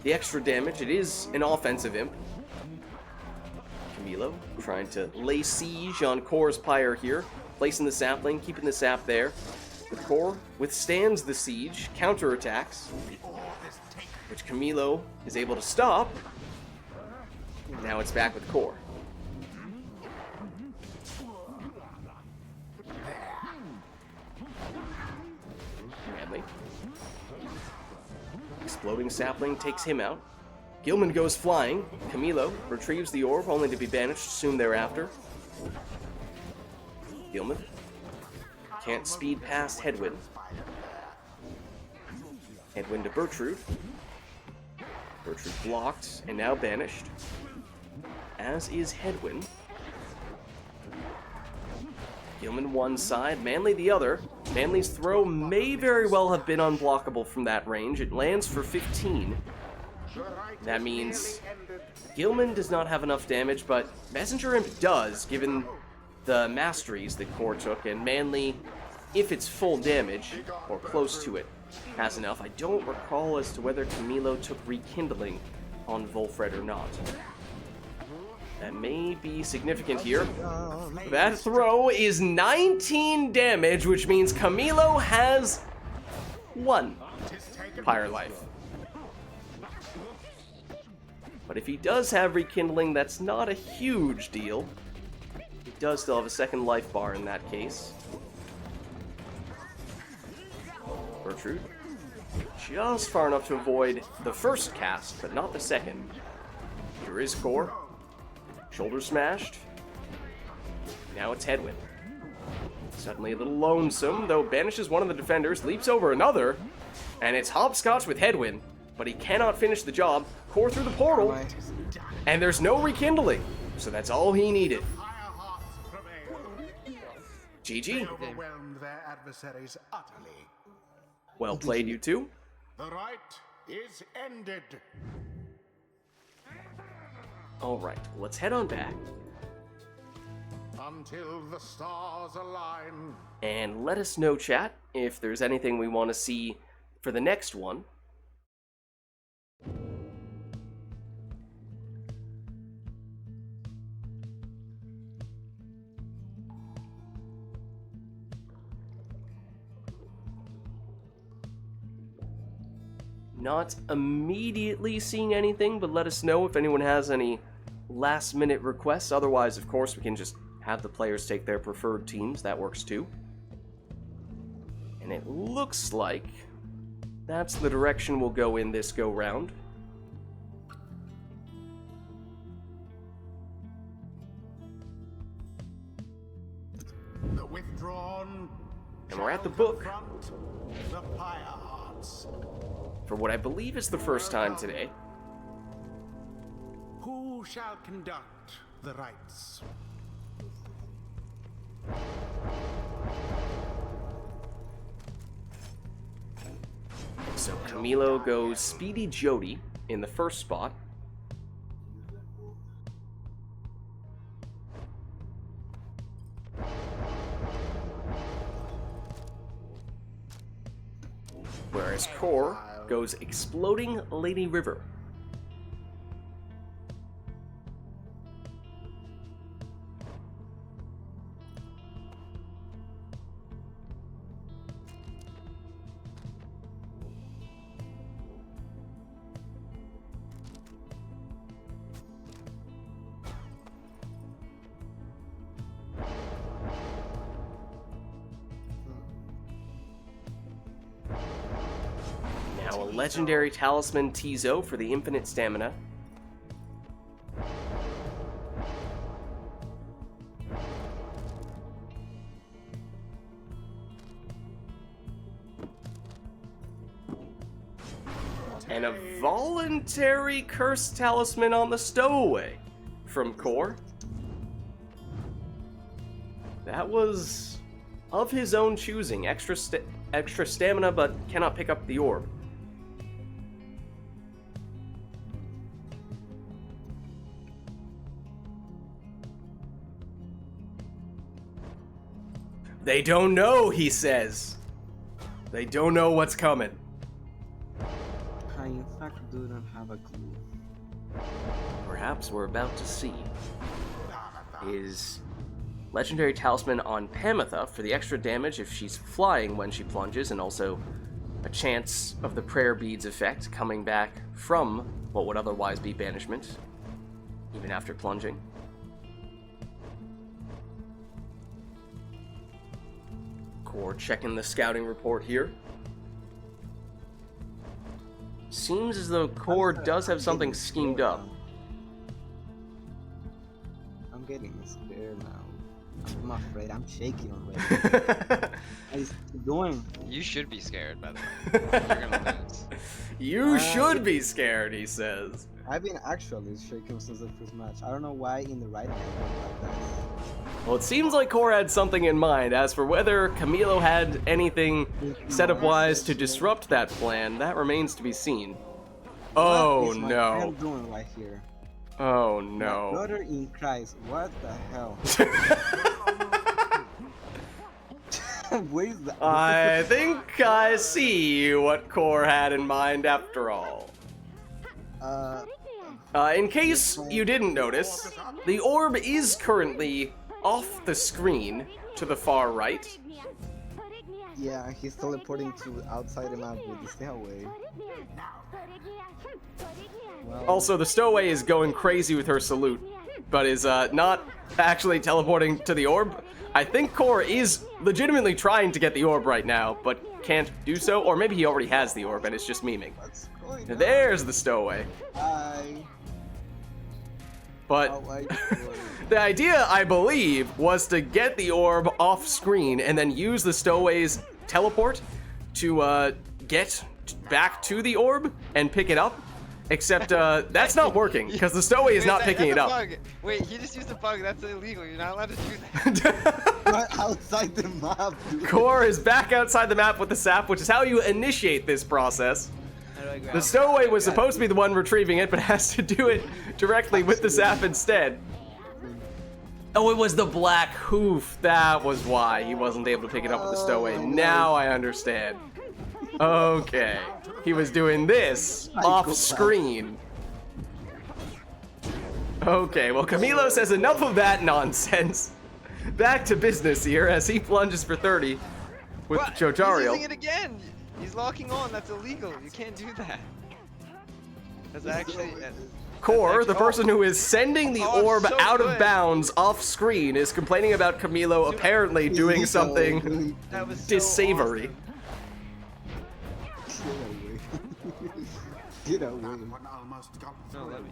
the extra damage, it is an offensive imp. Camilo trying to lay siege on Core's Pyre here, placing the sapling, keeping the sap there. The Core withstands the siege, counterattacks, which Camilo is able to stop. Now it's back with Core. Manly. Exploding sapling takes him out. Gilman goes flying. Camilo retrieves the orb, only to be banished soon thereafter. Gilman can't speed past Headwind. Headwind to Bertrude. Bertrude blocked and now banished. As is Headwind. Gilman one side, Manly the other. Manly's throw may very well have been unblockable from that range. It lands for 15. That means Gilman does not have enough damage, but Messenger Imp does, given the masteries that Core took, and Manly, if it's full damage, or close to it, has enough. I don't recall as to whether Camilo took Rekindling on Wilfred or not. That may be significant here. That throw is 19 damage, which means Camilo has 1 Pyre life. But if he does have Rekindling, that's not a huge deal. He does still have a second life bar in that case. Bertrude. Just far enough to avoid the first cast, but not the second. Here is Core. Shoulder smashed. Now it's Headwind. Suddenly a little lonesome, though banishes one of the defenders, leaps over another, And it's hopscotch with headwind, but he cannot finish the job. Core through the portal, Right. and there's no rekindling. So that's all he needed. Fire hearts prevail. They GG. overwhelmed their adversaries utterly. Well played, you two. The rite is ended. Alright, let's head on back. Until the stars align. And let us know, chat, if there's anything we want to see for the next one. Not immediately seeing anything, but let us know if anyone has any last-minute requests. Otherwise, of course, we can just have the players take their preferred teams. That works too. And it looks like that's the direction we'll go in this go-round. The withdrawn. And we're at the shall book. confront The Pyre hearts. For what I believe is the first time today. Who shall conduct the rites? So Camilo goes Speedy Jody in the first spot. Whereas Core goes Exploding Lady River. Now a legendary talisman Tizo for the infinite stamina. And a voluntary curse talisman on the stowaway from Core. That was of his own choosing. Extra stamina, but cannot pick up the orb. They don't know, he says. They don't know what's coming. I in fact do not have a clue. Perhaps we're about to see his legendary talisman on Pamitha for the extra damage if she's flying when she plunges, and also a chance of the prayer beads effect coming back from what would otherwise be banishment, even after plunging. Core checking the scouting report here. Seems as though Core does have something schemed up. I'm getting scared now. I'm afraid. I'm shaking already. What is he doing? You should be scared, by the way. You're gonna lose. You should be scared, he says. I've been actually shaking since the first match. I don't know why in the right hand like that. Well, it seems like Core had something in mind. As for whether Camilo had anything setup-wise to disrupt that plan, that remains to be seen. Oh What is my friend no. doing right here? Oh My no. brother in Christ, what the hell? Where is that? I think I see what Core had in mind after all. In case you didn't notice, the orb is currently off the screen to the far right. Yeah, he's teleporting to outside the map with the stairway. Well, Also, the stowaway is going crazy with her salute, but is not actually teleporting to the orb. I think Core is legitimately trying to get the orb right now, but can't do so, or maybe he already has the orb and it's just memeing. what's going on? There's the stowaway. Hi. But How are you doing? the idea, I believe, was to get the orb off screen and then use the stowaway's teleport to get back to the orb and pick it up. Except that's not working because the stowaway is Wait, not picking it that's a up. bug. Wait, he just used a bug. That's illegal. You're not allowed to do that. Right outside the map, dude. Core is back outside the map with the sap, which is how you initiate this process. The stowaway was supposed to be the one retrieving it, but has to do it directly with the sap instead. Oh, it was the black hoof. That was why he wasn't able to pick it up with the stowaway. Now I understand. Okay. He was doing this off screen. Okay, well, Camilo says enough of that nonsense. Back to business here as he plunges for 30 with What? He's Jodario. using it again. He's locking on. That's illegal. You can't do that. That's actually. Core, the actually- person who is sending the Oh, orb so out of good. bounds off screen, is complaining about Camilo apparently doing something That was so dissavory. awesome. Get away. That one almost got No, through. let me.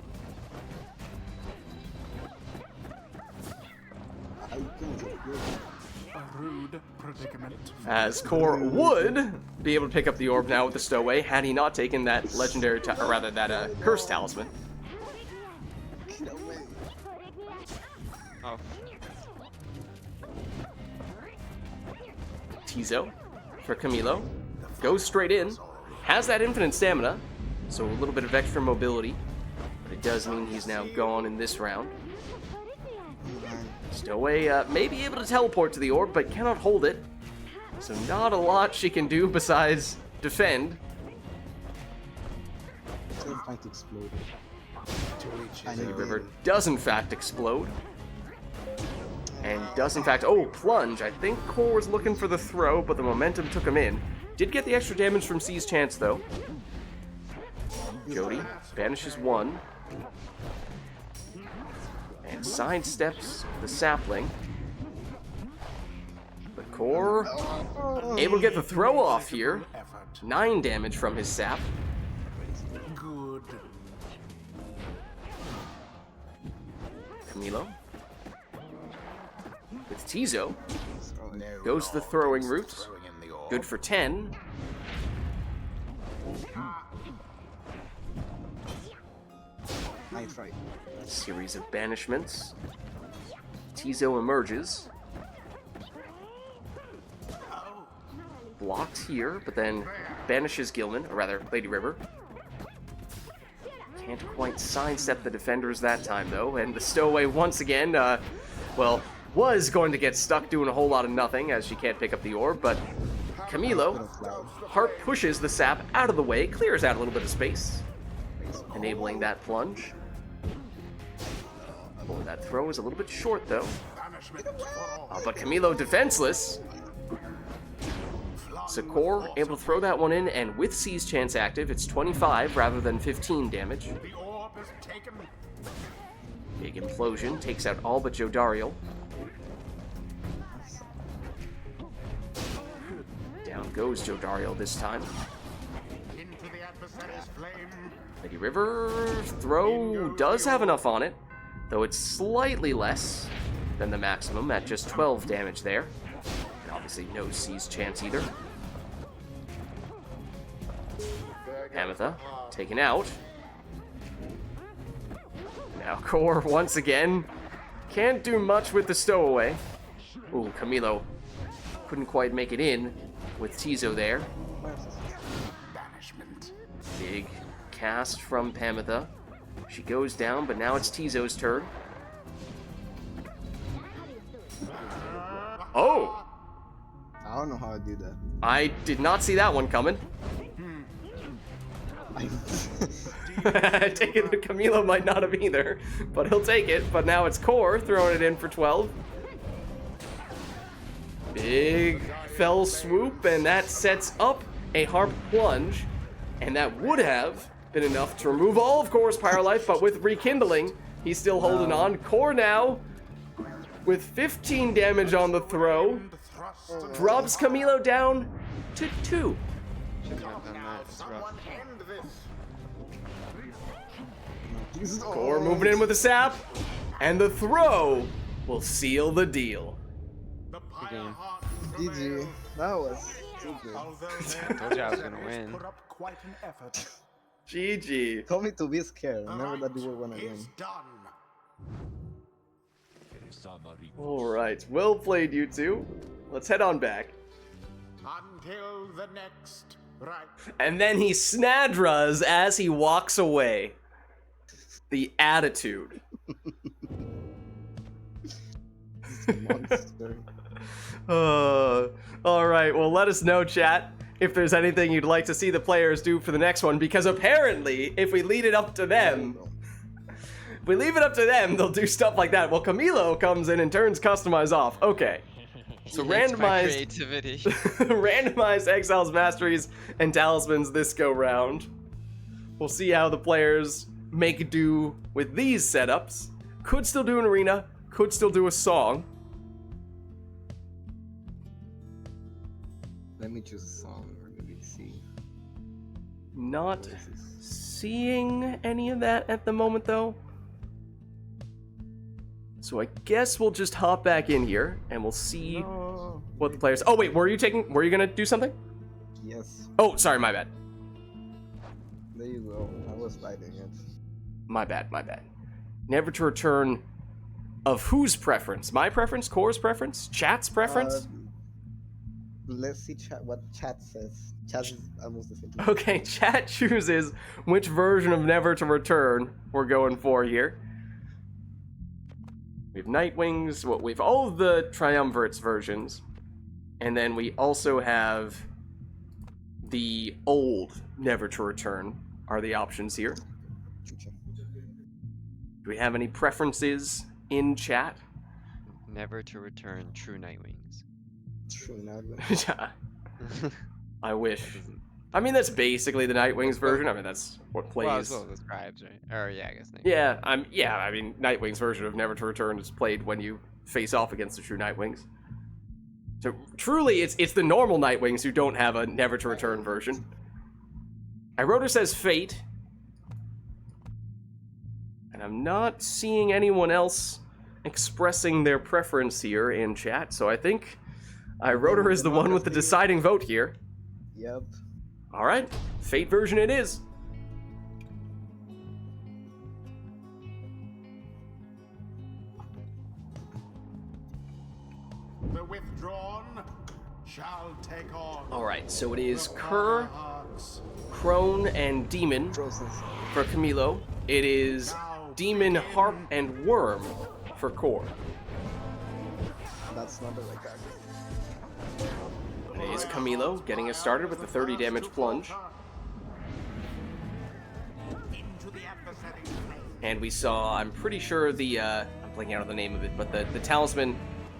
I can't get good. A rude predicament. As Core would be able to pick up the orb now with the stowaway had he not taken that legendary, or rather that curse talisman. Get away. Oh. Tizo for Camilo. Goes straight in. Has that infinite stamina, so a little bit of extra mobility. But it does mean he's now gone in this round. Stowaway may be able to teleport to the orb, but cannot hold it. So not a lot she can do besides defend. It's in fact exploded. To reach I his know. The river does in fact explode. And does in fact, oh, plunge. I think Core was looking for the throw, but the momentum took him in. Did get the extra damage from C's chance though. Jody banishes one. And sidesteps the sapling. But Core able to get the throw off here. effort. 9 damage from his sap. Good. Camilo. With Tizo. No Goes the law throwing against route. throwing in the orb. Good for 10. Nice right. Series of banishments. Tizo emerges. Blocks here, but then banishes Gilman, or rather, Lady River. Can't quite sidestep the defenders that time, though, and the stowaway once again, well, was going to get stuck doing a whole lot of nothing, as she can't pick up the orb, but Camilo, Heart pushes the sap out of the way, clears out a little bit of space, enabling that plunge. Oh, that throw is a little bit short, though. Banishment for all. But Camilo defenseless. So Core able to throw that one in, and with C's chance active, it's 25 rather than 15 damage. The orb is taken. Big implosion takes out all but Jodario. Down goes Jodario this time. Into the adversary's flame. Lady River's throw does have enough on it, though it's slightly less than the maximum at just 12 damage there. And obviously no C's chance either. Ametha taken out. Now Core once again can't do much with the stowaway. Ooh, Camilo couldn't quite make it in with Tizo there. Banishment. Big cast from Pamitha. She goes down, but now it's Tizo's turn. Oh! I don't know how to do that. I did not see that one coming. I take it that Camilo might not have either, but he'll take it. But now it's Core throwing it in for 12. Big fell swoop, and that sets up a harp plunge, and that would have been enough to remove all of Core's Pyre life, but with rekindling, he's still holding on. Core now, with 15 damage on the throw, Thrust. drops Camilo down to 2. Shouldn't have done that. It's rough. End this. Core moving in with the sap, and the throw will seal the deal. The game. Pyre heart GG. That was so good. Although Told you I was gonna win. put up quite an effort. GG. Told me to be scared. The Remember that you were rite one of them. is done. Alright, well played, you two. Let's head on back. Until the next rite. And then he snadras as he walks away. The attitude. Monster. Alright, well let us know, chat, if there's anything you'd like to see the players do for the next one, because apparently, if we lead it up to them, if we leave it up to them, they'll do stuff like that. Well, Camilo comes in and turns customize off. Okay. So He hates my randomized creativity. randomized exiles, masteries, and talismans this go round. We'll see how the players make do with these setups. Could still do an arena, could still do a song. Let me choose a song. Or maybe see. Not What is this? seeing any of that at the moment, though. So I guess we'll just hop back in here and we'll see No. what the players. Oh wait, were you gonna do something? Yes. Oh, sorry, my bad. There you go. I was lighting it. My bad. Never to return of whose preference? My preference? Core's preference? Chat's preference? Let's see what chat says. Chat is almost the same. Okay, chat chooses which version of Never to Return we're going for here. We have Nightwings, we have all of the Triumvirates versions, and then we also have the old Never to Return are the options here. Do we have any preferences in chat? Never to return true Nightwings. True, not I wish. I mean, that's basically the Nightwings version. I mean, that's what plays. Well, as well as describes, right? Or yeah, I guess. Nightwings. Yeah, I mean, Nightwing's version of Never to Return is played when you face off against the true Nightwings. So truly, it's the normal Nightwings who don't have a Never to Return version. Iroder says Fate. And I'm not seeing anyone else expressing their preference here in chat, so I think Iroder is the one with the deciding vote here. Yep. Alright, Fate version it is. The withdrawn shall take on. Alright, so it the is Kerr, Firehearts. Crone, and Demon Frozen. for Camilo. It is Demon, Harp, and Worm for Core. That's not the right guy. It is Camilo getting us started with the 30 damage plunge. Into the adversary's flame. And we saw, I'm pretty sure the, I'm blanking out on the name of it, but the talisman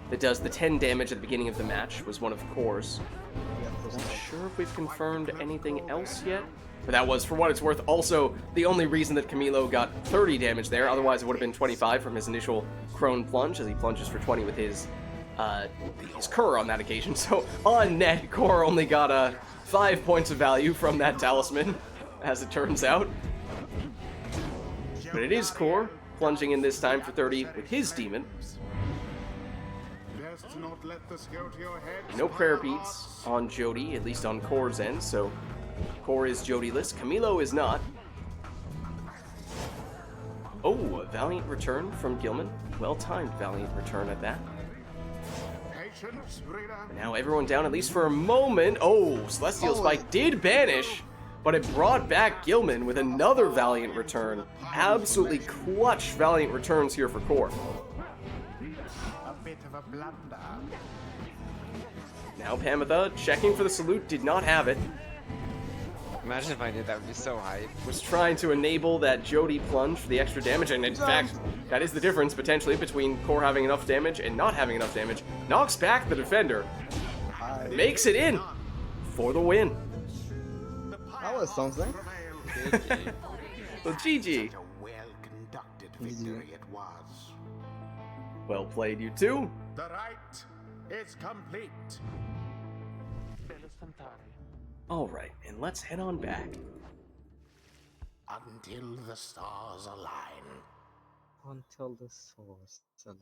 that does the 10 damage at the beginning of the match was one of Core's. I'm not sure if we've confirmed anything else yet. But that was, for what it's worth, also the only reason that Camilo got 30 damage there. Otherwise, it would have been 25 from his initial Crone plunge, as he plunges for 20 with his Kerr on that occasion. So on net, Core only got 5 points of value from that talisman, as it turns out. But it is Core plunging in this time for 30 with his demon. Best not let this go to your head. No prayer beats on Jody, at least on Core's end, so Core is Jody-less. Camilo is not. Oh, a valiant return from Gilman. Well-timed valiant return at that. Patience, reader. And now everyone down, at least for a moment. Oh, Celestial Spike did banish, but it brought back Gilman with another valiant return. Absolutely clutch valiant returns here for Core. A bit of a blunder. Now Pamitha checking for the salute, did not have it. Imagine if I did, that would be so hype. Was trying to enable that Jody plunge for the extra damage, and in fact, that is the difference potentially between Core having enough damage and not having enough damage. Knocks back the defender, and makes it in for the win. That was something. Good game. So GG. Such a well-conducted victory it was. Well played, you two. The rite is complete. Alright, and let's head on back. Until the stars align. Until the source align.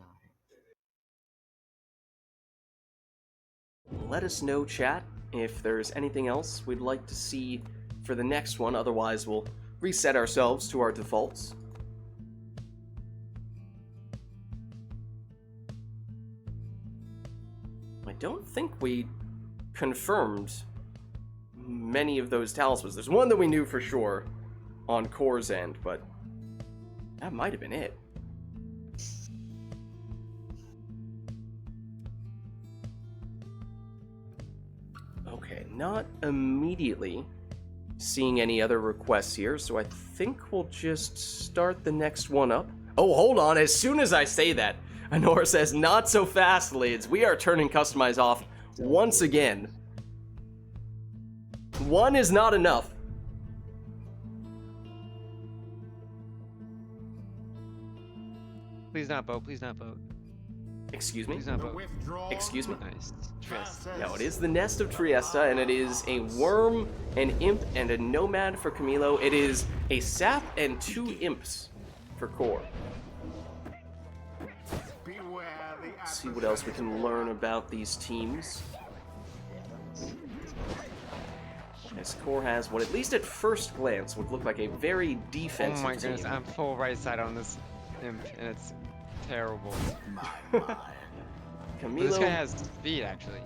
Let us know, chat, if there's anything else we'd like to see for the next one, otherwise we'll reset ourselves to our defaults. I don't think we confirmed many of those talismans. There's one that we knew for sure on Core's end, but that might have been it. Okay, not immediately seeing any other requests here, so I think we'll just start the next one up. Oh, hold on, as soon as I say that, Honora says, not so fast, Lids. We are turning Customize off once again. One is not enough. Please not boat. Please not boat. Excuse me? Please not The boat. withdrawn Excuse me? Nice. Trist. No, it is the Nest of Triesta, and it is a worm, an imp, and a nomad for Camilo. It is a sap and 2 imps for Core. Beware the Let's see what else we can learn about these teams. As Core has what, at least at first glance, would look like a very Oh defensive my goodness, team. I'm full right side on this imp, and it's terrible. But this guy Camilo, has speed, actually.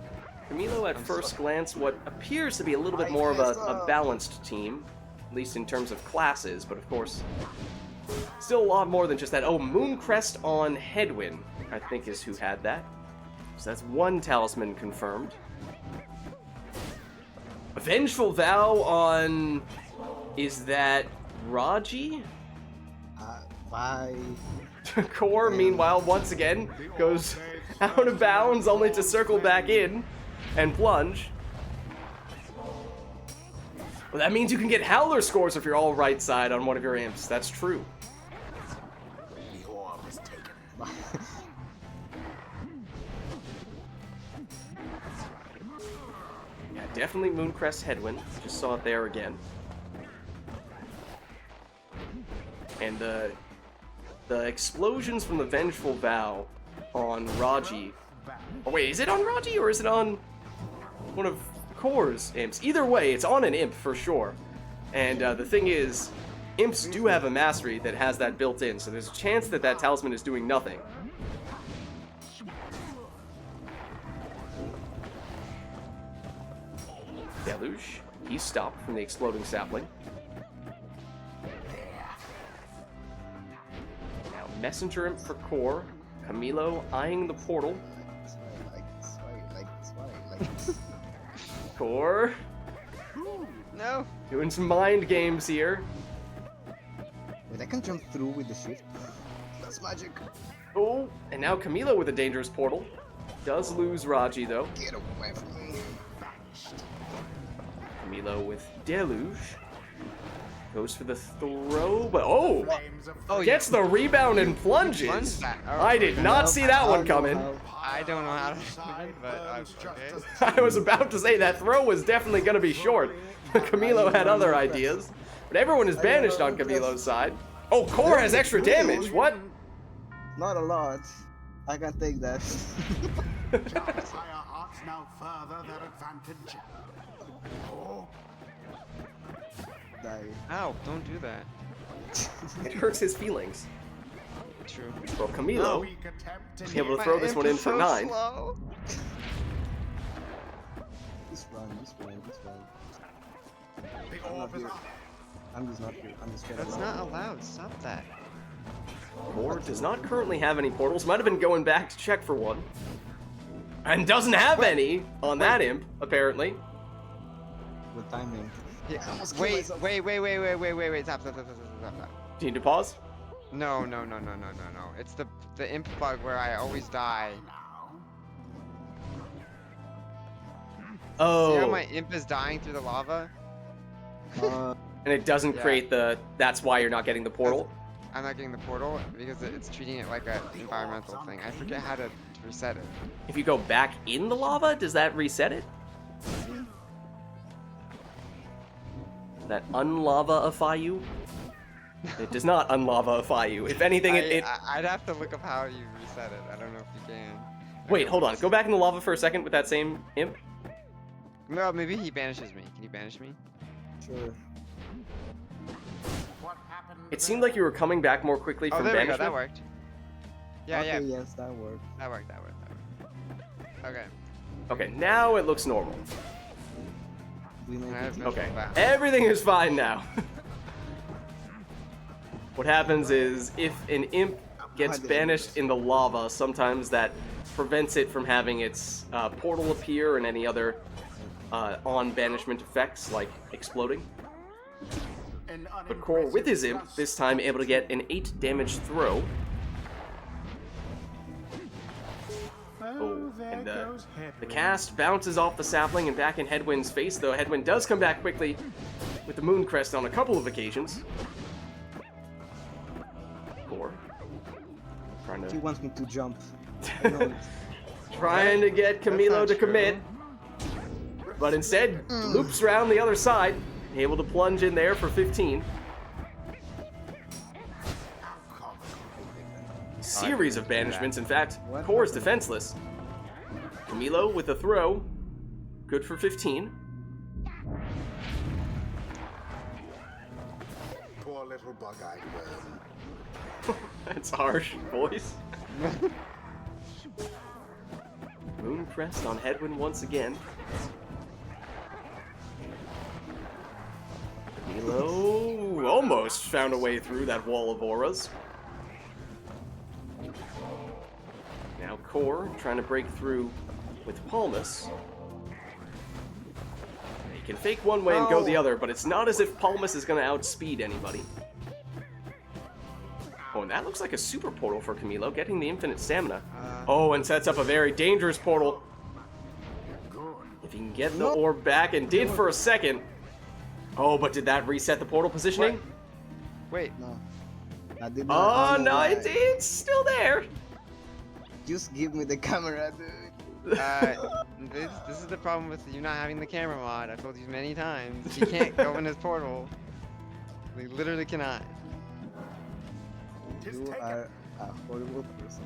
Camilo at I'm first sorry. glance, what appears to be a little bit more of a balanced team, at least in terms of classes, but of course, still a lot more than just that. Oh, Mooncrest on Headwind, I think is who had that. So that's one talisman confirmed. A Vengeful Vow on... is that Raji? Why? Core, meanwhile, once again, goes out of bounds only to circle back in and plunge. Well, that means you can get Howler scores if you're all right side on one of your imps. That's true. The orb is taken. Yeah, definitely Mooncrest Headwind. Just saw it there again. And the explosions from the Vengeful Vow on Raji. Oh wait, is it on Raji or is it on one of Core's imps? Either way, it's on an imp for sure. And the thing is, imps do have a mastery that has that built in, so there's a chance that that talisman is doing nothing. Deluge, he's stopped from the exploding sapling. Now, Messenger Imp for Core, Camilo eyeing the portal. Core, No! doing some mind games here. Wait, I can jump through with the shift. That's magic. Oh, and now Camilo with a dangerous portal. Does lose Raji though. Get away from me. Camilo with Deluge. Goes for the throw, but oh! Oh, Gets the rebound and Plunge plunges. back. Oh, I did not see that one coming. I don't know how to do it, but okay. I was about to say that throw was definitely going to be short. But Camilo had other ideas. But everyone is banished on Camilo's side. Oh, Core has extra damage. What? Not a lot. I can take that. Fire arts now further their advantage. Oh, Die. Ow, don't do that. It hurts his feelings. True. Well, Camilo weak attempt was able to throw this one in for 9. Slow. Just run, just run, just run. The orb is up. I'm just not here. I'm just scared. That's not allowed. Stop that. Core does not currently have any portals. Might have been going back to check for one. And doesn't have any on that imp, apparently. Good timing. Yeah. I almost killed Wait, myself. wait. Stop. Do you need to pause? No. It's the imp bug where I always die. Oh. See how my imp is dying through the lava? And it doesn't Yeah. create the... That's why you're not getting the portal? I'm not getting the portal because it's treating it like an environmental thing. I forget how to reset it. If you go back in the lava, does that reset it? Does that unlavaify you? It does not unlavaify you. If anything, I'd have to look up how you reset it. I don't know if you can. Wait, hold on. Go back in the lava for a second with that same imp. No, maybe he banishes me. Can you banish me? Sure. What happened It seemed like you there? were coming back more quickly Oh, from there we go. banishment. That worked. Yeah, Okay, yeah. yes, that worked. That worked. That worked. That worked. Okay. Okay, now it looks normal. We may I have be- no- Okay, Wow. everything is fine now. What happens is, if an imp gets banished in the lava, sometimes that prevents it from having its portal appear and any other on-banishment effects, like exploding. An But Core, with his unimpressive imp, this time able to get an 8 damage throw. Oh, there and goes the Headwind. cast bounces off the sapling and back in Headwind's face, though Headwind does come back quickly with the Moon Crest on a couple of occasions. Core. Trying He to, wants me to jump. I know it. trying to get Camilo not to true. commit, but instead loops around the other side, able to plunge in there for 15. Series of banishments, in fact. What Core's happened? defenseless. Camilo with a throw, good for 15. Poor little bug-eyed worm. That's harsh, boys. Moon Crest on Headwind once again. Camilo almost found a way through that wall of auras. Now Core trying to break through with Palmas. He can fake one way and go the other, but it's not as if Palmas is going to outspeed anybody. Oh, and that looks like a super portal for Camilo, getting the infinite stamina. Oh, and sets up a very dangerous portal. If he can get the orb back, and did for a second. Oh, but did that reset the portal positioning? Wait. No. I did Oh, not. no, it's still there. Just give me the camera, dude. This is the problem with you not having the camera mod. I've told you many times. He can't go in his portal. He literally cannot. Just You take it. are a horrible person.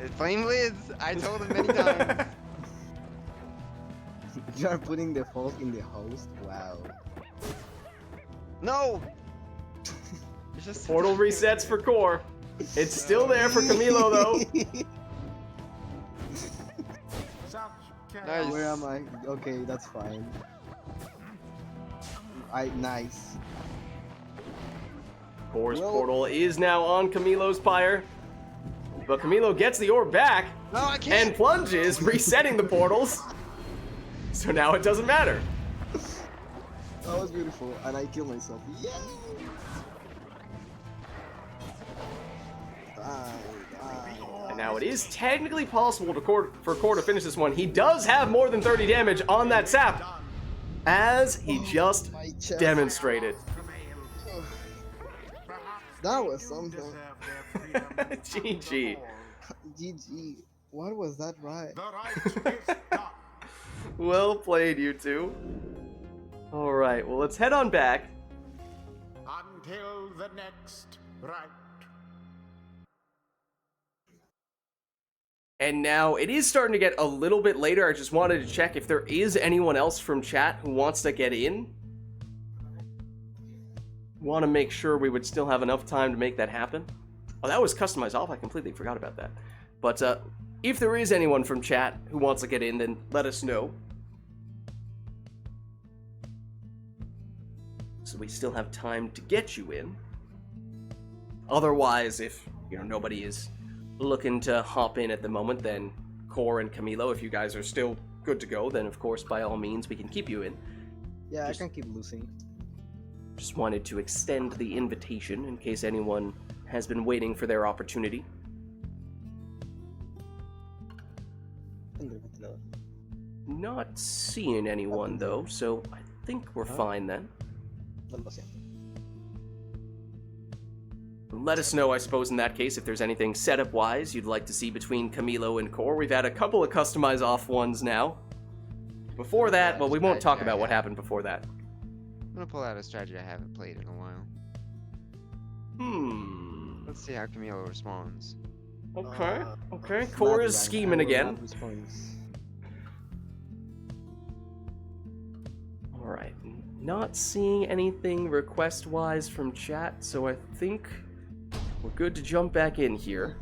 It's plain Vids. I told him many times. You are putting the fault in the host? Wow. No. It's just Portal resets for Core. It's still there for Camilo, though. Such chaos. Nice. Where am I? Okay, that's fine. Nice. Core's Well- portal is now on Camilo's Pyre. But Camilo gets the orb back No, I can't. and plunges, resetting the portals. So now it doesn't matter. That was beautiful, and I killed myself. Yeah. And now it is technically possible for Core to finish this one. He does have more than 30 damage on that sap, as he just My chest. demonstrated. That was something. GG. GG. What was that right? The right is done. Well played, you two. Alright, well, let's head on back. Until the next right. And now it is starting to get a little bit later. I just wanted to check if there is anyone else from chat who wants to get in. Want to make sure we would still have enough time to make that happen. Oh, that was customized off. I completely forgot about that. But if there is anyone from chat who wants to get in, then let us know. So we still have time to get you in. Otherwise, if nobody is looking to hop in at the moment, then Core and Camilo, if you guys are still good to go, then of course by all means we can keep you in. Yeah, Just- I can keep losing. Just wanted to extend the invitation in case anyone has been waiting for their opportunity. Not seeing anyone though, so I think we're fine then. Let us know, I suppose, in that case, if there's anything setup-wise you'd like to see between Camilo and Core. We've had a couple of customize off ones now. Before that, well, we won't talk about what happened before that. I'm gonna pull out a strategy I haven't played in a while. Let's see how Camilo responds. Okay, okay. Core is scheming again. Alright, Not seeing anything request-wise from chat, so I think we're good to jump back in here.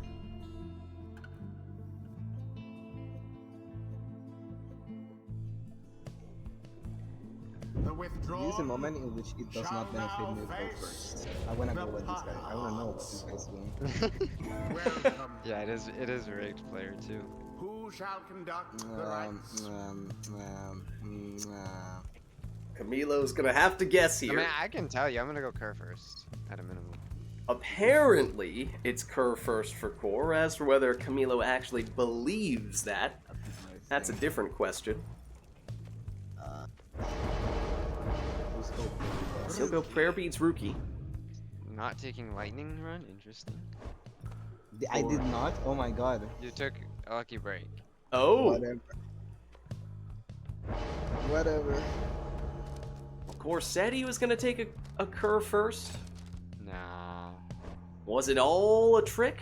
The withdrawn This is a moment in which it does not shall benefit now me to go face first. I wanna go with this guy. I wanna know what this guy's doing. Welcome. Yeah, it is a rigged player too. Who shall conduct the rites? Camilo's gonna have to guess I here. mean, I can tell you, I'm gonna go Kerr first, at a minimum. Apparently, it's Kerr first for Core. As for whether Camilo actually believes that, that's a different question. He'll go Prayer Beads Rookie. Not taking lightning run? Interesting. I did not? Oh my god. You took a lucky break. Oh! Whatever. Whatever. Core said he was gonna take a Kerr first. Nah. Was it all a trick?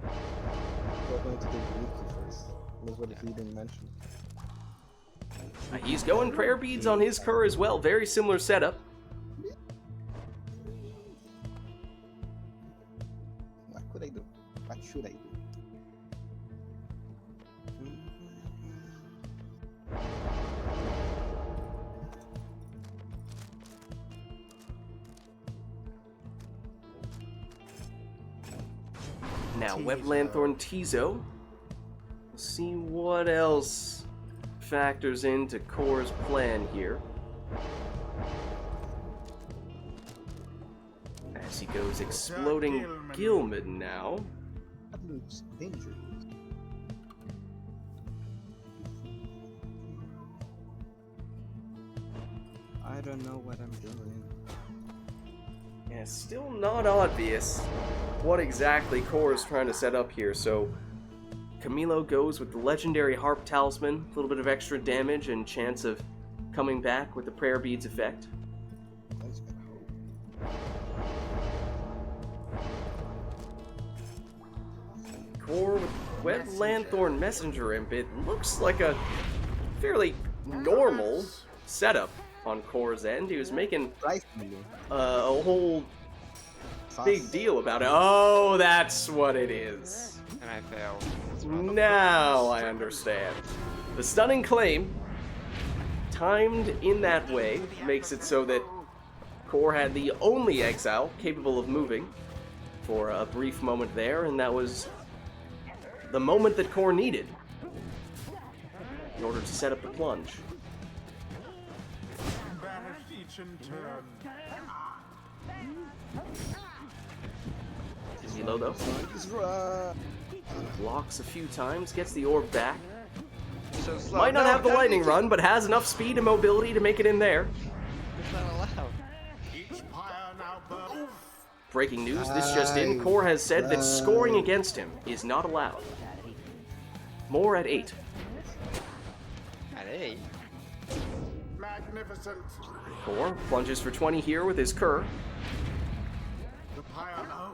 We're going to take Rookie first. That's what he didn't mention. He's going Prayer Beads on his Kerr as well. Very similar setup. What could I do? What should I do? Now, Web Lanthorn Tizo. We'll see what else factors into Core's plan here. As he goes exploding Gilman now. That looks dangerous. I don't know what I'm doing. Yeah, still not obvious what exactly Core is trying to set up here, so Camilo goes with the legendary Harp Talisman, a little bit of extra damage and chance of coming back with the Prayer Beads effect. That's gonna hope. Core with Web Lanthorn Messenger Imp, it looks like a fairly normal setup on Core's end. He was making Surprisingly. a whole Sus. big deal about it. Oh, that's what it is. And I failed. Now I understand. The stunning claim, timed in that way, makes it so that Core had the only exile capable of moving for a brief moment there, and that was the moment that Core needed in order to set up the plunge. Banish each in turn. Camilo, though, Just run. blocks a few times, gets the orb back. So slow. Might not No, have the gotta lightning be- run, but has enough speed and mobility to make it in there. It's not allowed. Each pyre now burns. Breaking news, this just in, Core has said that scoring against him is not allowed. More at 8. At 8. Magnificent. Core plunges for 20 here with his Kerr. The pyre. Oh.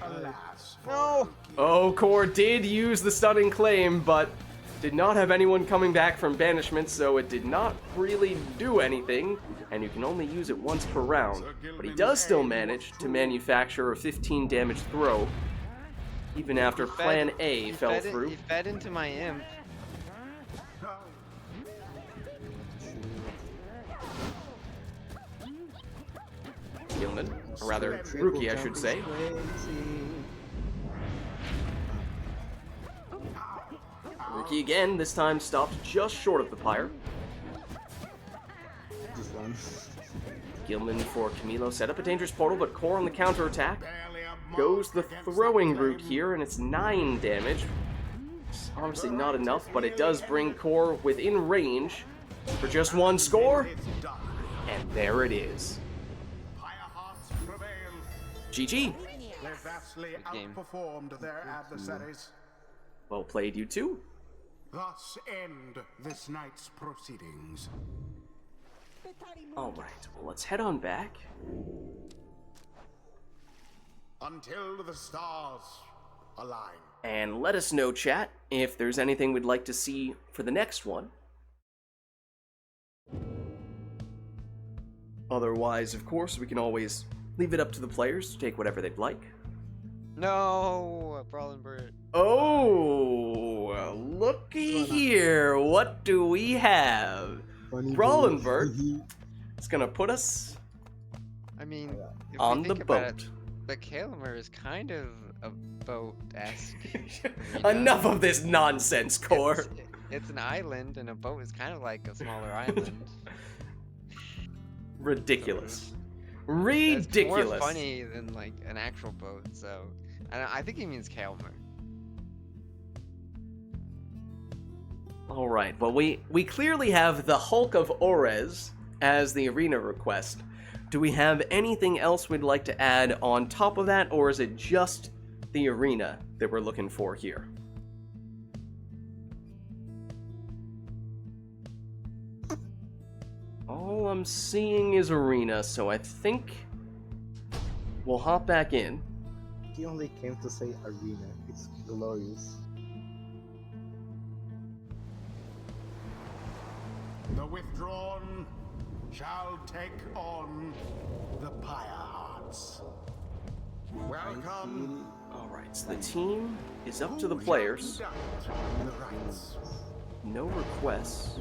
Alas. No! Oh, Core did use the stunning claim, but did not have anyone coming back from banishment, so it did not really do anything, and you can only use it once per round. But he does still manage to manufacture a 15 damage throw, even after Plan A He fell fed it- through. He fed into my imp. Gilman, or rather, Rookie, I should say. Rookie again, this time stopped just short of the Pyre. Just run. Gilman for Camilo set up a dangerous portal, but Core on the counterattack. Barely a mark Goes the against throwing the route claim. here, and it's 9 damage. It's obviously not enough, but it does bring Core within range for just one score, It's done. and there it is. Pyre hearts prevail. GG. They vastly game. outperformed their adversaries. Well played, you two. Thus end this night's proceedings. Alright, well let's head on back. until the stars align. And let us know, chat, if there's anything we'd like to see for the next one. Otherwise, of course, we can always leave it up to the players to take whatever they'd like. No, Brawlenbert. Oh, looky here. What do we have? Brawlenbert is going to put us I mean, if on we the think about boat. it, the Kalamer is kind of a boat-esque. Enough of this nonsense, Core. It's an island, and a boat is kind of like a smaller island. Ridiculous. It's more Ridiculous. funny than like an actual boat. So, I think he means Kalamer. All right. Well, we clearly have the Hulk of Orez as the arena request. Do we have anything else we'd like to add on top of that, or is it just the arena that we're looking for here? All I'm seeing is arena, so I think we'll hop back in. He only came to say arena. It's glorious. The withdrawn shall take on the Pyre Hearts. Welcome. All right, so the team is up to the Who shall players. conduct the rites? No requests.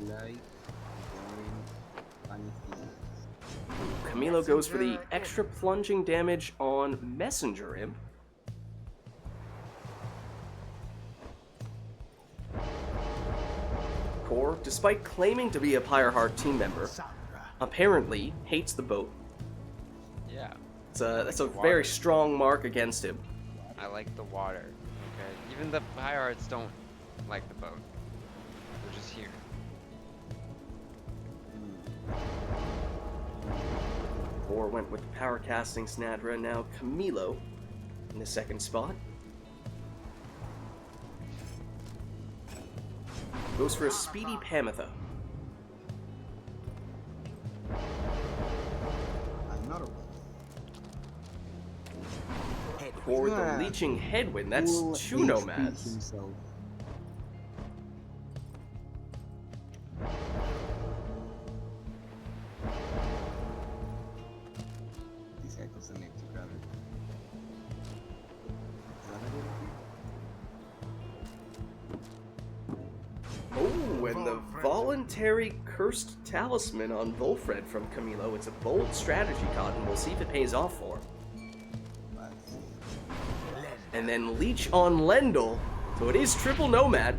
Like, Camilo goes for the extra plunging damage on Messenger Imp. Core, despite claiming to be a Pyreheart team member, Sandra. apparently hates the boat. Yeah, That's a very strong mark against him. I like the water. Okay, even the Pyrehearts don't like the boat. They're just here. Core went with power casting Snadra, now Camilo in the second spot. Goes for a speedy Pamitha. another one. Core with the Yeah. leeching headwind. That's Full two HP nomads. himself. This guy doesn't need to grab it. Is that a good idea? Oh, and the voluntary cursed talisman on Volfred from Camilo. It's a bold strategy, Cotton. We'll see if it pays off for him. Let's see. And then leech on Lendl. So it is triple nomad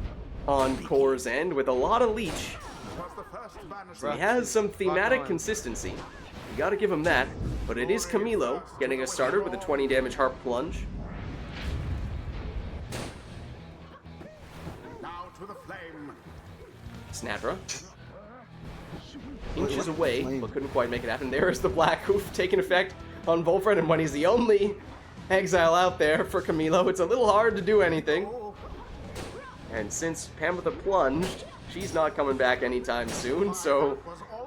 on Core's end with a lot of leech. Was the first banner So he has some thematic on. consistency. You gotta give him that. But it is Camilo getting us started with a 20 damage Harp Plunge. now to the flame. Snadra. Inches away, but couldn't quite make it happen. There is the Black Hoof taking effect on Volfred, and when he's the only exile out there for Camilo, it's a little hard to do anything. And since Pamitha plunged, she's not coming back anytime soon, so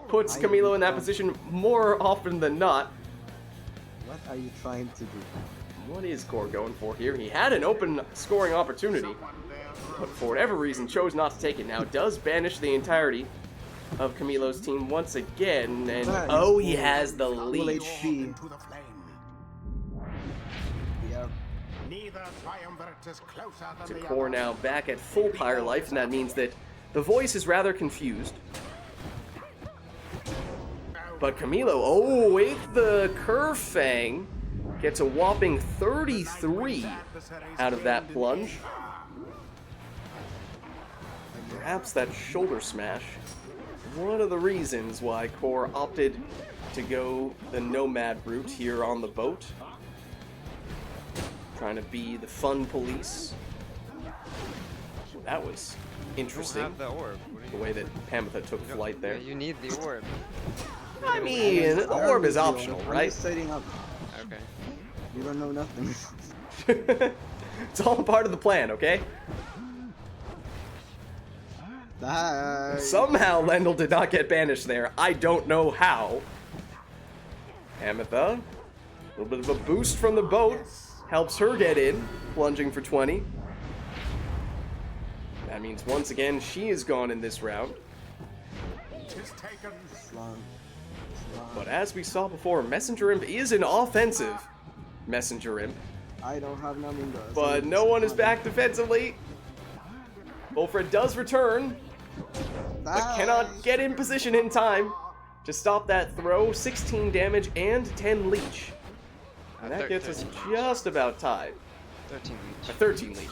puts Camilo in that position more often than not. What are you trying to do? What is Core going for here? He had an open scoring opportunity, but for whatever reason chose not to take it. Now does banish the entirety of Camilo's team once again, and Nice. oh, he has the Full leech. HP. Into the flame. Yeah. Neither triumvirate is closer than To the Core other. now back at full Pyre life, and that means that the voice is rather confused. But Camilo, oh, with the Curve Fang, gets a whopping 33 out of that plunge. Perhaps that shoulder smash, one of the reasons why Core opted to go the Nomad route here on the boat. Trying to be the fun police. That was You interesting, have the orb. What do the you- way that Pamitha took you- flight there. Yeah, you need the orb. I mean, the orb is optional, I'm right? just setting up. Okay. You don't know nothing. It's all part of the plan, okay? Die. Somehow Lendl did not get banished there. I don't know how. Amitha A little bit of a boost from the boat helps her get in, plunging for 20. That means once again she is gone in this round. Tis taken. Slung. But as we saw before, Messenger Imp is an offensive Messenger Imp. I don't have nothing though. But no one is back defensively. Wilfred does return, but cannot get in position in time to stop that throw. 16 damage and 10 leech. And that gets us just about tied. 13 A leech. 13 leech.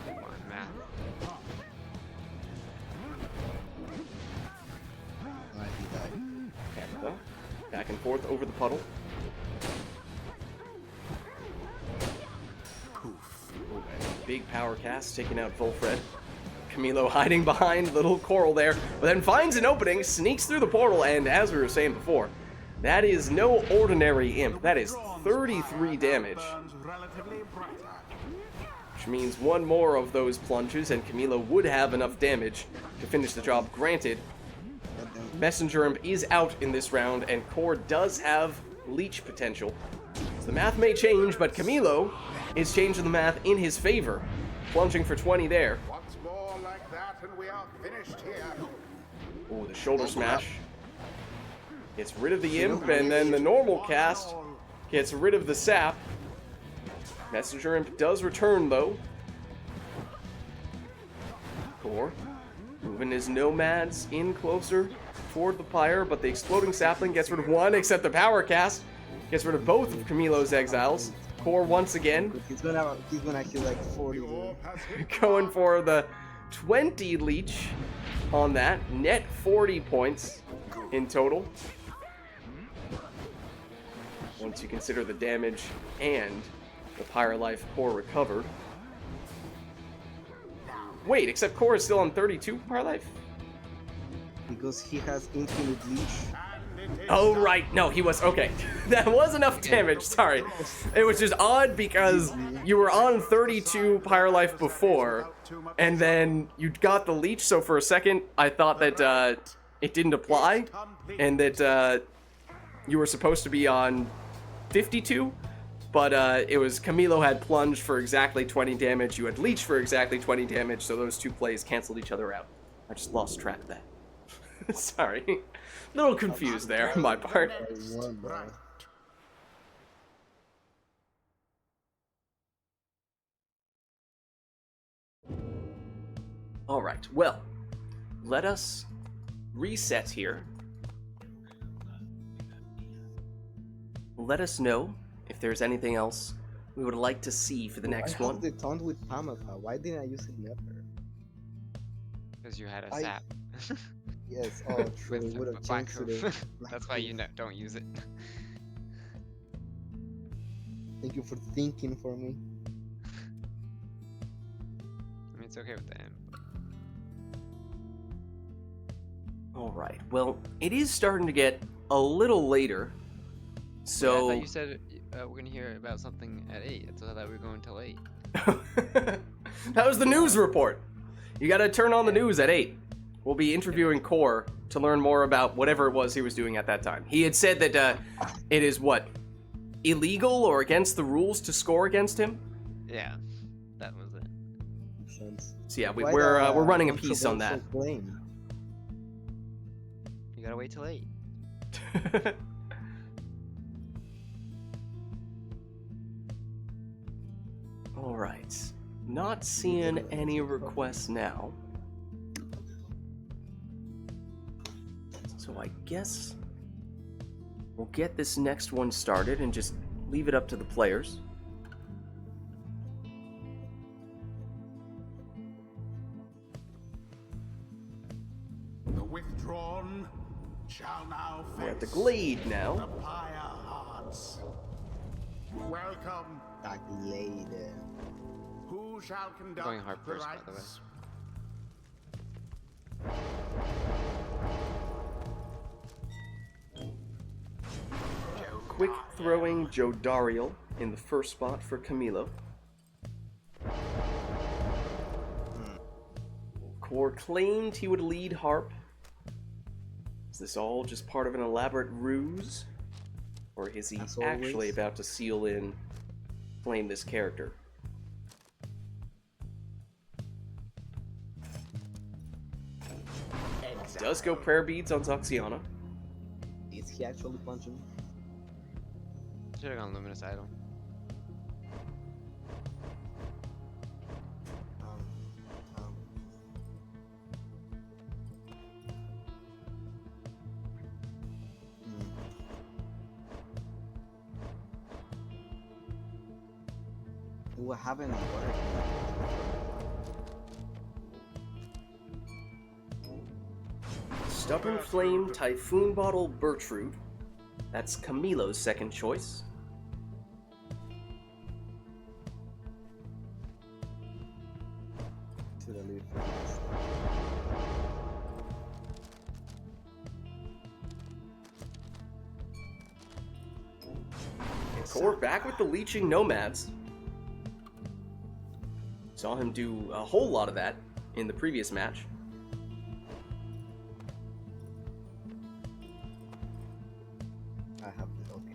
Come on, math. Tabitha, back and forth over the puddle. Ooh, big power cast taking out Volfred. Camilo hiding behind little coral there, but then finds an opening, sneaks through the portal, and as we were saying before, that is no ordinary imp. That is 33 damage, Burns relatively brighter. which means one more of those plunges, and Camilo would have enough damage to finish the job. Granted, Messenger Imp is out in this round, and Core does have leech potential. So the math may change, but Camilo is changing the math in his favor. Plunging for 20 there. Once more like that, and we are finished here. Ooh, the shoulder smash. Gets rid of the imp, and then the normal cast gets rid of the sap. Messenger Imp does return, though. Core moving his nomads in closer toward the pyre, but the exploding sapling gets rid of one, except the power cast gets rid of both of Camilo's exiles. Core once again He's gonna kill like 40. The orb has hit going for the 20 leech on that. Net 40 points in total. Once you consider the damage and the Pyre life Core recovered. Wait, except Core is still on 32 Pyre life? Because he has infinite leech. and it is Oh, right. No, he was. Okay. That was enough damage. Sorry. It was just odd because you were on 32 Pyre life before, and then you got the leech, so for a second I thought that it didn't apply, and that you were supposed to be on 52, but it was Camilo had plunged for exactly 20 damage, you had leech for exactly 20 damage, so those two plays canceled each other out. I just lost track of that. Sorry. A little confused there on my part. bright. Alright, well, let us reset here. Let us know if there's anything else we would like to see for the next I have one. the taunt with Pamapa. Why didn't I use it never? Because you had a I- sap. Yes, oh true. With Would have black changed to hoof. the That's why you don't use it. Thank you for thinking for me. I mean, it's okay with the imp. Alright, well, it is starting to get a little later. I So thought you said we're gonna hear about something at 8. I thought we were going till 8. that was the news report. You gotta turn on the news at 8. We'll be interviewing Core to learn more about whatever it was he was doing at that time. He had said that it is what? Illegal or against the rules to score against him? Yeah, that was it. Makes sense. So yeah, Quite we're running a piece on that. controversial claim. You gotta wait till 8. Alright. Not seeing any requests now. So I guess we'll get this next one started and just leave it up to the players. The withdrawn shall now face We're at the glade the now. Pyre Hearts. Welcome. That lady. Who shall conduct going hard the first, by the way. rites? Quick throwing Jodariel in the first spot for Camilo. Core claimed he would lead Harp. Is this all just part of an elaborate ruse? Or is he As actually always. about to seal in, flame this character? Does go prayer beads on Zoxiana. Is he actually punching? Should have gone Luminous Idol. Um, um. What happened? Stubborn Flame, Typhoon Bottle, Bertrude. That's Camilo's second choice. To the lead for last. Core back with the Leeching Nomads. Saw him do a whole lot of that in the previous match. I have the okay.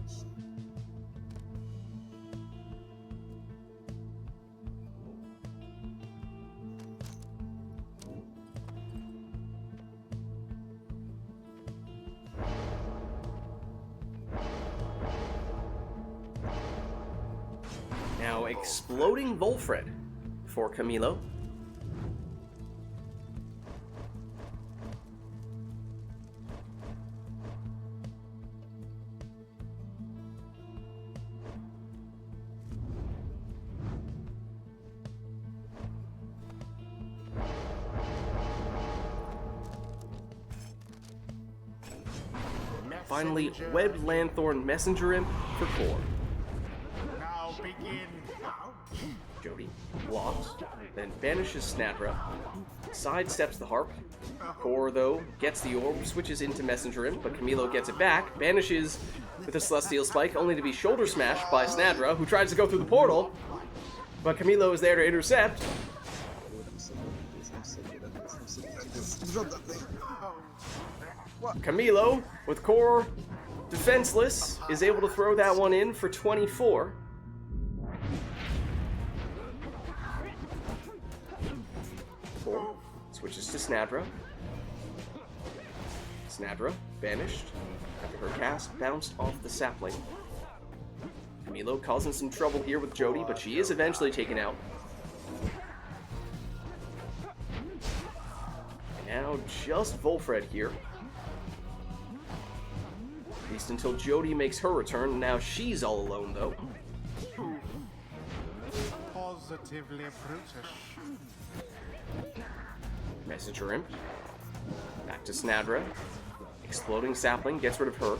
True. Now, Exploding Volfred for Camilo. Finally, Messenger. Webbed Lanthorn Messenger Imp for Core. Now begin. Jody blocks, then banishes Snadra, sidesteps the Harp. Core, though, gets the orb, switches into Messenger Imp, but Camilo gets it back, banishes with a Celestial Spike, only to be shoulder smashed by Snadra, who tries to go through the portal, but Camilo is there to intercept. I'm so good at this. I'm so good at this. I'm so good at this. Drop that thing. Camilo, with Core defenseless, is able to throw that one in for 24. Core switches to Snadra. Snadra, banished, after her cast bounced off the sapling. Camilo causing some trouble here with Jody, but she is eventually taken out. And now just Volfred here. At least until Jody makes her return. Now she's all alone, though. Positively brutish. Messenger Imp. Back to Snadra. Exploding Sapling gets rid of her.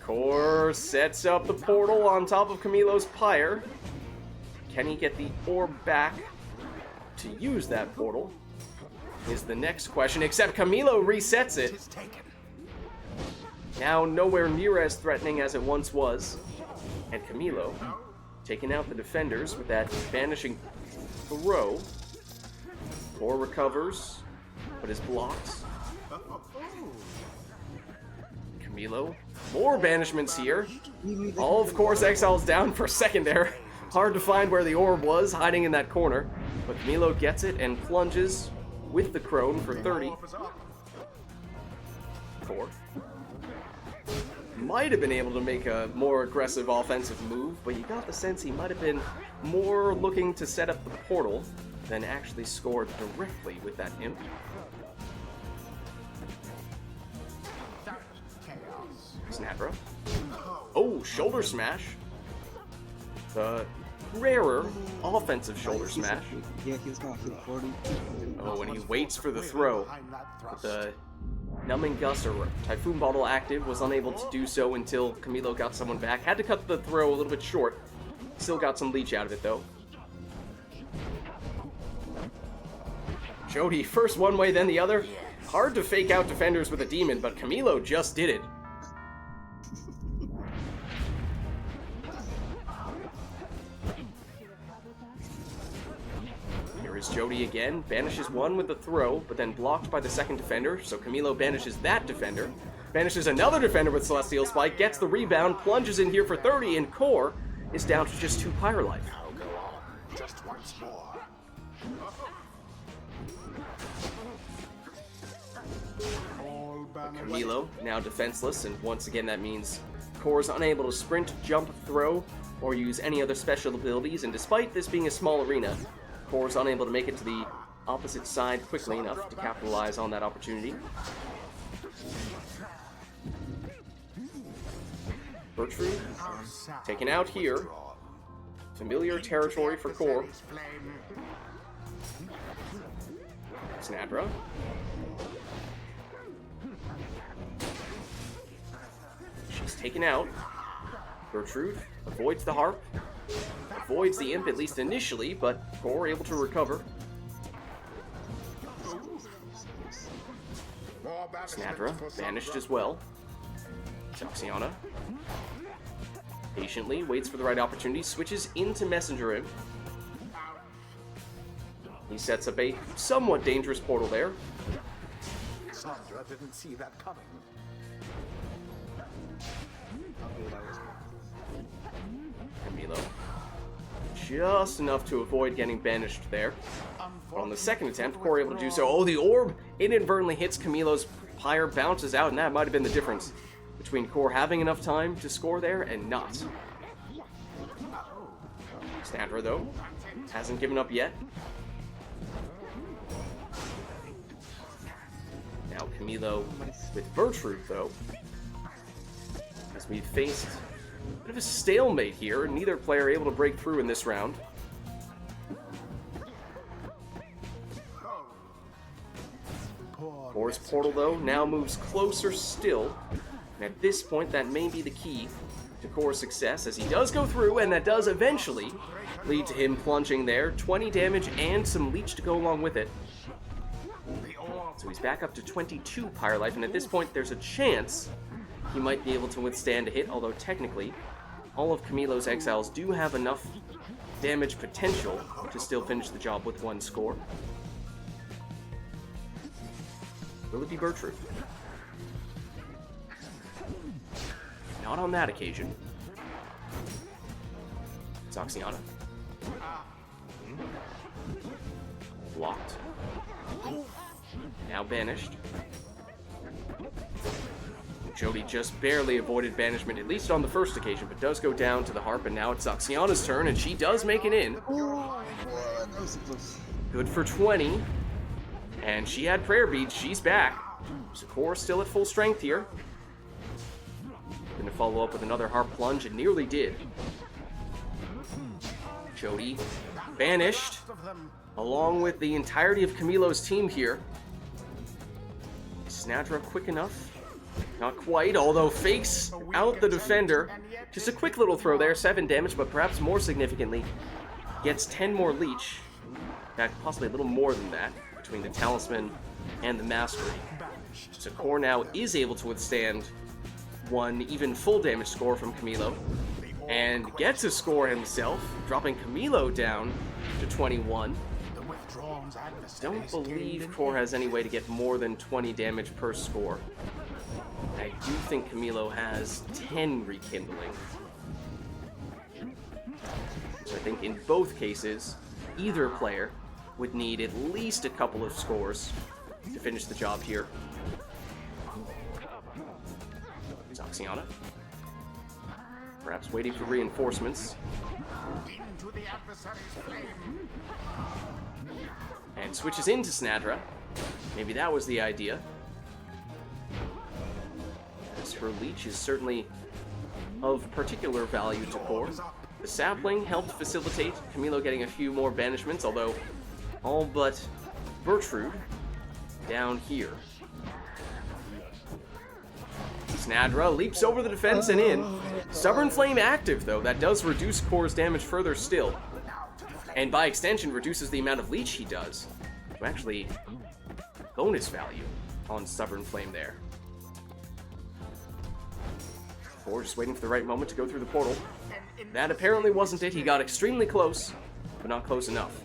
Core sets up the portal on top of Camilo's Pyre. Can he get the orb back to use that portal? Is the next question, except Camilo resets it. Tis taken. Now nowhere near as threatening as it once was. And Camilo taking out the defenders with that banishing throw. Core recovers, but is blocked. Camilo, more banishments here. All, of course, exiles down for a second there. Hard to find where the orb was, hiding in that corner. But Camilo gets it and plunges with the crone for 30. Orb is up. Core might have been able to make a more aggressive offensive move, but you got the sense he might have been more looking to set up the portal than actually score directly with that imp. Chaos. Snadra. Oh, shoulder smash. The rarer offensive shoulder smash. Yeah, he's gonna hit 40. Oh, and he waits for the throw. Behind that thrust. The Numbing Gust or Typhoon Bottle active was unable to do so until Camilo got someone back. Had to cut the throw a little bit short. Still got some leech out of it, though. Jody, first one way, then the other. Hard to fake out defenders with a demon, but Camilo just did it. Here Here's Jody again, banishes one with the throw, but then blocked by the second defender, so Camilo banishes that defender. Banishes another defender with Celestial Spike, gets the rebound, plunges in here for 30, and Core is down to just 2 Pyre life. Now go on, just once more. All banners. Camilo, now defenseless, and once again that means Core's unable to sprint, jump, throw, or use any other special abilities, and despite this being a small arena, Core's unable to make it to the opposite side quickly enough to capitalize on that opportunity. Bertrude taken out here. Familiar territory for Core. Snadra. She's taken out. Bertrude avoids the harp. Avoids the imp, at least initially, but Core able to recover. Snadra banished as well. Joxiana patiently waits for the right opportunity, switches into Messenger Imp. He sets up a somewhat dangerous portal there. Sandra didn't see that coming. Camilo. Just enough to avoid getting banished there. But on the second attempt, Core able to do so. Oh, the orb inadvertently hits Camilo's Pyre, bounces out, and that might have been the difference between Core having enough time to score there and not. Snadra, though, hasn't given up yet. Now Camilo with Bertrude, though, as we've faced a bit of a stalemate here, neither player able to break through in this round. Core's portal, though, now moves closer still, and at this point that may be the key to Core's success, as he does go through, and that does eventually lead to him plunging there. 20 damage and some leech to go along with it. So he's back up to 22 Pyre life, and at this point there's a chance he might be able to withstand a hit, although technically all of Camilo's exiles do have enough damage potential to still finish the job with 1 score. Will it be Bertrude? Not on that occasion. Zoxiana. Blocked. Now banished. Jody just barely avoided banishment, at least on the first occasion, but does go down to the harp, and now it's Zoxiana's turn, and she does make it in. Good for 20. And she had prayer beads, she's back. So Core still at full strength here. Gonna follow up with another harp plunge, and nearly did. Jody banished, along with the entirety of Camilo's team here. Snadra quick enough? Not quite, although fakes out the defender. Just a quick little throw there, 7 damage, but perhaps more significantly, gets 10 more leech. In fact, possibly a little more than that, between the Talisman and the Mastery. So Core now is able to withstand 1 even full damage score from Camilo, and gets a score himself, dropping Camilo down to 21. Don't believe Core has any way to get more than 20 damage per score. I do think Camilo has 10 rekindling. So I think in both cases, either player would need at least a couple of scores to finish the job here. Zoxiana. Perhaps waiting for reinforcements. And switches into Snadra. Maybe that was the idea. As her leech is certainly of particular value to Core. The sapling helped facilitate Camilo getting a few more banishments, although all but Bertrude down here. Snadra leaps over the defense and in. Stubborn Flame active, though. That does reduce Core's damage further still. And by extension, reduces the amount of leech he does. So actually, bonus value on Stubborn Flame there. Core just waiting for the right moment to go through the portal. That apparently wasn't it. He got extremely close, but not close enough.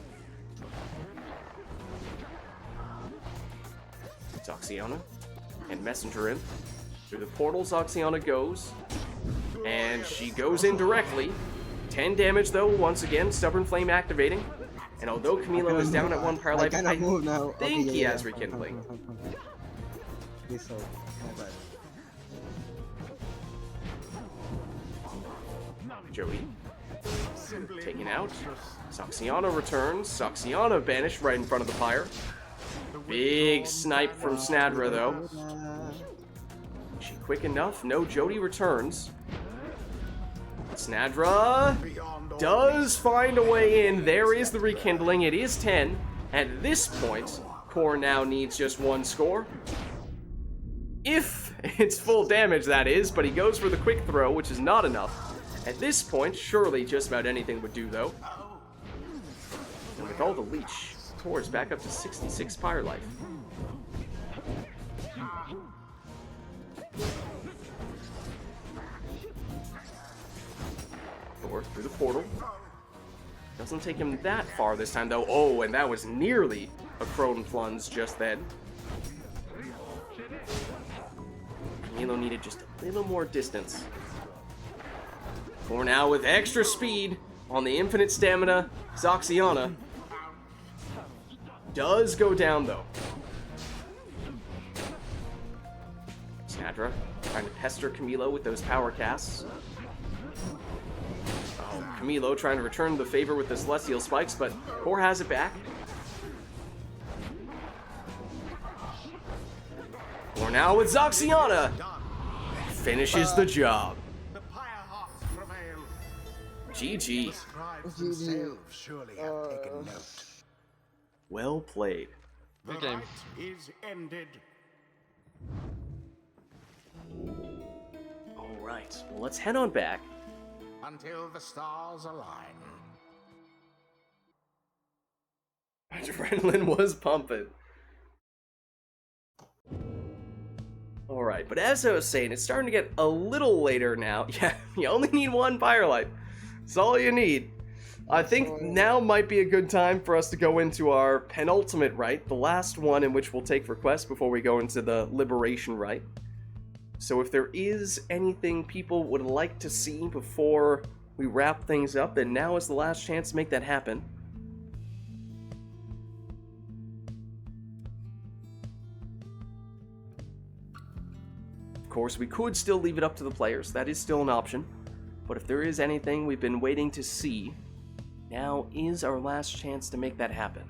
Zoxiana and Messenger in. Through the portal, Zoxiana goes. And she goes in directly. 10 damage though, once again, Stubborn Flame activating. And although Camilo is down at 1 Pyre life, I move now. think Okay, he yeah, has yeah. Rekindling. Okay, so, my bad. Joey taken out. Zoxiana returns. Zoxiana banished right in front of the Pyre. Big snipe from Snadra though. Is she quick enough? No, Jody returns. Snadra does find a way in. There is the rekindling. It is 10. At this point, Core now needs just 1 score. If it's full damage, that is, but he goes for the quick throw, which is not enough. At this point, surely just about anything would do, though. And with all the leech, Core's back up to 66 Pyre life. Thor through the portal. Doesn't take him that far this time, though. Oh, and that was nearly a Crone Plunge just then. Camilo needed just a little more distance. For now, with extra speed on the infinite stamina, Zoxiana does go down, though. Snadra trying to pester Camilo with those power casts. Oh, Camilo trying to return the favor with the Celestial Spikes, but Core has it back. Core now with Zoxiana finishes the job. The Pyre Hawks prevail. GG. The scribes themselves surely have taken note. Well played. The Good game. rite is ended. Alright, well let's head on back. Until the stars align. Adrenaline was pumping. Alright, but as I was saying, it's starting to get a little later now. Yeah, you only need 1 Pyre life. That's all you need. I think now might be a good time for us to go into our penultimate rite, the last one in which we'll take requests before we go into the Liberation Rite. So if there is anything people would like to see before we wrap things up, then now is the last chance to make that happen. Of course, we could still leave it up to the players. That is still an option. But if there is anything we've been waiting to see, now is our last chance to make that happen.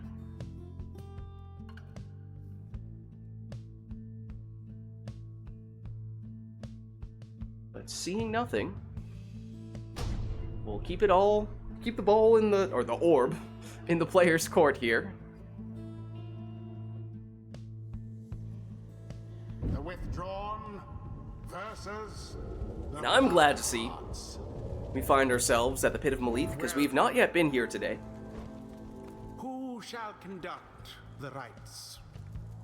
But seeing nothing, we'll keep the ball in the orb, in the player's court here. The withdrawn versus the Now I'm glad to see Hearts. we find ourselves at the Pit of Malith, because we've not yet been here today. Who shall conduct the rites?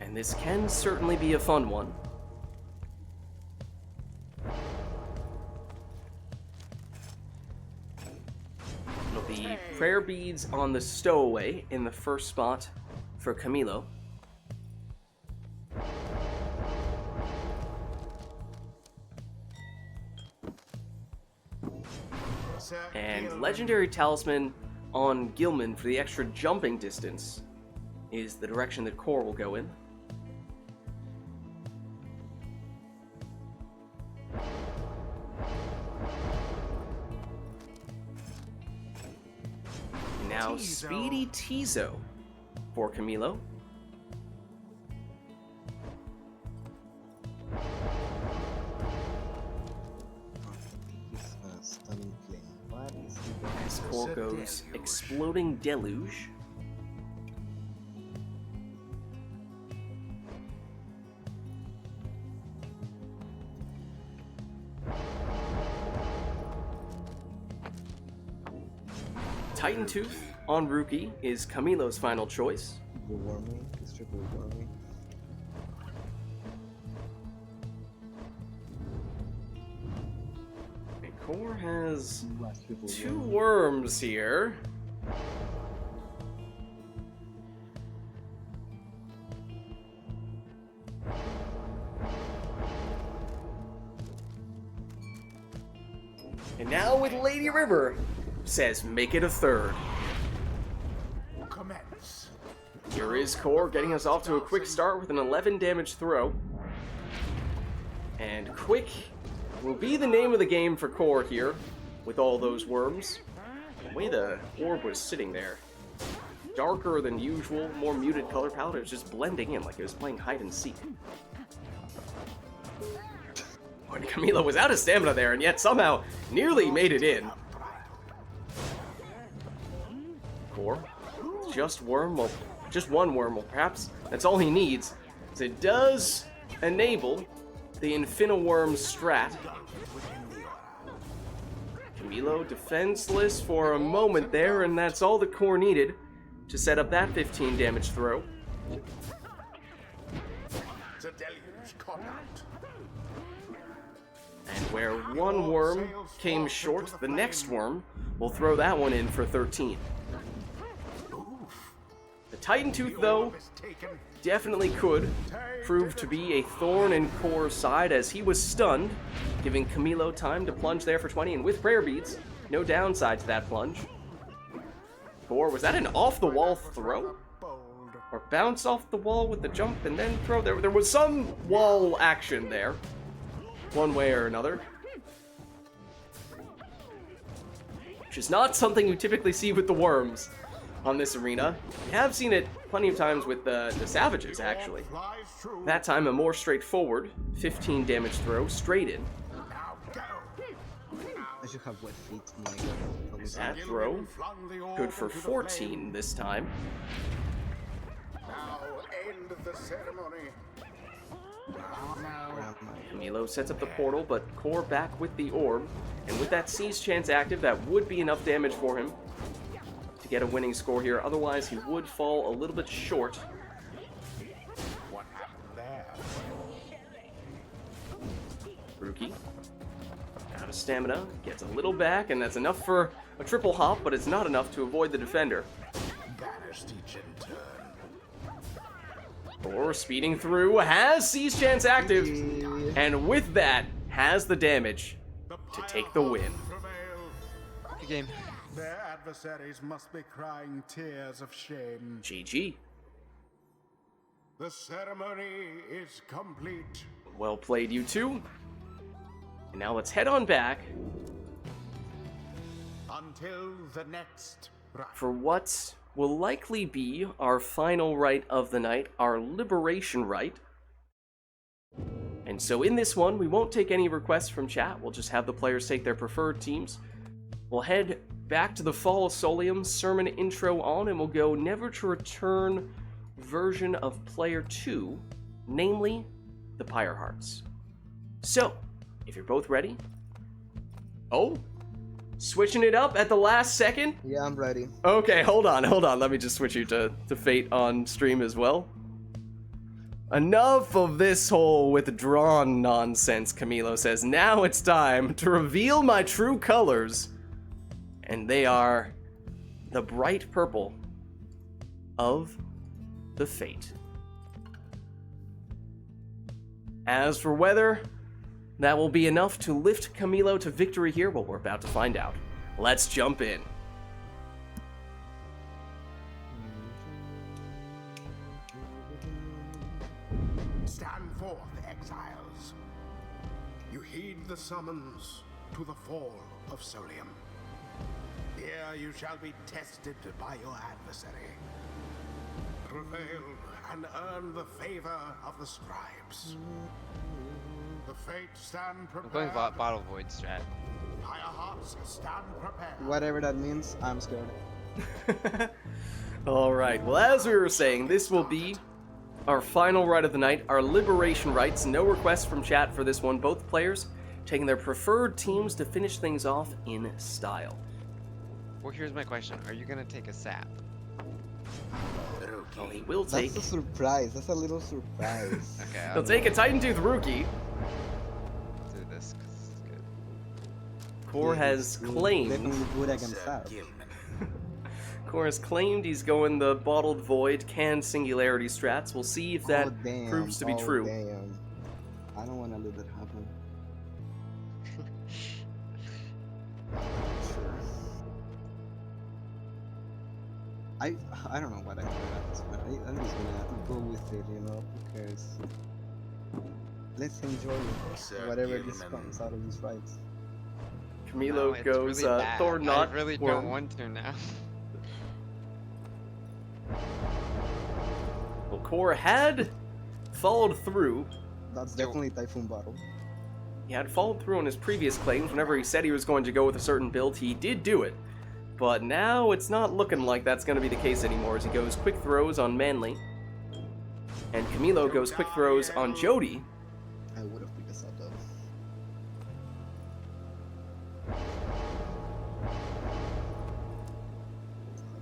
And this can certainly be a fun one. It'll be prayer beads on the stowaway in the first spot for Camilo. Sir And Gilman. Legendary Talisman on Gilman for the extra jumping distance is the direction that Core will go in. Now Speedy Tizo for Camilo. Stunning flame. What is As Core goes Exploding Deluge. Titan Tooth on Rookie is Camilo's final choice. the warming? It's triple warming. And Core has Last triple 2 warming. worms here. And now with Lady River, says make it a third. Commence. Here is Core getting us off to a quick start with an 11 damage throw. And quick will be the name of the game for Core here, with all those worms. The way the orb was sitting there, darker than usual, more muted color palette, it was just blending in like it was playing hide and seek. And Camilo was out of stamina there, and yet somehow nearly made it in. Core, just worm, well, just one worm, well, perhaps that's all he needs. So it does enable the Infiniworm strat. Camilo defenseless for a moment there, and that's all the Core needed to set up that 15 damage throw. The deluge caught out. And where one worm came short, the next worm will throw that one in for 13. The Titan Tooth, though, definitely could prove to be a thorn in Core's side as he was stunned, giving Camilo time to plunge there for 20, and with prayer beads, no downside to that plunge. Core, was that an off-the-wall throw? Or bounce off the wall with the jump and then throw? There was some wall action there, one way or another. Which is not something you typically see with the worms on this arena. You have seen it plenty of times with the Savages, actually. That time a more straightforward 15 damage throw straight in. I should have wet feet. That throw, good for 14 this time. Now end the ceremony. Camilo sets up the portal, but Core back with the orb, and with that Seize Chance active, that would be enough damage for him to get a winning score here. Otherwise, he would fall a little bit short. What happened there? Rookie, out of stamina, gets a little back, and that's enough for a triple hop, but it's not enough to avoid the defender. Banished each in turn. Core speeding through, has Seize Chance active, and with that, has the damage to take the win. Good game. Their adversaries must be crying tears of shame. GG. The ceremony is complete. Well played, you two. And now let's head on back Until the next rite. for what will likely be our final rite of the night, our Liberation Rite. And so in this one, we won't take any requests from chat, we'll just have the players take their preferred teams. We'll head back to the Fall of Solium sermon intro on, and we'll go Never to Return version of Player 2, namely the Pyre Hearts. So, if you're both ready... Oh! Switching it up at the last second? Yeah, I'm ready. Okay, hold on. Let me just switch you to Fate on stream as well. Enough of this whole withdrawn nonsense, Camilo says. Now it's time to reveal my true colors. And they are the bright purple of the Fate. As for whether that will be enough to lift Camilo to victory here, well, we're about to find out. Let's jump in. Stand forth, exiles. You heed the summons to the Fall of Solium. Here you shall be tested by your adversary. Prevail and earn the favor of the scribes. The fate stand I'm prepared. going bottle void strat. Higher hearts stand prepared. Whatever that means, I'm scared. Alright, well, as we were saying, this will be our final rite of the night, our Liberation Rites. No requests from chat for this one. Both players taking their preferred teams to finish things off in style. Well, here's my question. Are you gonna take a sap? Well, he will take... That's a surprise. That's a little surprise. Okay, He'll take a Titan Tooth Rookie. do this 'cause this is good. Core has claimed... Definitely good against that. Core has claimed he's going the Bottled Void Can Singularity strats. We'll see if that proves to be true. Damn. I don't want to let that happen. Sure. I don't know what I do at this point. I'm just gonna go with it, you know, because let's enjoy Sir whatever this Gilman. comes out of these fights. Camilo No, it's goes really bad. Thor I not really worm. don't want to now. Well, Core had followed through. That's definitely Typhoon Battle. He had followed through on his previous claims. Whenever he said he was going to go with a certain build, he did do it. But now it's not looking like that's going to be the case anymore, as he goes quick throws on Manly. And Camilo goes quick throws on Jody. I would have picked this up though.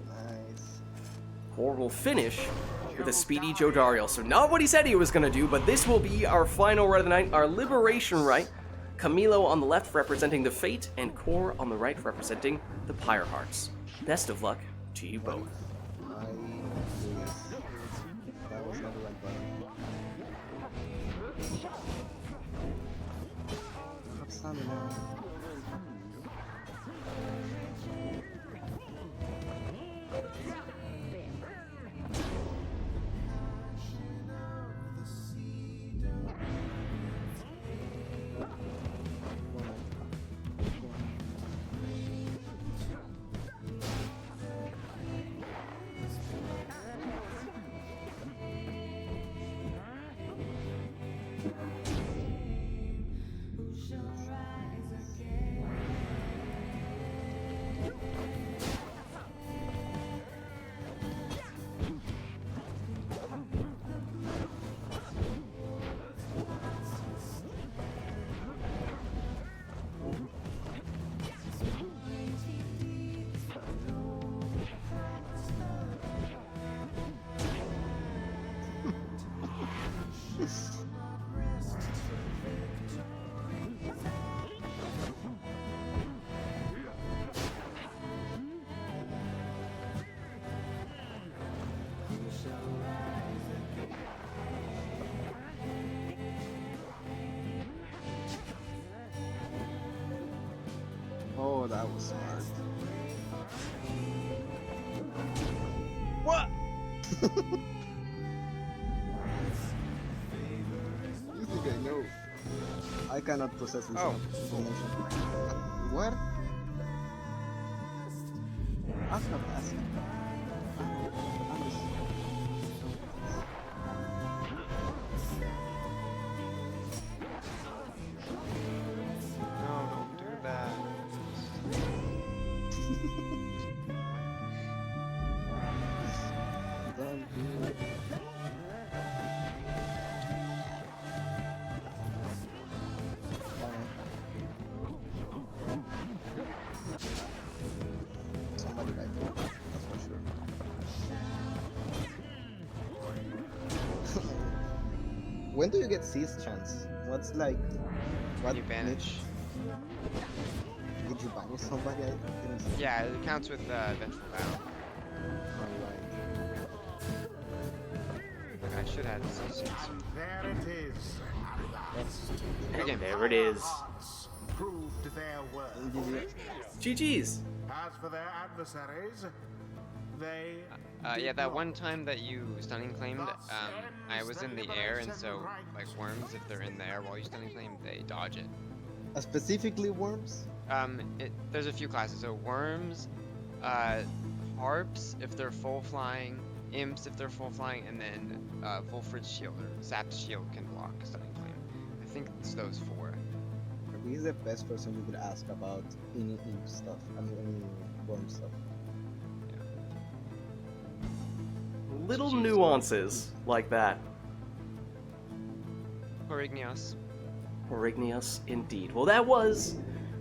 Nice. Core will finish with a speedy Joe Dario. So not what he said he was going to do, but this will be our final rite of the night, our Liberation Rite. Camilo on the left representing the Fate, and Core on the right representing the Pyre Hearts. Best of luck to you both. I that was not the right button. Have stamina. Oh, that was smart. What? You think I know? I cannot process this information. What? I'm not asking. I'm just... No, don't do that. Don't do it. Somebody died there, that's for sure. When do you get Seize chance? What's like... What You banish. Did you banish somebody? I didn't see. Yeah, it counts with Vengeful Battle. Alright. I should have C6. There it is. Again, There it is. Hearts proved their worth. GG's. As for their adversaries, they... yeah, that one time that you stunning claimed, I was in the air, and so, like, worms, if they're in the air while you stunning claim, they dodge it. Specifically worms? There's a few classes, so worms, harps, if they're full flying, imps, if they're full flying, and then, Volfrid's shield, or Zap's shield can block stunning claim. I think it's those four. He's the best person you could ask about any imp stuff. I mean, any worm stuff. Little nuances like that. Corignios. Orignius, indeed. Well, that was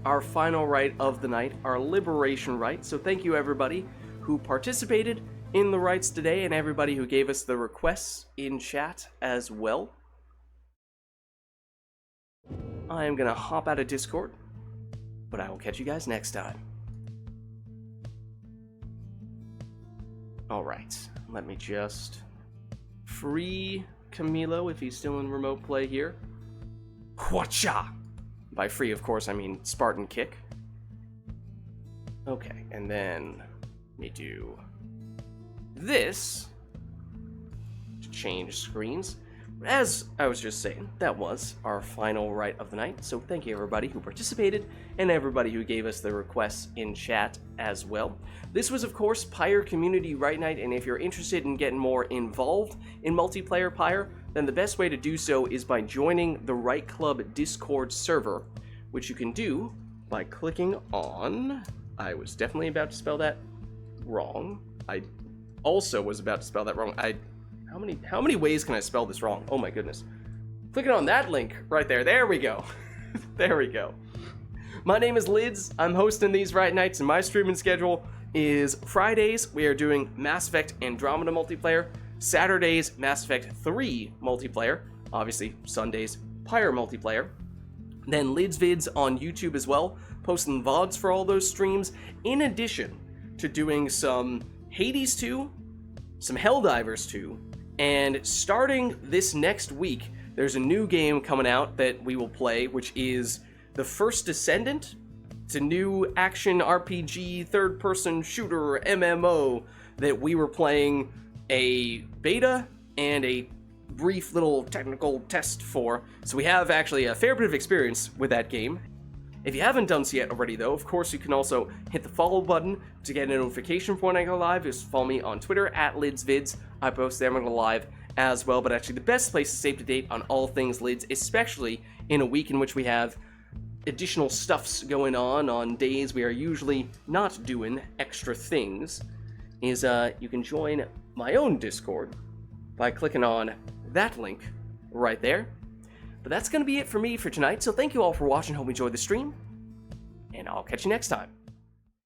our final rite of the night, our Liberation Rite. So thank you, everybody who participated in the rites today, and everybody who gave us the requests in chat as well. I am going to hop out of Discord, but I will catch you guys next time. Alright, let me just free Camilo if he's still in remote play here. Hwacha! By free, of course, I mean Spartan Kick. Okay, and then let me do this to change screens. As I was just saying, that was our final Rite of the Night, so thank you everybody who participated, and everybody who gave us the requests in chat as well. This was, of course, Pyre Community Rite Night, and if you're interested in getting more involved in multiplayer Pyre, then the best way to do so is by joining the Rite Club Discord server, which you can do by clicking on... I was definitely about to spell that wrong. I also was about to spell that wrong. How many ways can I spell this wrong? Oh my goodness. Clicking on that link right there. There we go. There we go. My name is Lids. I'm hosting these Rite Nights, and my streaming schedule is Fridays, we are doing Mass Effect Andromeda multiplayer. Saturdays, Mass Effect 3 multiplayer. Obviously, Sundays, Pyre multiplayer. Then Lids Vids on YouTube as well, posting VODs for all those streams, in addition to doing some Hades 2, some Helldivers 2, and starting this next week, there's a new game coming out that we will play, which is The First Descendant. It's a new action RPG, third-person shooter MMO that we were playing a beta and a brief little technical test for, so we have actually a fair bit of experience with that game. If you haven't done so yet already though, of course you can also hit the follow button to get a notification for when I go live. Just follow me on Twitter at LidsVids. I post there when I go live as well, but actually the best place to stay up to date on all things Lids, especially in a week in which we have additional stuffs going on days we are usually not doing extra things, is you can join my own Discord by clicking on that link right there. But that's going to be it for me for tonight, so thank you all for watching, hope you enjoyed the stream, and I'll catch you next time.